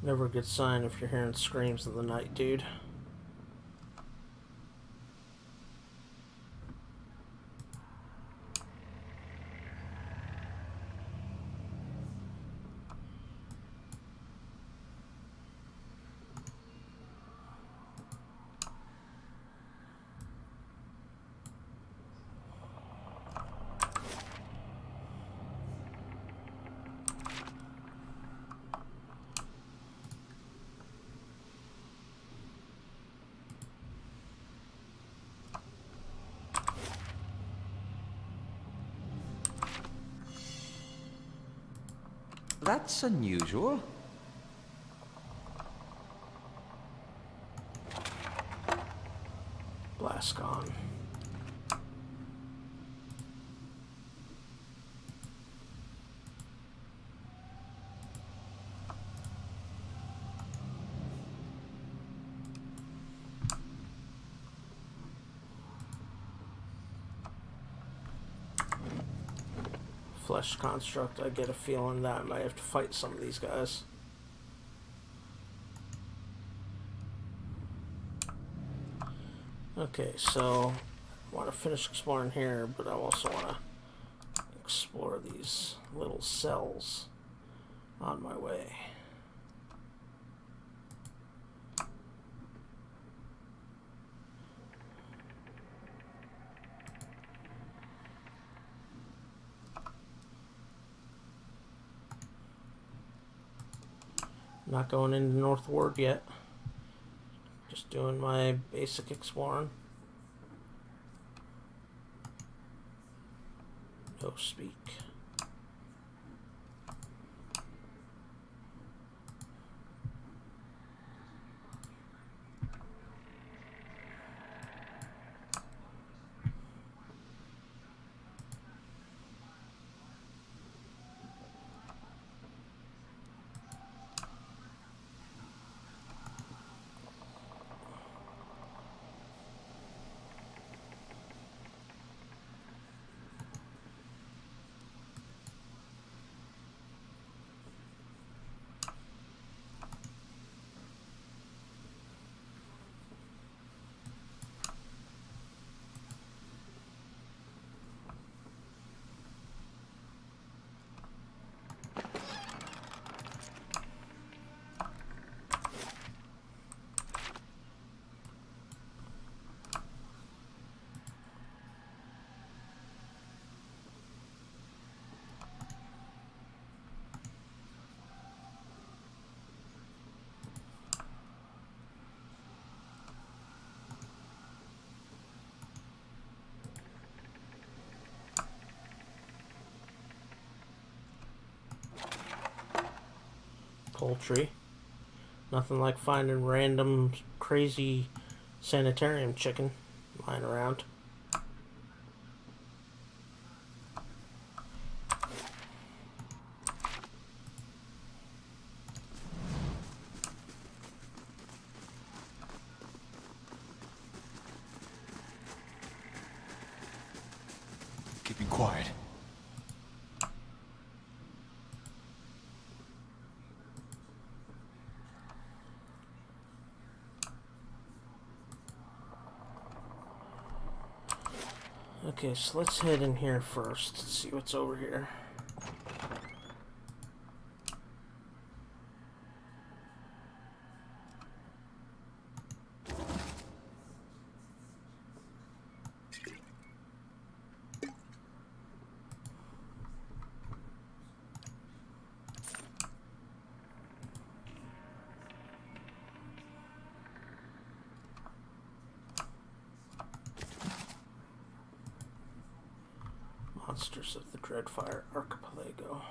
Never a good sign if you're hearing screams in the night, dude. That's unusual. Blast gone. Flesh construct, I get a feeling that I might have to fight some of these guys. Okay, so I want to finish exploring here, but I also want to explore these little cells on my way. Not going into North Ward yet. Just doing my basic exploring. No speak. Poultry. Nothing like finding random crazy sanitarium chicken lying around. Keeping quiet. Okay, so let's head in here first and see what's over here. Monsters of the Dreadfire Archipelago.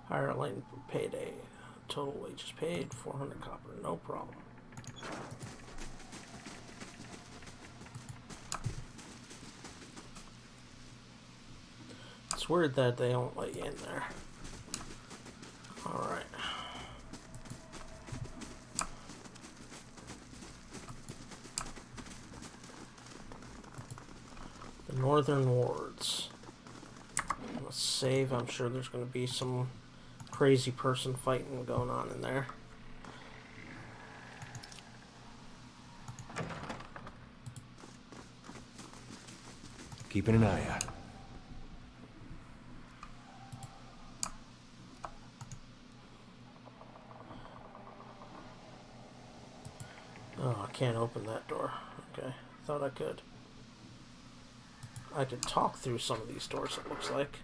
Hire lane payday. Total wages paid, 400 copper, no problem. It's weird that they don't let you in there. Alright. The Northern wards. Let's save. I'm sure there's going to be some crazy person fighting going on in there. Keeping an eye out. Oh, I can't open that door. Okay, thought I could. I could talk through some of these doors, it looks like.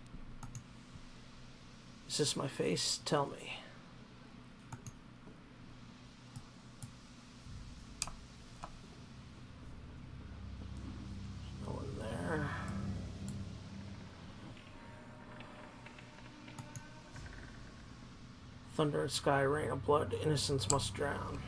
Is this my face? Tell me. No one there. Thunder and sky, rain of blood, innocence must drown.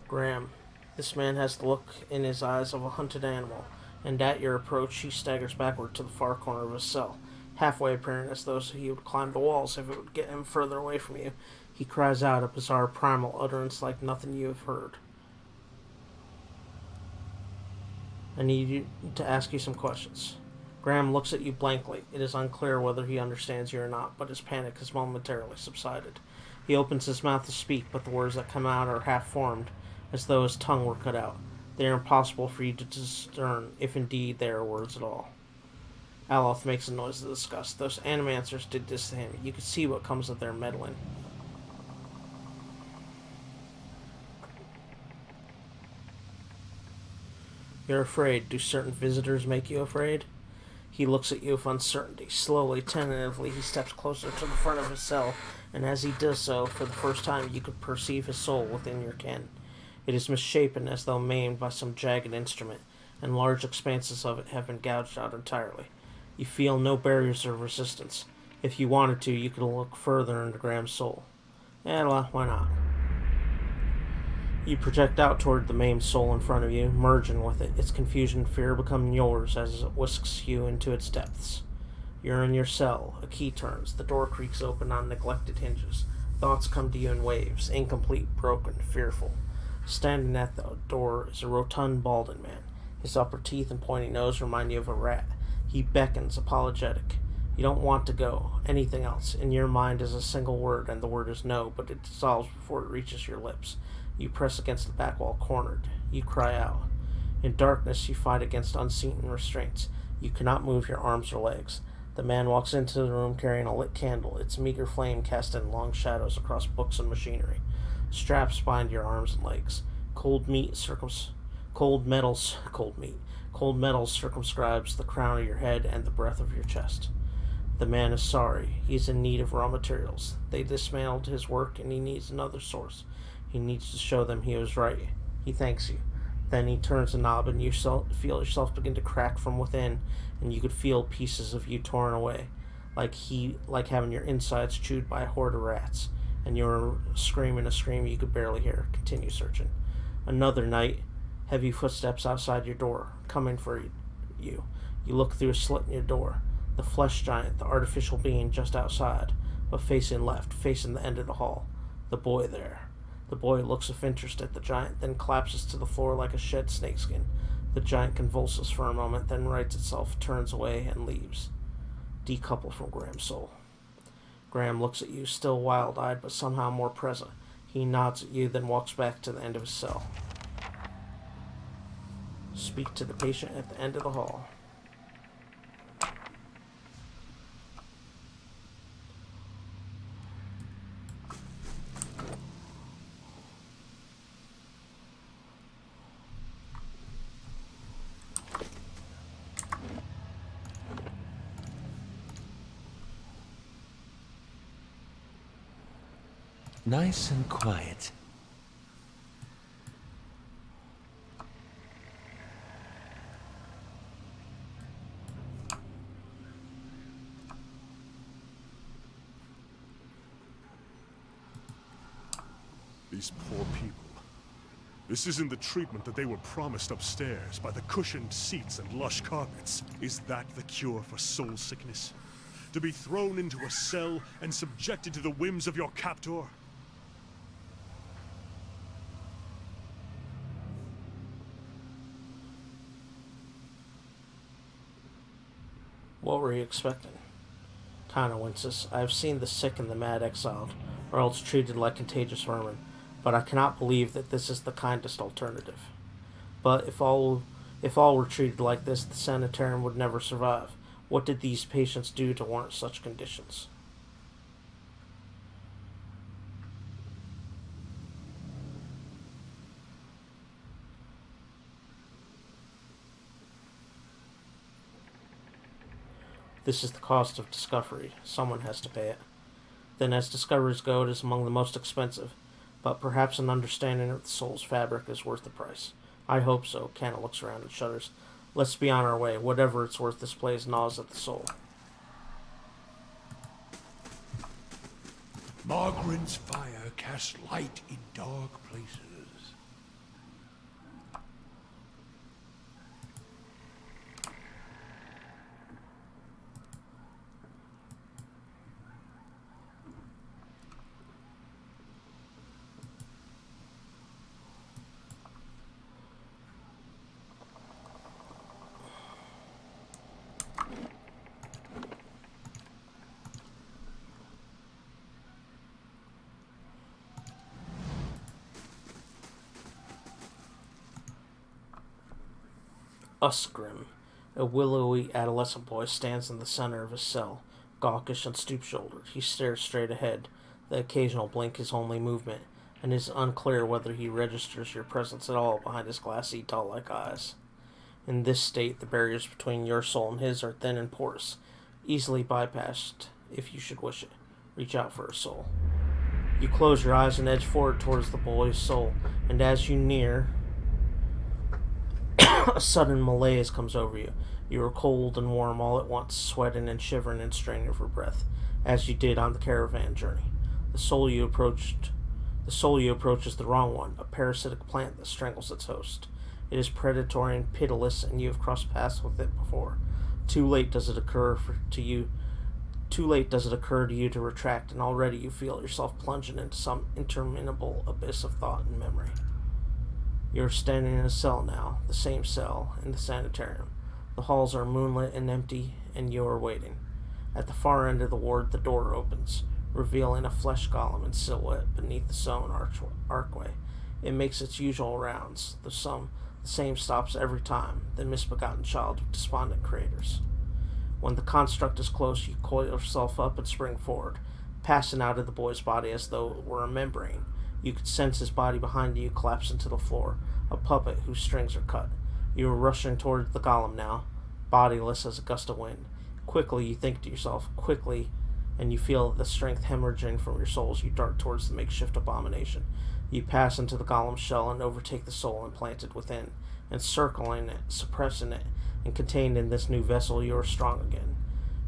Graham, this man has the look in his eyes of a hunted animal, and at your approach he staggers backward to the far corner of his cell, halfway appearing as though he would climb the walls if it would get him further away from you. He cries out, a bizarre primal utterance like nothing you have heard. I need you to ask you some questions. Graham looks at you blankly. It is unclear whether he understands you or not, but his panic has momentarily subsided. He opens his mouth to speak, but the words that come out are half-formed, as though his tongue were cut out. They are impossible for you to discern, if indeed they are words at all. Aloth makes a noise of disgust. Those animancers did this to him. You could see what comes of their meddling. You're afraid. Do certain visitors make you afraid? He looks at you with uncertainty. Slowly, tentatively, he steps closer to the front of his cell, and as he does so, for the first time you could perceive his soul within your ken. It is misshapen as though maimed by some jagged instrument, and large expanses of it have been gouged out entirely. You feel no barriers of resistance. If you wanted to, you could look further into Graham's soul. Well, why not? You project out toward the maimed soul in front of you, merging with it, its confusion and fear become yours as it whisks you into its depths. You're in your cell. A key turns. The door creaks open on neglected hinges. Thoughts come to you in waves, incomplete, broken, fearful. Standing at the door is a rotund, balding man. His upper teeth and pointy nose remind you of a rat. He beckons, apologetic. You don't want to go. Anything else. In your mind is a single word, and the word is no, but it dissolves before it reaches your lips. You press against the back wall, cornered. You cry out. In darkness, you fight against unseen restraints. You cannot move your arms or legs. The man walks into the room carrying a lit candle, its meager flame cast in long shadows across books and machinery. Straps bind your arms and legs. Cold metal circumscribes the crown of your head and the breadth of your chest. The man is sorry. He is in need of raw materials. They dismantled his work and he needs another source. He needs to show them he was right. He thanks you. Then he turns a knob and you feel yourself begin to crack from within, and you could feel pieces of you torn away, like having your insides chewed by a horde of rats, and you're screaming a scream you could barely hear. Continue searching. Another night, heavy footsteps outside your door, coming for you. You look through a slit in your door. The flesh giant, the artificial being just outside, but facing left, facing the end of the hall. The boy there. The boy looks with interest at the giant, then collapses to the floor like a shed snakeskin. The giant convulses for a moment, then rights itself, turns away, and leaves. Decoupled from Graham's soul. Graham looks at you, still wild-eyed, but somehow more present. He nods at you, then walks back to the end of his cell. Speak to the patient at the end of the hall. Nice and quiet. These poor people. This isn't the treatment that they were promised upstairs by the cushioned seats and lush carpets. Is that the cure for soul sickness? To be thrown into a cell and subjected to the whims of your captor? What were you expecting? Kana winces. I have seen the sick and the mad exiled, or else treated like contagious vermin, but I cannot believe that this is the kindest alternative. But if all were treated like this, the sanitarium would never survive. What did these patients do to warrant such conditions? This is the cost of discovery. Someone has to pay it. Then as discoveries go, it is among the most expensive, but perhaps an understanding of the soul's fabric is worth the price. I hope so. Kana looks around and shudders. Let's be on our way. Whatever it's worth, this place gnaws at the soul. Margaren's fire casts light in dark places. Usgrim, a willowy adolescent boy, stands in the center of his cell, gawkish and stoop-shouldered. He stares straight ahead. The occasional blink is only movement, and it is unclear whether he registers your presence at all behind his glassy, doll-like eyes. In this state, the barriers between your soul and his are thin and porous, easily bypassed if you should wish it. Reach out for a soul. You close your eyes and edge forward towards the boy's soul, and as you near, a sudden malaise comes over you. You are cold and warm all at once, sweating and shivering and straining for breath, as you did on the caravan journey. The soul you approach is the wrong one, a parasitic plant that strangles its host. It is predatory and pitiless, and you have crossed paths with it before. Too late does it occur to you to retract, and already you feel yourself plunging into some interminable abyss of thought and memory. You are standing in a cell now, the same cell in the sanitarium. The halls are moonlit and empty, and you are waiting. At the far end of the ward, the door opens, revealing a flesh golem in silhouette beneath the stone archway. It makes its usual rounds. The same stops every time, the misbegotten child of despondent creators. When the construct is close, you coil yourself up and spring forward, passing out of the boy's body as though it were a membrane. You could sense his body behind you collapse into the floor, a puppet whose strings are cut. You are rushing toward the golem now, bodiless as a gust of wind. Quickly, you think to yourself, quickly, and you feel the strength hemorrhaging from your soul as you dart towards the makeshift abomination. You pass into the golem's shell and overtake the soul implanted within, encircling it, suppressing it, and contained in this new vessel, you are strong again.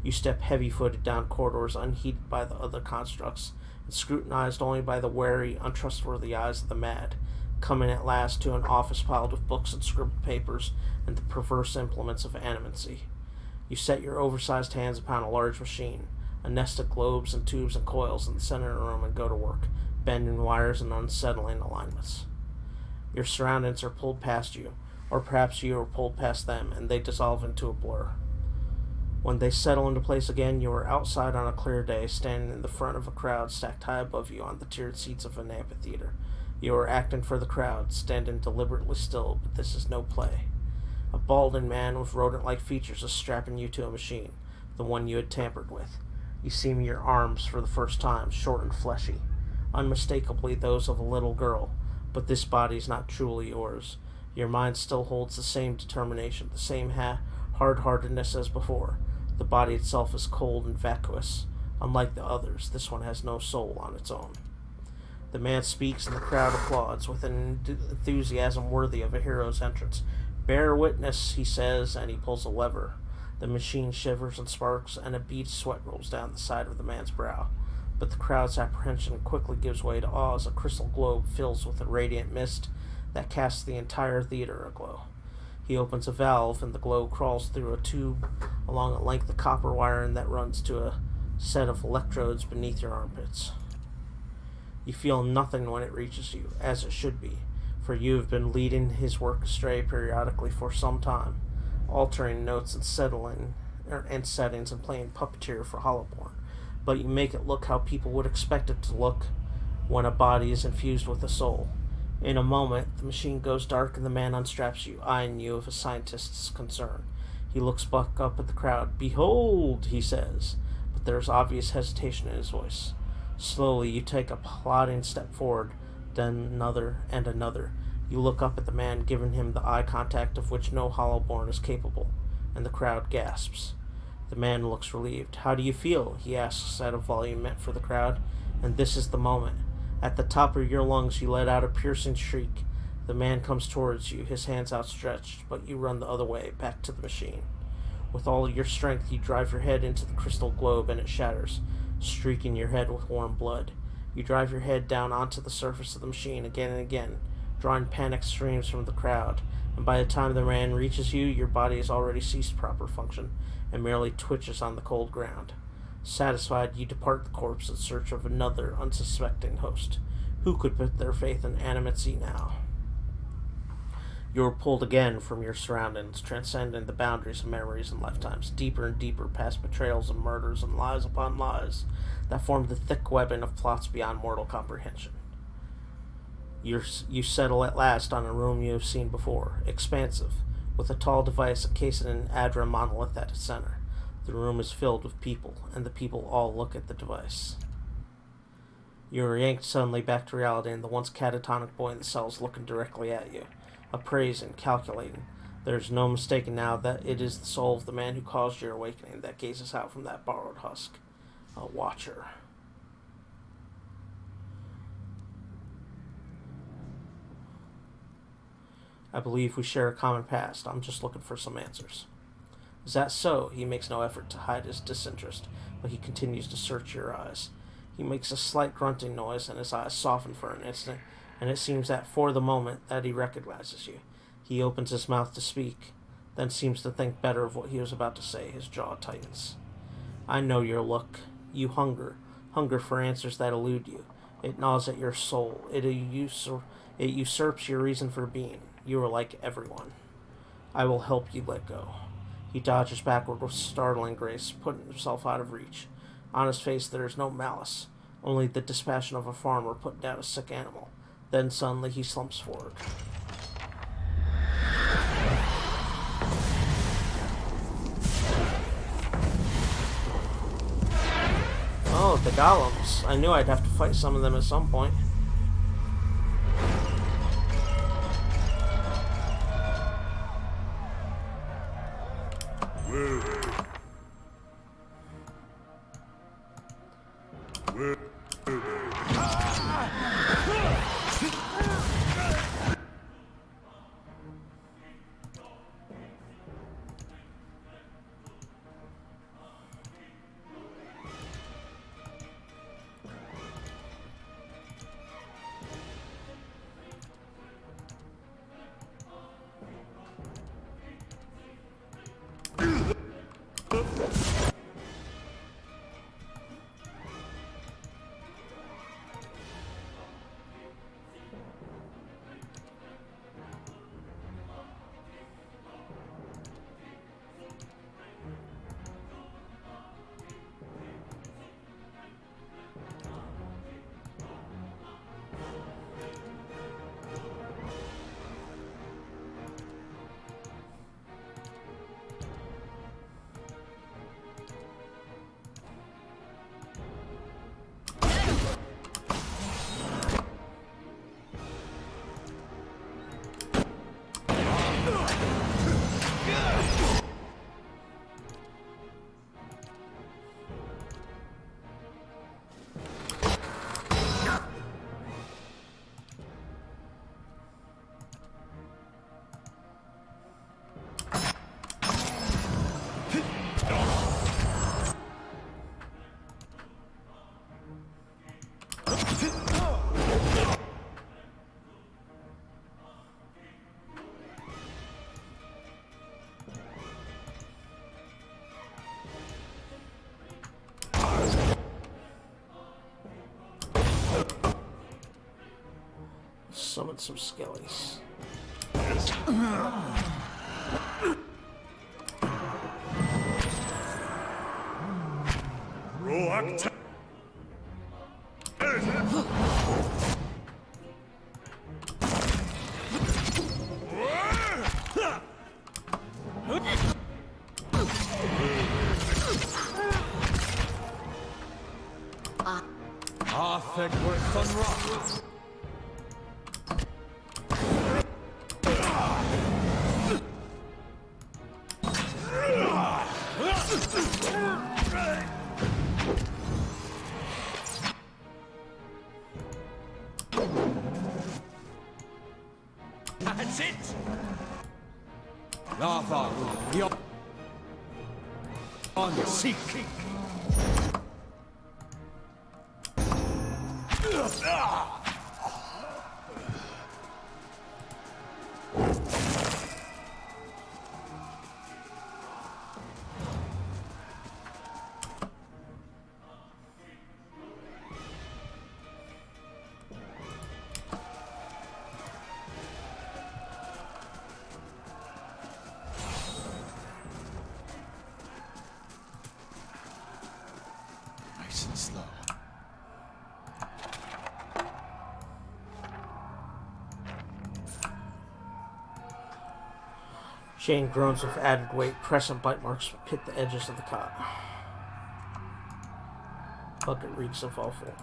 You step heavy-footed down corridors unheeded by the other constructs, and scrutinized only by the wary, untrustworthy eyes of the mad, coming at last to an office piled with books and scribbled papers and the perverse implements of animacy. You set your oversized hands upon a large machine, a nest of globes and tubes and coils in the center of the room, and go to work, bending wires and unsettling alignments. Your surroundings are pulled past you, or perhaps you are pulled past them, and they dissolve into a blur. When they settle into place again, you are outside on a clear day, standing in the front of a crowd stacked high above you on the tiered seats of an amphitheater. You are acting for the crowd, standing deliberately still, but this is no play. A balding man with rodent-like features is strapping you to a machine, the one you had tampered with. You see your arms for the first time, short and fleshy, unmistakably those of a little girl, but this body is not truly yours. Your mind still holds the same determination, the same hard-heartedness as before. The body itself is cold and vacuous. Unlike the others, this one has no soul on its own. The man speaks and the crowd applauds with an enthusiasm worthy of a hero's entrance. "Bear witness," he says, and he pulls a lever. The machine shivers and sparks, and a bead of sweat rolls down the side of the man's brow. But the crowd's apprehension quickly gives way to awe as a crystal globe fills with a radiant mist that casts the entire theater aglow. He opens a valve, and the glow crawls through a tube along a length of copper wiring that runs to a set of electrodes beneath your armpits. You feel nothing when it reaches you, as it should be, for you have been leading his work astray periodically for some time, altering notes and settings and playing puppeteer for Hollowborn, but you make it look how people would expect it to look when a body is infused with a soul. In a moment, the machine goes dark and the man unstraps you, eyeing you with a scientist's concern. He looks back up at the crowd. "Behold," he says, but there's obvious hesitation in his voice. Slowly, you take a plodding step forward, then another and another. You look up at the man, giving him the eye contact of which no Hollowborn is capable, and the crowd gasps. The man looks relieved. "How do you feel?" he asks at a volume meant for the crowd. And this is the moment. At the top of your lungs, you let out a piercing shriek. The man comes towards you, his hands outstretched, but you run the other way, back to the machine. With all your strength, you drive your head into the crystal globe, and it shatters, streaking your head with warm blood. You drive your head down onto the surface of the machine again and again, drawing panic screams from the crowd, and by the time the man reaches you, your body has already ceased proper function, and merely twitches on the cold ground. Satisfied, you depart the corpse in search of another unsuspecting host. Who could put their faith in animacy now? You are pulled again from your surroundings, transcending the boundaries of memories and lifetimes, deeper and deeper past betrayals and murders and lies upon lies that form the thick webbing of plots beyond mortal comprehension. You settle at last on a room you have seen before, expansive, with a tall device encased in an Adra monolith at its center. The room is filled with people, and the people all look at the device. You are yanked suddenly back to reality, and the once catatonic boy in the cell is looking directly at you, appraising, calculating. There is no mistaking now that it is the soul of the man who caused your awakening that gazes out from that borrowed husk. A watcher. I believe we share a common past. I'm just looking for some answers. Is that so? He makes no effort to hide his disinterest, but he continues to search your eyes. He makes a slight grunting noise, and his eyes soften for an instant, and it seems that for the moment that he recognizes you. He opens his mouth to speak, then seems to think better of what he was about to say. His jaw tightens. I know your look. You hunger for answers that elude you. It gnaws at your soul. It usurps your reason for being. You are like everyone. I will help you let go. He dodges backward with startling grace, putting himself out of reach. On his face there is no malice, only the dispassion of a farmer putting down a sick animal. Then suddenly he slumps forward. Oh, the golems. I knew I'd have to fight some of them at some point. summon some skellies. Roak. Arthur Rock. That's it! Arthur, you're on the seeking. Nice and slow. Shane groans with added weight. Crescent bite marks hit the edges of the cot. Bucket reeks of awful.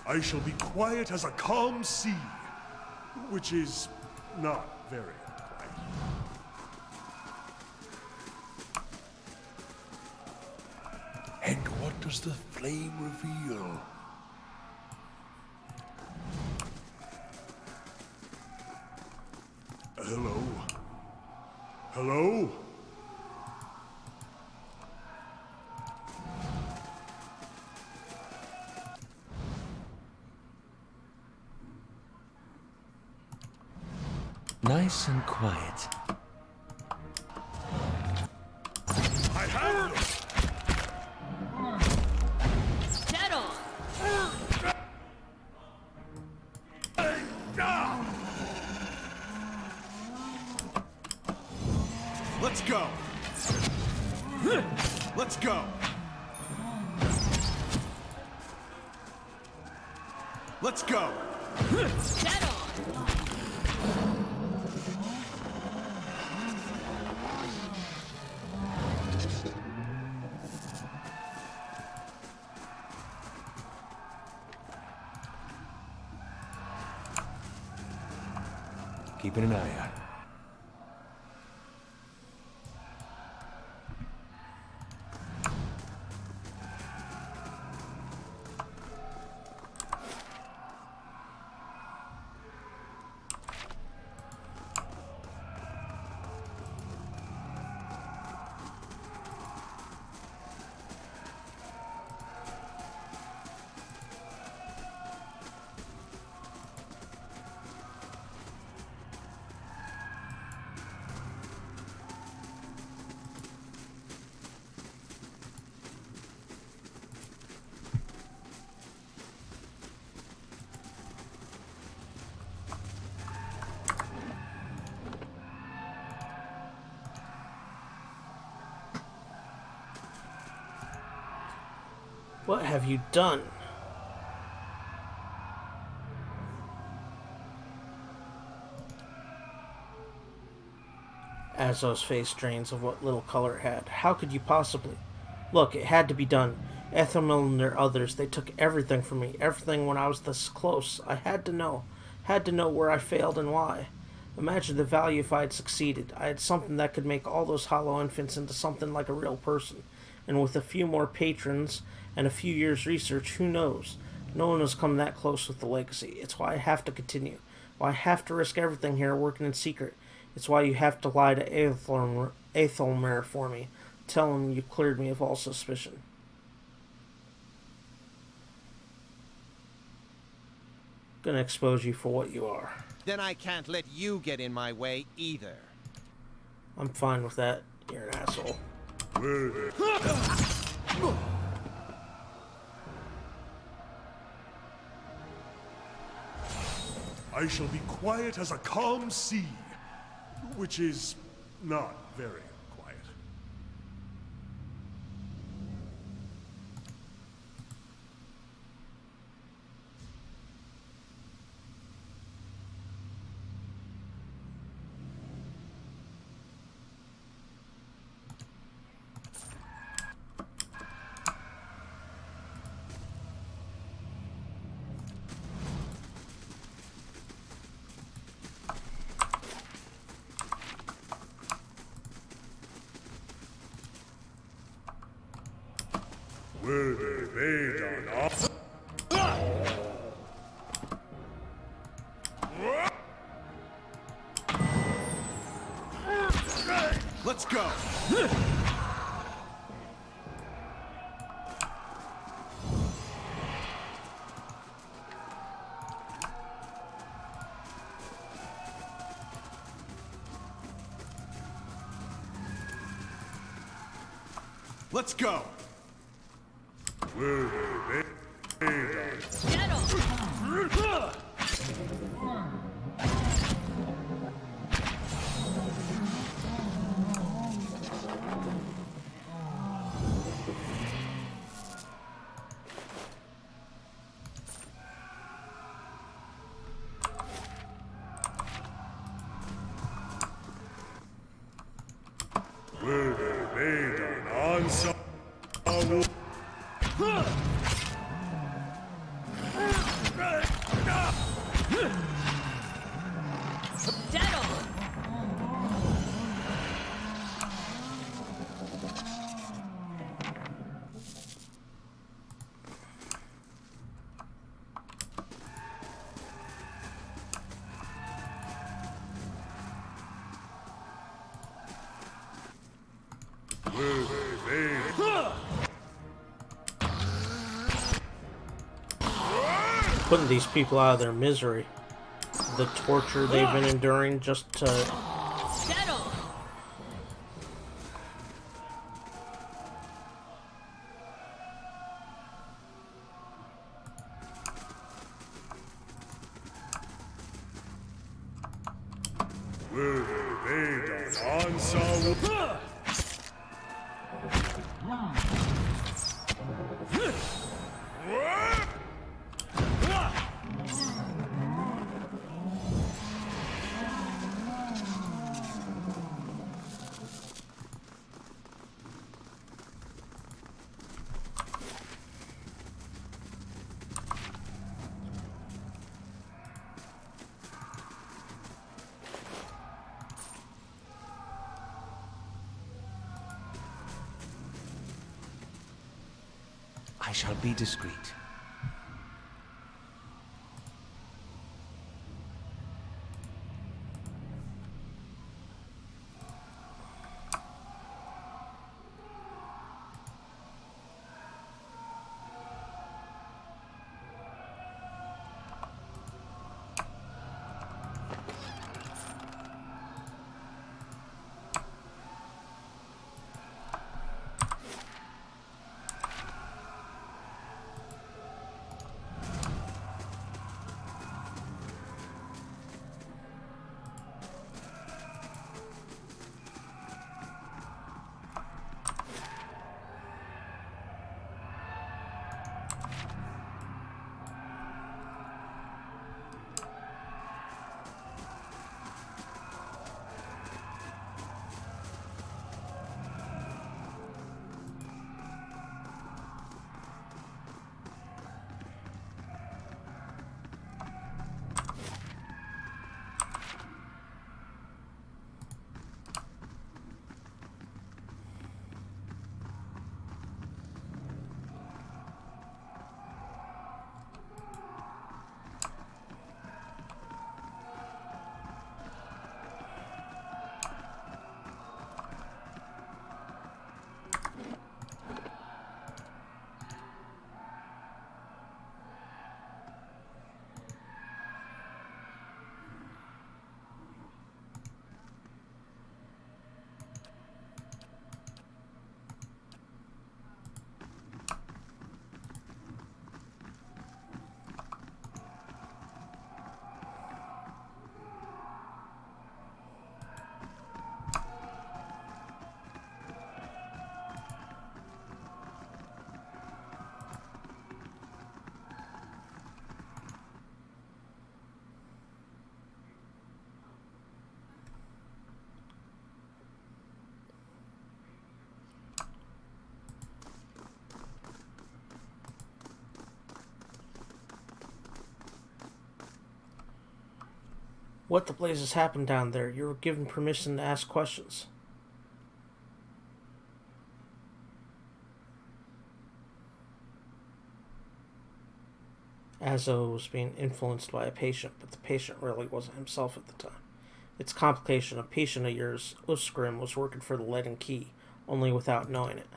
I shall be quiet as a calm sea, which is not very quiet. And what does the flame reveal? Hello? Hello? Nice and quiet. I have them! Dead on! Let's go! Let's go! Let's go! Dead on! Keeping an eye out. What have you done? Azzo's face drains of what little color it had. How could you possibly? Look, it had to be done. Ethelmil and their others, they took everything from me. Everything when I was this close. I had to know. Had to know where I failed and why. Imagine the value if I had succeeded. I had something that could make all those hollow infants into something like a real person. And with a few more patrons and a few years' research, who knows? No one has come that close with the legacy. It's why I have to continue. Why I have to risk everything here working in secret. It's why you have to lie to Aethelmer for me. Tell him you cleared me of all suspicion. Gonna expose you for what you are. Then I can't let you get in my way either. I'm fine with that. You're an asshole. I shall be quiet as a calm sea, which is not very quiet. Let's go. Let's go. Putting these people out of their misery. The torture they've been enduring just to... I shall be discreet. What the blazes happened down there? You were given permission to ask questions. Azo was being influenced by a patient, but the patient really wasn't himself at the time. It's complication. A patient of yours, Uskrim, was working for the Lead and Key, only without knowing it.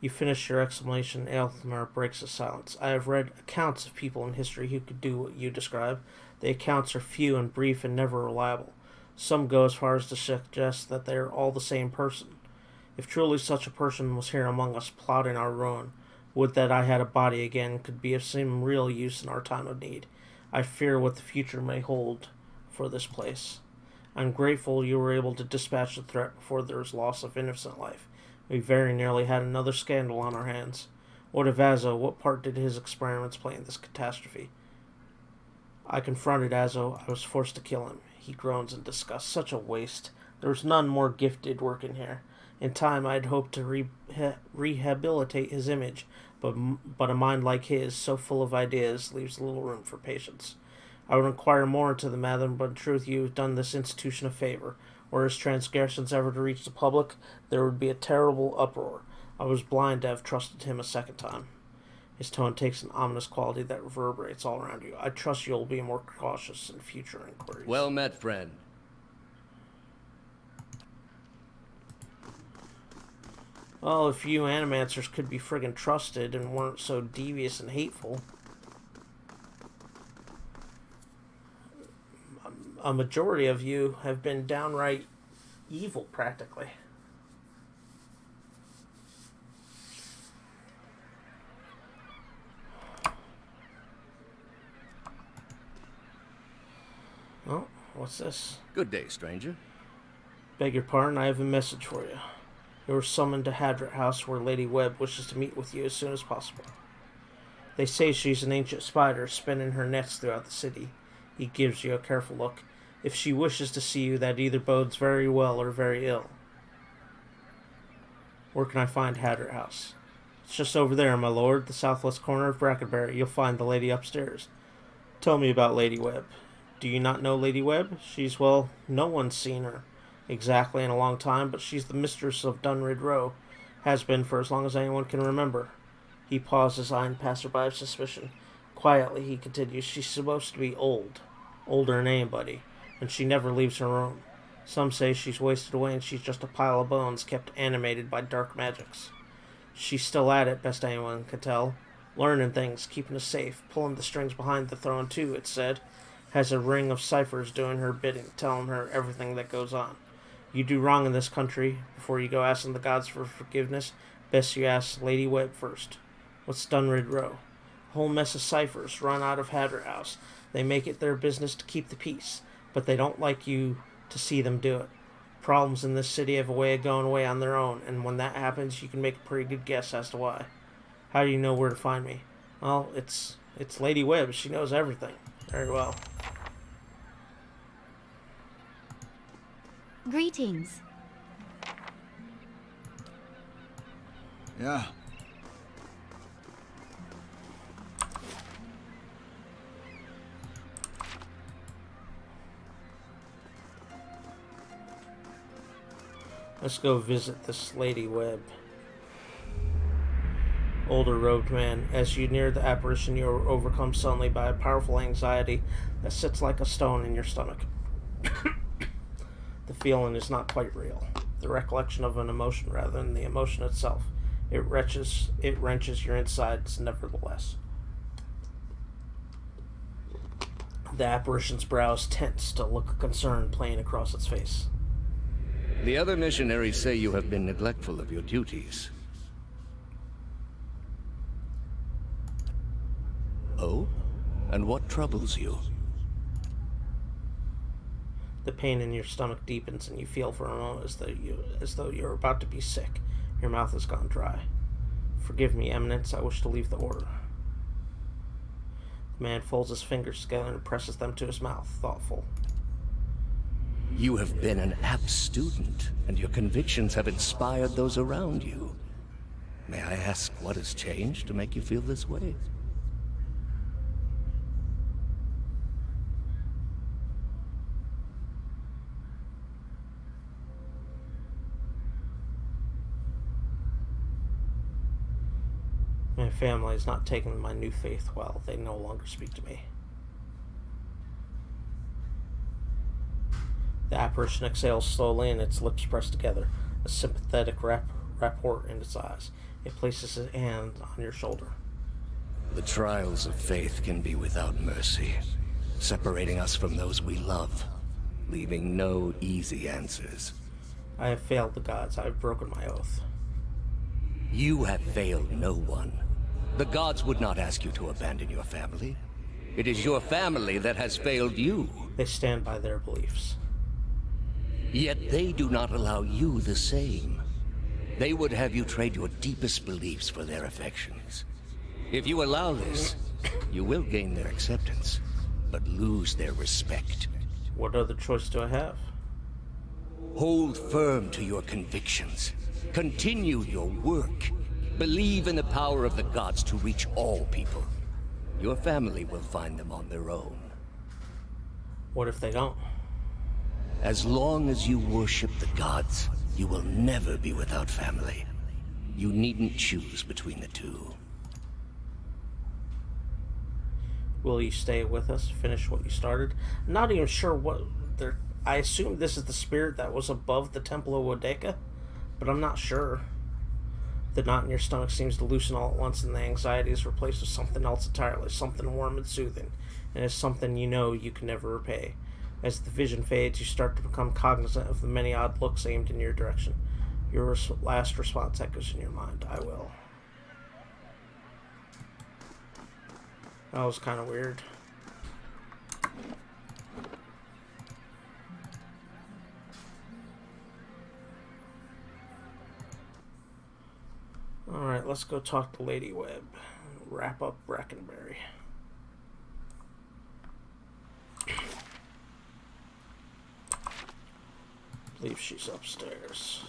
You finish your explanation, Aelthmar breaks the silence. I have read accounts of people in history who could do what you describe. The accounts are few and brief and never reliable. Some go as far as to suggest that they are all the same person. If truly such a person was here among us plotting our ruin, would that I had a body again could be of some real use in our time of need. I fear what the future may hold for this place. I'm grateful you were able to dispatch the threat before there was loss of innocent life. We very nearly had another scandal on our hands. What of Azo? What part did his experiments play in this catastrophe? I confronted Azo. I was forced to kill him. He groans in disgust. Such a waste. There was none more gifted working here. In time, I'd hoped to rehabilitate his image, but a mind like his, so full of ideas, leaves little room for patience. I would inquire more into the matter, but in truth you have done this institution a favor. Were his transgressions ever to reach the public, there would be a terrible uproar. I was blind to have trusted him a second time. His tone takes an ominous quality that reverberates all around you. I trust you'll be more cautious in future inquiries. Well met, friend. Well, if you animancers could be friggin' trusted and weren't so devious and hateful. A majority of you have been downright evil, practically. Oh, what's this? Good day, stranger. Beg your pardon, I have a message for you. You were summoned to Hadrat House, where Lady Webb wishes to meet with you as soon as possible. They say she's an ancient spider spinning her nets throughout the city. He gives you a careful look. If she wishes to see you, that either bodes very well or very ill. Where can I find Hadrat House? It's just over there, my lord, the southwest corner of Brackenbury. You'll find the lady upstairs. Tell me about Lady Webb. Do you not know Lady Webb? She's, well, no one's seen her exactly in a long time, but she's the mistress of Dunrid Row. Has been for as long as anyone can remember. He pauses, eyeing passerby of suspicion. Quietly, he continues, she's supposed to be old. Older than anybody. And she never leaves her room. Some say she's wasted away and she's just a pile of bones kept animated by dark magics. She's still at it, best anyone can tell. Learning things, keeping us safe, pulling the strings behind the throne too, it's said. Has a ring of ciphers doing her bidding, telling her everything that goes on. You do wrong in this country. Before you go asking the gods for forgiveness, best you ask Lady Webb first. What's Dunrid Row? A whole mess of ciphers run out of Hadrat House. They make it their business to keep the peace, but they don't like you to see them do it. Problems in this city have a way of going away on their own, and when that happens, you can make a pretty good guess as to why. How do you know where to find me? Well, it's Lady Webb. She knows everything. Very well. Greetings. Yeah. Let's go visit this Lady Webb. Older robed man, as you near the apparition, you are overcome suddenly by a powerful anxiety that sits like a stone in your stomach. The feeling is not quite real. The recollection of an emotion rather than the emotion itself. It wrenches your insides nevertheless. The apparition's brows tense, a look of concern playing across its face. The other missionaries say you have been neglectful of your duties. Oh? And what troubles you? The pain in your stomach deepens, and you feel for a moment as though you're about to be sick. Your mouth has gone dry. Forgive me, Eminence. I wish to leave the order. The man folds his fingers together and presses them to his mouth, thoughtful. You have been an apt student, and your convictions have inspired those around you. May I ask what has changed to make you feel this way? family is not taking my new faith well. They no longer speak to me. The apparition exhales slowly and its lips press together, a sympathetic rapport in its eyes. It places its hand on your shoulder. The trials of faith can be without mercy, separating us from those we love, leaving no easy answers. I have failed the gods. I have broken my oath. You have failed no one. The gods would not ask you to abandon your family. It is your family that has failed you. They stand by their beliefs. Yet they do not allow you the same. They would have you trade your deepest beliefs for their affections. If you allow this, you will gain their acceptance, but lose their respect. What other choice do I have? Hold firm to your convictions. Continue your work. Believe in the power of the gods to reach all people. Your family will find them on their own. What if they don't? As long as you worship the gods, you will never be without family. You needn't choose between the two. Will you stay with us, finish what you started? I'm not even sure what they're... I assume this is the spirit that was above the Temple of Wodeka, but I'm not sure. The knot in your stomach seems to loosen all at once, and the anxiety is replaced with something else entirely, something warm and soothing, and it's something you know you can never repay. As the vision fades, you start to become cognizant of the many odd looks aimed in your direction. Your last response echoes in your mind. I will. That was kind of weird. Alright, let's go talk to Lady Webb. Wrap up Brackenberry. I believe she's upstairs.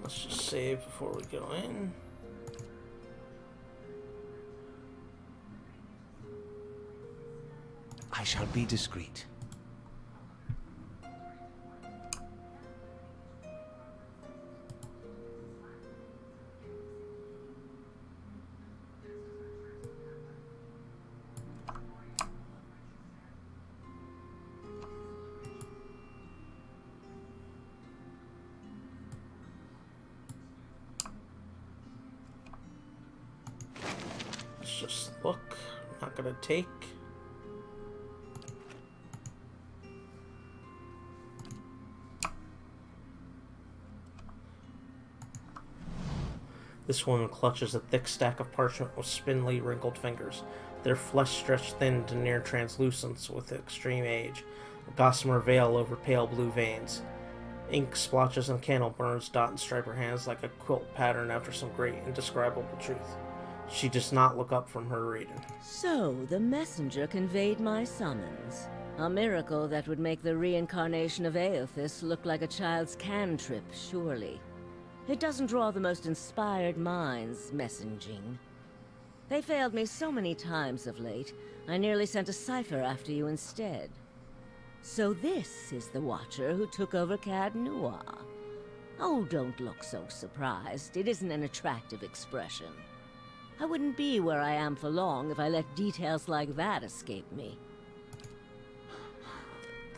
Let's just save before we go in. I shall be discreet. Let's just look. I'm not gonna take. This woman clutches a thick stack of parchment with spindly, wrinkled fingers, their flesh stretched thin to near translucence with extreme age, a gossamer veil over pale blue veins. Ink splotches and candle burns dot and stripe her hands like a quilt pattern after some great indescribable truth. She does not look up from her reading. So, the messenger conveyed my summons. A miracle that would make the reincarnation of Aothis look like a child's cantrip, surely. It doesn't draw the most inspired minds, messaging. They failed me so many times of late, I nearly sent a cipher after you instead. So this is the Watcher who took over Cad Noir. Oh, don't look so surprised. It isn't an attractive expression. I wouldn't be where I am for long if I let details like that escape me.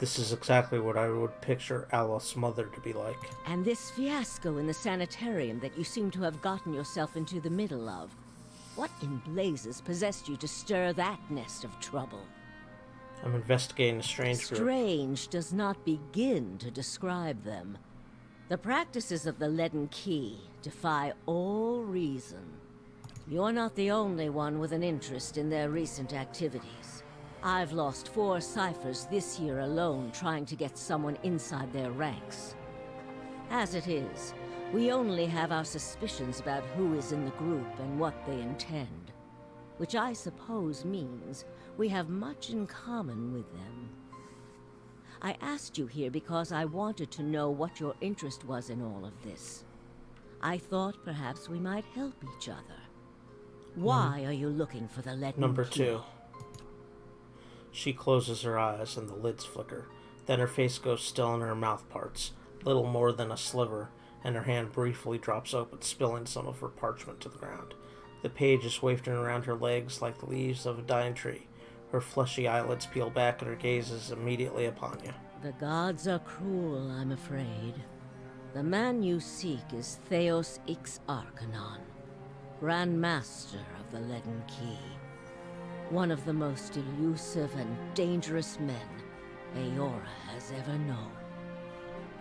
This is exactly what I would picture Alice's mother to be like. And this fiasco in the sanitarium that you seem to have gotten yourself into the middle of. What in blazes possessed you to stir that nest of trouble? I'm investigating a strange group. Strange does not begin to describe them. The practices of the Leaden Key defy all reason. You're not the only one with an interest in their recent activities. I've lost 4 ciphers this year alone trying to get someone inside their ranks. As it is, we only have our suspicions about who is in the group and what they intend. Which I suppose means we have much in common with them. I asked you here because I wanted to know what your interest was in all of this. I thought perhaps we might help each other. Why are you looking for the leaden Number key? 2. She closes her eyes and the lids flicker. Then her face goes still and her mouth parts, little more than a sliver, and her hand briefly drops open, spilling some of her parchment to the ground. The page is wafting around her legs like the leaves of a dying tree. Her fleshy eyelids peel back and her gaze is immediately upon you. The gods are cruel, I'm afraid. The man you seek is Theos Ix Arcanon, Grand Master of the Leaden Key. One of the most elusive and dangerous men Eora has ever known.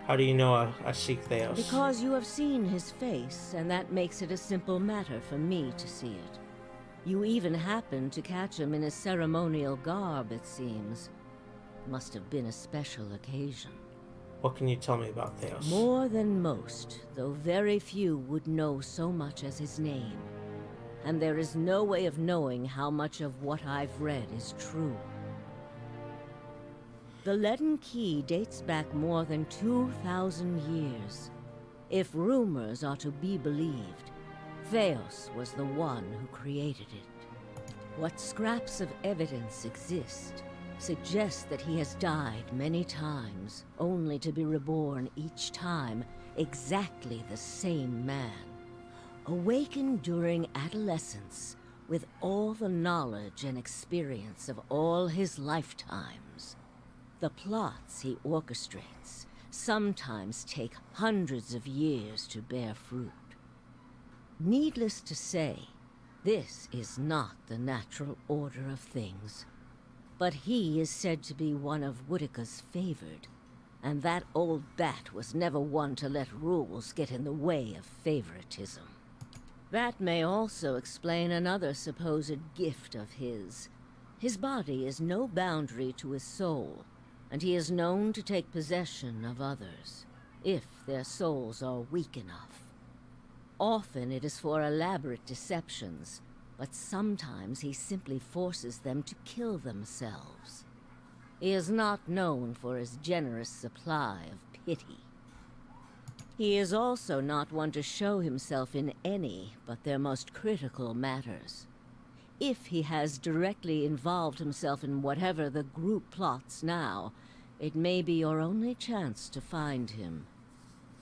How do you know I seek Theos? Because you have seen his face, and that makes it a simple matter for me to see it. You even happened to catch him in his ceremonial garb, it seems. Must have been a special occasion. What can you tell me about Theos? More than most, though very few would know so much as his name. And there is no way of knowing how much of what I've read is true. The Leaden Key dates back more than 2,000 years. If rumors are to be believed, Theos was the one who created it. What scraps of evidence exist suggest that he has died many times, only to be reborn each time exactly the same man. Awakened during adolescence with all the knowledge and experience of all his lifetimes. The plots he orchestrates sometimes take hundreds of years to bear fruit. Needless to say, this is not the natural order of things. But he is said to be one of Woedica's favored, and that old bat was never one to let rules get in the way of favoritism. That may also explain another supposed gift of his. His body is no boundary to his soul, and he is known to take possession of others, if their souls are weak enough. Often it is for elaborate deceptions, but sometimes he simply forces them to kill themselves. He is not known for his generous supply of pity. He is also not one to show himself in any but their most critical matters. If he has directly involved himself in whatever the group plots now, it may be your only chance to find him.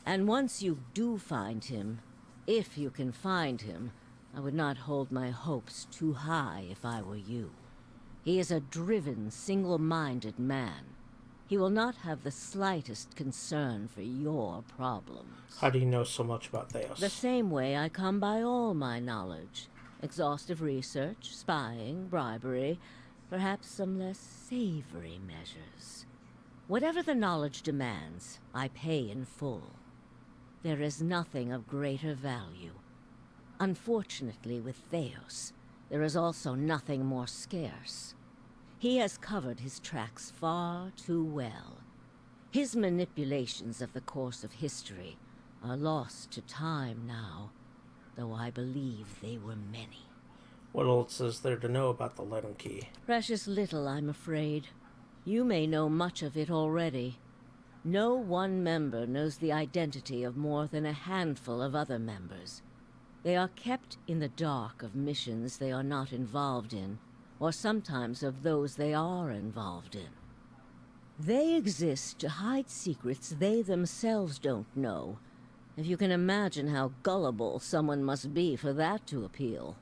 And once you do find him, if you can find him, I would not hold my hopes too high if I were you. He is a driven, single-minded man. He will not have the slightest concern for your problems. How do you know so much about Theos? The same way I come by all my knowledge. Exhaustive research, spying, bribery, perhaps some less savory measures. Whatever the knowledge demands, I pay in full. There is nothing of greater value. Unfortunately, with Theos, there is also nothing more scarce. He has covered his tracks far too well. His manipulations of the course of history are lost to time now, though I believe they were many. What else is there to know about the Leaden Key? Precious little, I'm afraid. You may know much of it already. No one member knows the identity of more than a handful of other members. They are kept in the dark of missions they are not involved in, or sometimes of those they are involved in. They exist to hide secrets they themselves don't know, if you can imagine how gullible someone must be for that to appeal.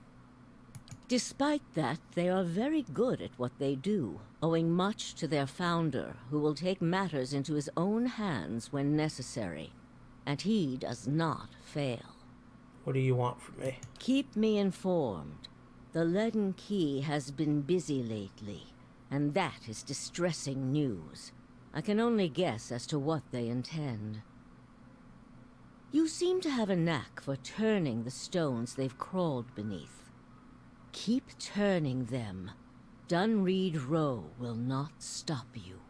Despite that, they are very good at what they do, owing much to their founder, who will take matters into his own hands when necessary, and he does not fail. What do you want from me? Keep me informed. The Leaden Key has been busy lately, and that is distressing news. I can only guess as to what they intend. You seem to have a knack for turning the stones they've crawled beneath. Keep turning them. Dunreed Row will not stop you.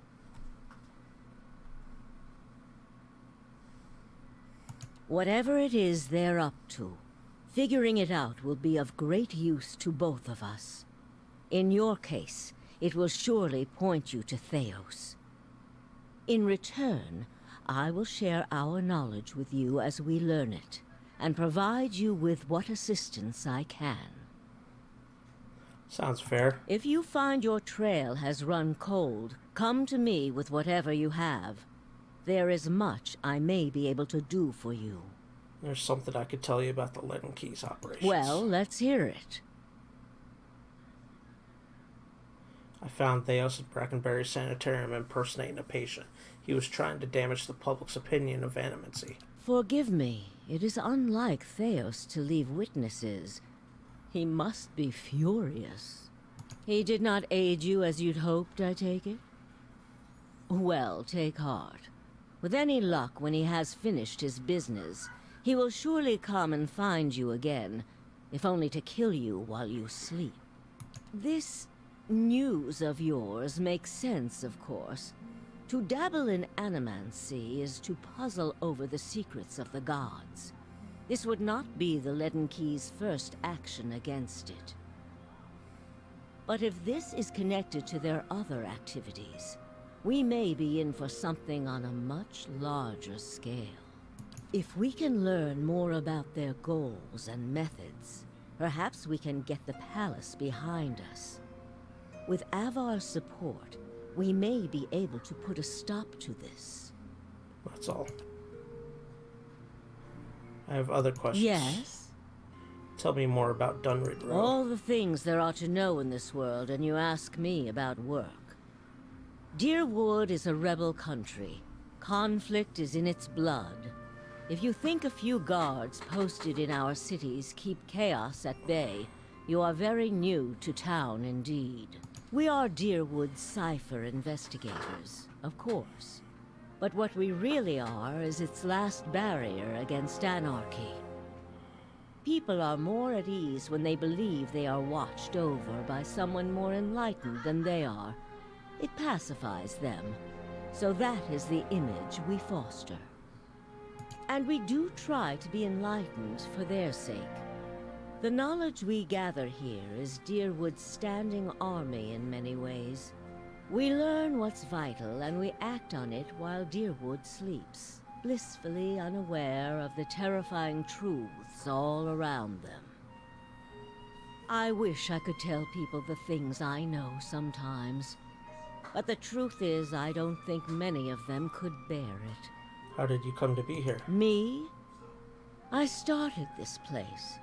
Whatever it is they're up to, figuring it out will be of great use to both of us. In your case, it will surely point you to Theos. In return, I will share our knowledge with you as we learn it, and provide you with what assistance I can. Sounds fair. If you find your trail has run cold, come to me with whatever you have. There is much I may be able to do for you. There's something I could tell you about the Leaden Keys operations. Well, let's hear it. I found Theos at Brackenberry Sanitarium impersonating a patient. He was trying to damage the public's opinion of Animancy. Forgive me. It is unlike Theos to leave witnesses. He must be furious. He did not aid you as you'd hoped, I take it? Well, take heart. With any luck, when he has finished his business, he will surely come and find you again, if only to kill you while you sleep. This news of yours makes sense, of course. To dabble in animancy is to puzzle over the secrets of the gods. This would not be the Leaden Key's first action against it. But if this is connected to their other activities, we may be in for something on a much larger scale. If we can learn more about their goals and methods, perhaps we can get the palace behind us. With Avar's support, we may be able to put a stop to this. That's all. I have other questions. Yes? Tell me more about Dunrid Road. All the things there are to know in this world, and you ask me about work. Deerwood is a rebel country. Conflict is in its blood. If you think a few guards posted in our cities keep chaos at bay, you are very new to town indeed. We are Deerwood's cipher investigators, of course. But what we really are is its last barrier against anarchy. People are more at ease when they believe they are watched over by someone more enlightened than they are. It pacifies them. So that is the image we foster. And we do try to be enlightened for their sake. The knowledge we gather here is Deerwood's standing army in many ways. We learn what's vital and we act on it while Deerwood sleeps, blissfully unaware of the terrifying truths all around them. I wish I could tell people the things I know sometimes, but the truth is I don't think many of them could bear it. How did you come to be here? Me? I started this place,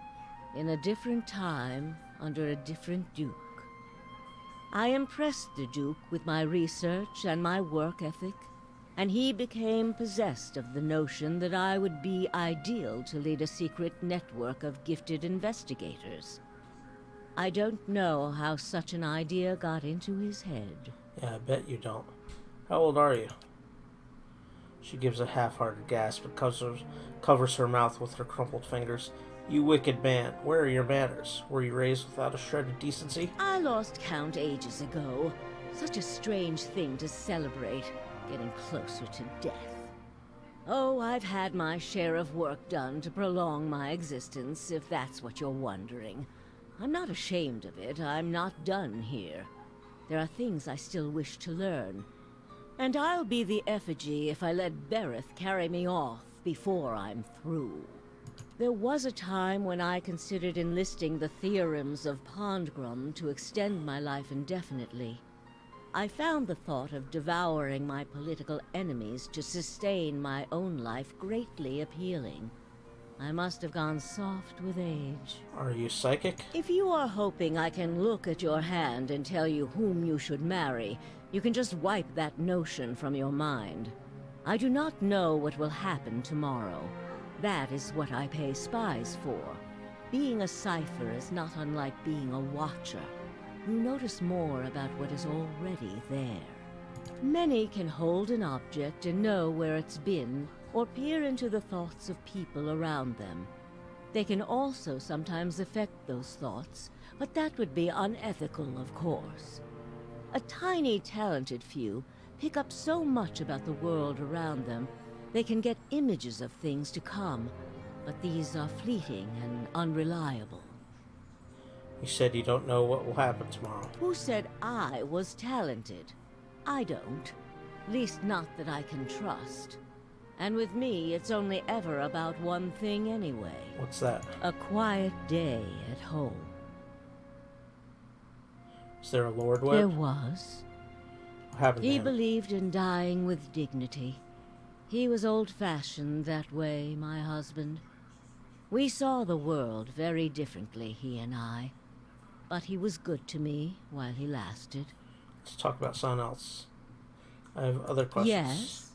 in a different time, under a different duke. I impressed the Duke with my research and my work ethic, and he became possessed of the notion that I would be ideal to lead a secret network of gifted investigators. I don't know how such an idea got into his head. Yeah, I bet you don't. How old are you? She gives a half-hearted gasp and covers her mouth with her crumpled fingers. You wicked man, where are your manners? Were you raised without a shred of decency? I lost count ages ago. Such a strange thing to celebrate, getting closer to death. Oh, I've had my share of work done to prolong my existence, if that's what you're wondering. I'm not ashamed of it. I'm not done here. There are things I still wish to learn. And I'll be the effigy if I let Berith carry me off before I'm through. There was a time when I considered enlisting the theorems of Pondgrum to extend my life indefinitely. I found the thought of devouring my political enemies to sustain my own life greatly appealing. I must have gone soft with age. Are you psychic? If you are hoping I can look at your hand and tell you whom you should marry, you can just wipe that notion from your mind. I do not know what will happen tomorrow. That is what I pay spies for. Being a cipher is not unlike being a watcher. You notice more about what is already there. Many can hold an object and know where it's been, or peer into the thoughts of people around them. They can also sometimes affect those thoughts, but that would be unethical, of course. A tiny, talented few pick up so much about the world around them, they can get images of things to come, but these are fleeting and unreliable. You said you don't know what will happen tomorrow. Who said I was talented? I don't. Least not that I can trust. And with me, it's only ever about one thing anyway. What's that? A quiet day at home. Is there a Lord Webb? There was. What happened to He him? believed in dying with dignity. He was old-fashioned that way, my husband. We saw the world very differently, he and I. But he was good to me while he lasted. Let's talk about something else. I have other questions. Yes?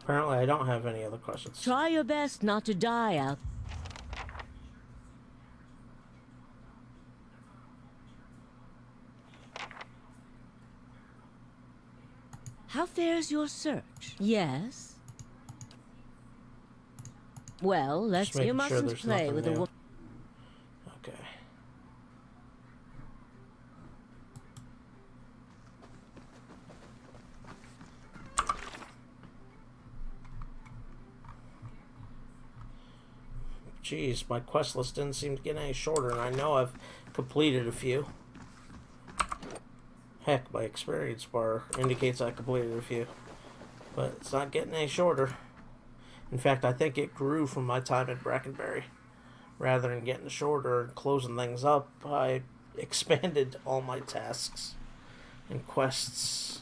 Apparently I don't have any other questions. Try your best not to die out. How fares your search? Yes? Well, Just you making sure mustn't there's play nothing with a new. woman. Okay. Jeez, my quest list didn't seem to get any shorter, and I know I've completed a few. Heck, my experience bar indicates I completed a few. But it's not getting any shorter. In fact, I think it grew from my time at Brackenberry. Rather than getting shorter and closing things up, I expanded all my tasks and quests.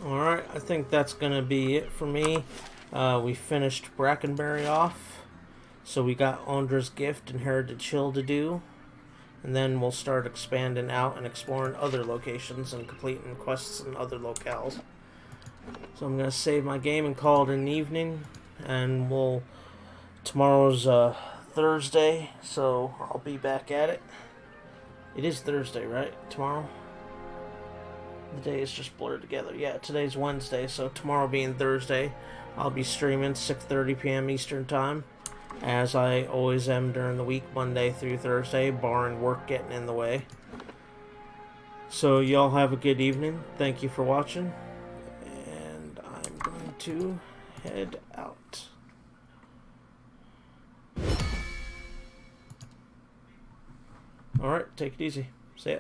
Alright, I think that's going to be it for me. We finished Brackenberry off. So we got Ondra's Gift and Heritage Hill to do. And then we'll start expanding out and exploring other locations and completing quests in other locales. So I'm going to save my game and call it an evening. And tomorrow's Thursday, so I'll be back at it. It is Thursday, right? Tomorrow? The day is just blurred together. Yeah, today's Wednesday, so tomorrow being Thursday, I'll be streaming 6:30 p.m. Eastern Time, as I always am during the week, Monday through Thursday, barring work getting in the way. So y'all have a good evening. Thank you for watching, and I'm going to head out. Alright, take it easy. See ya.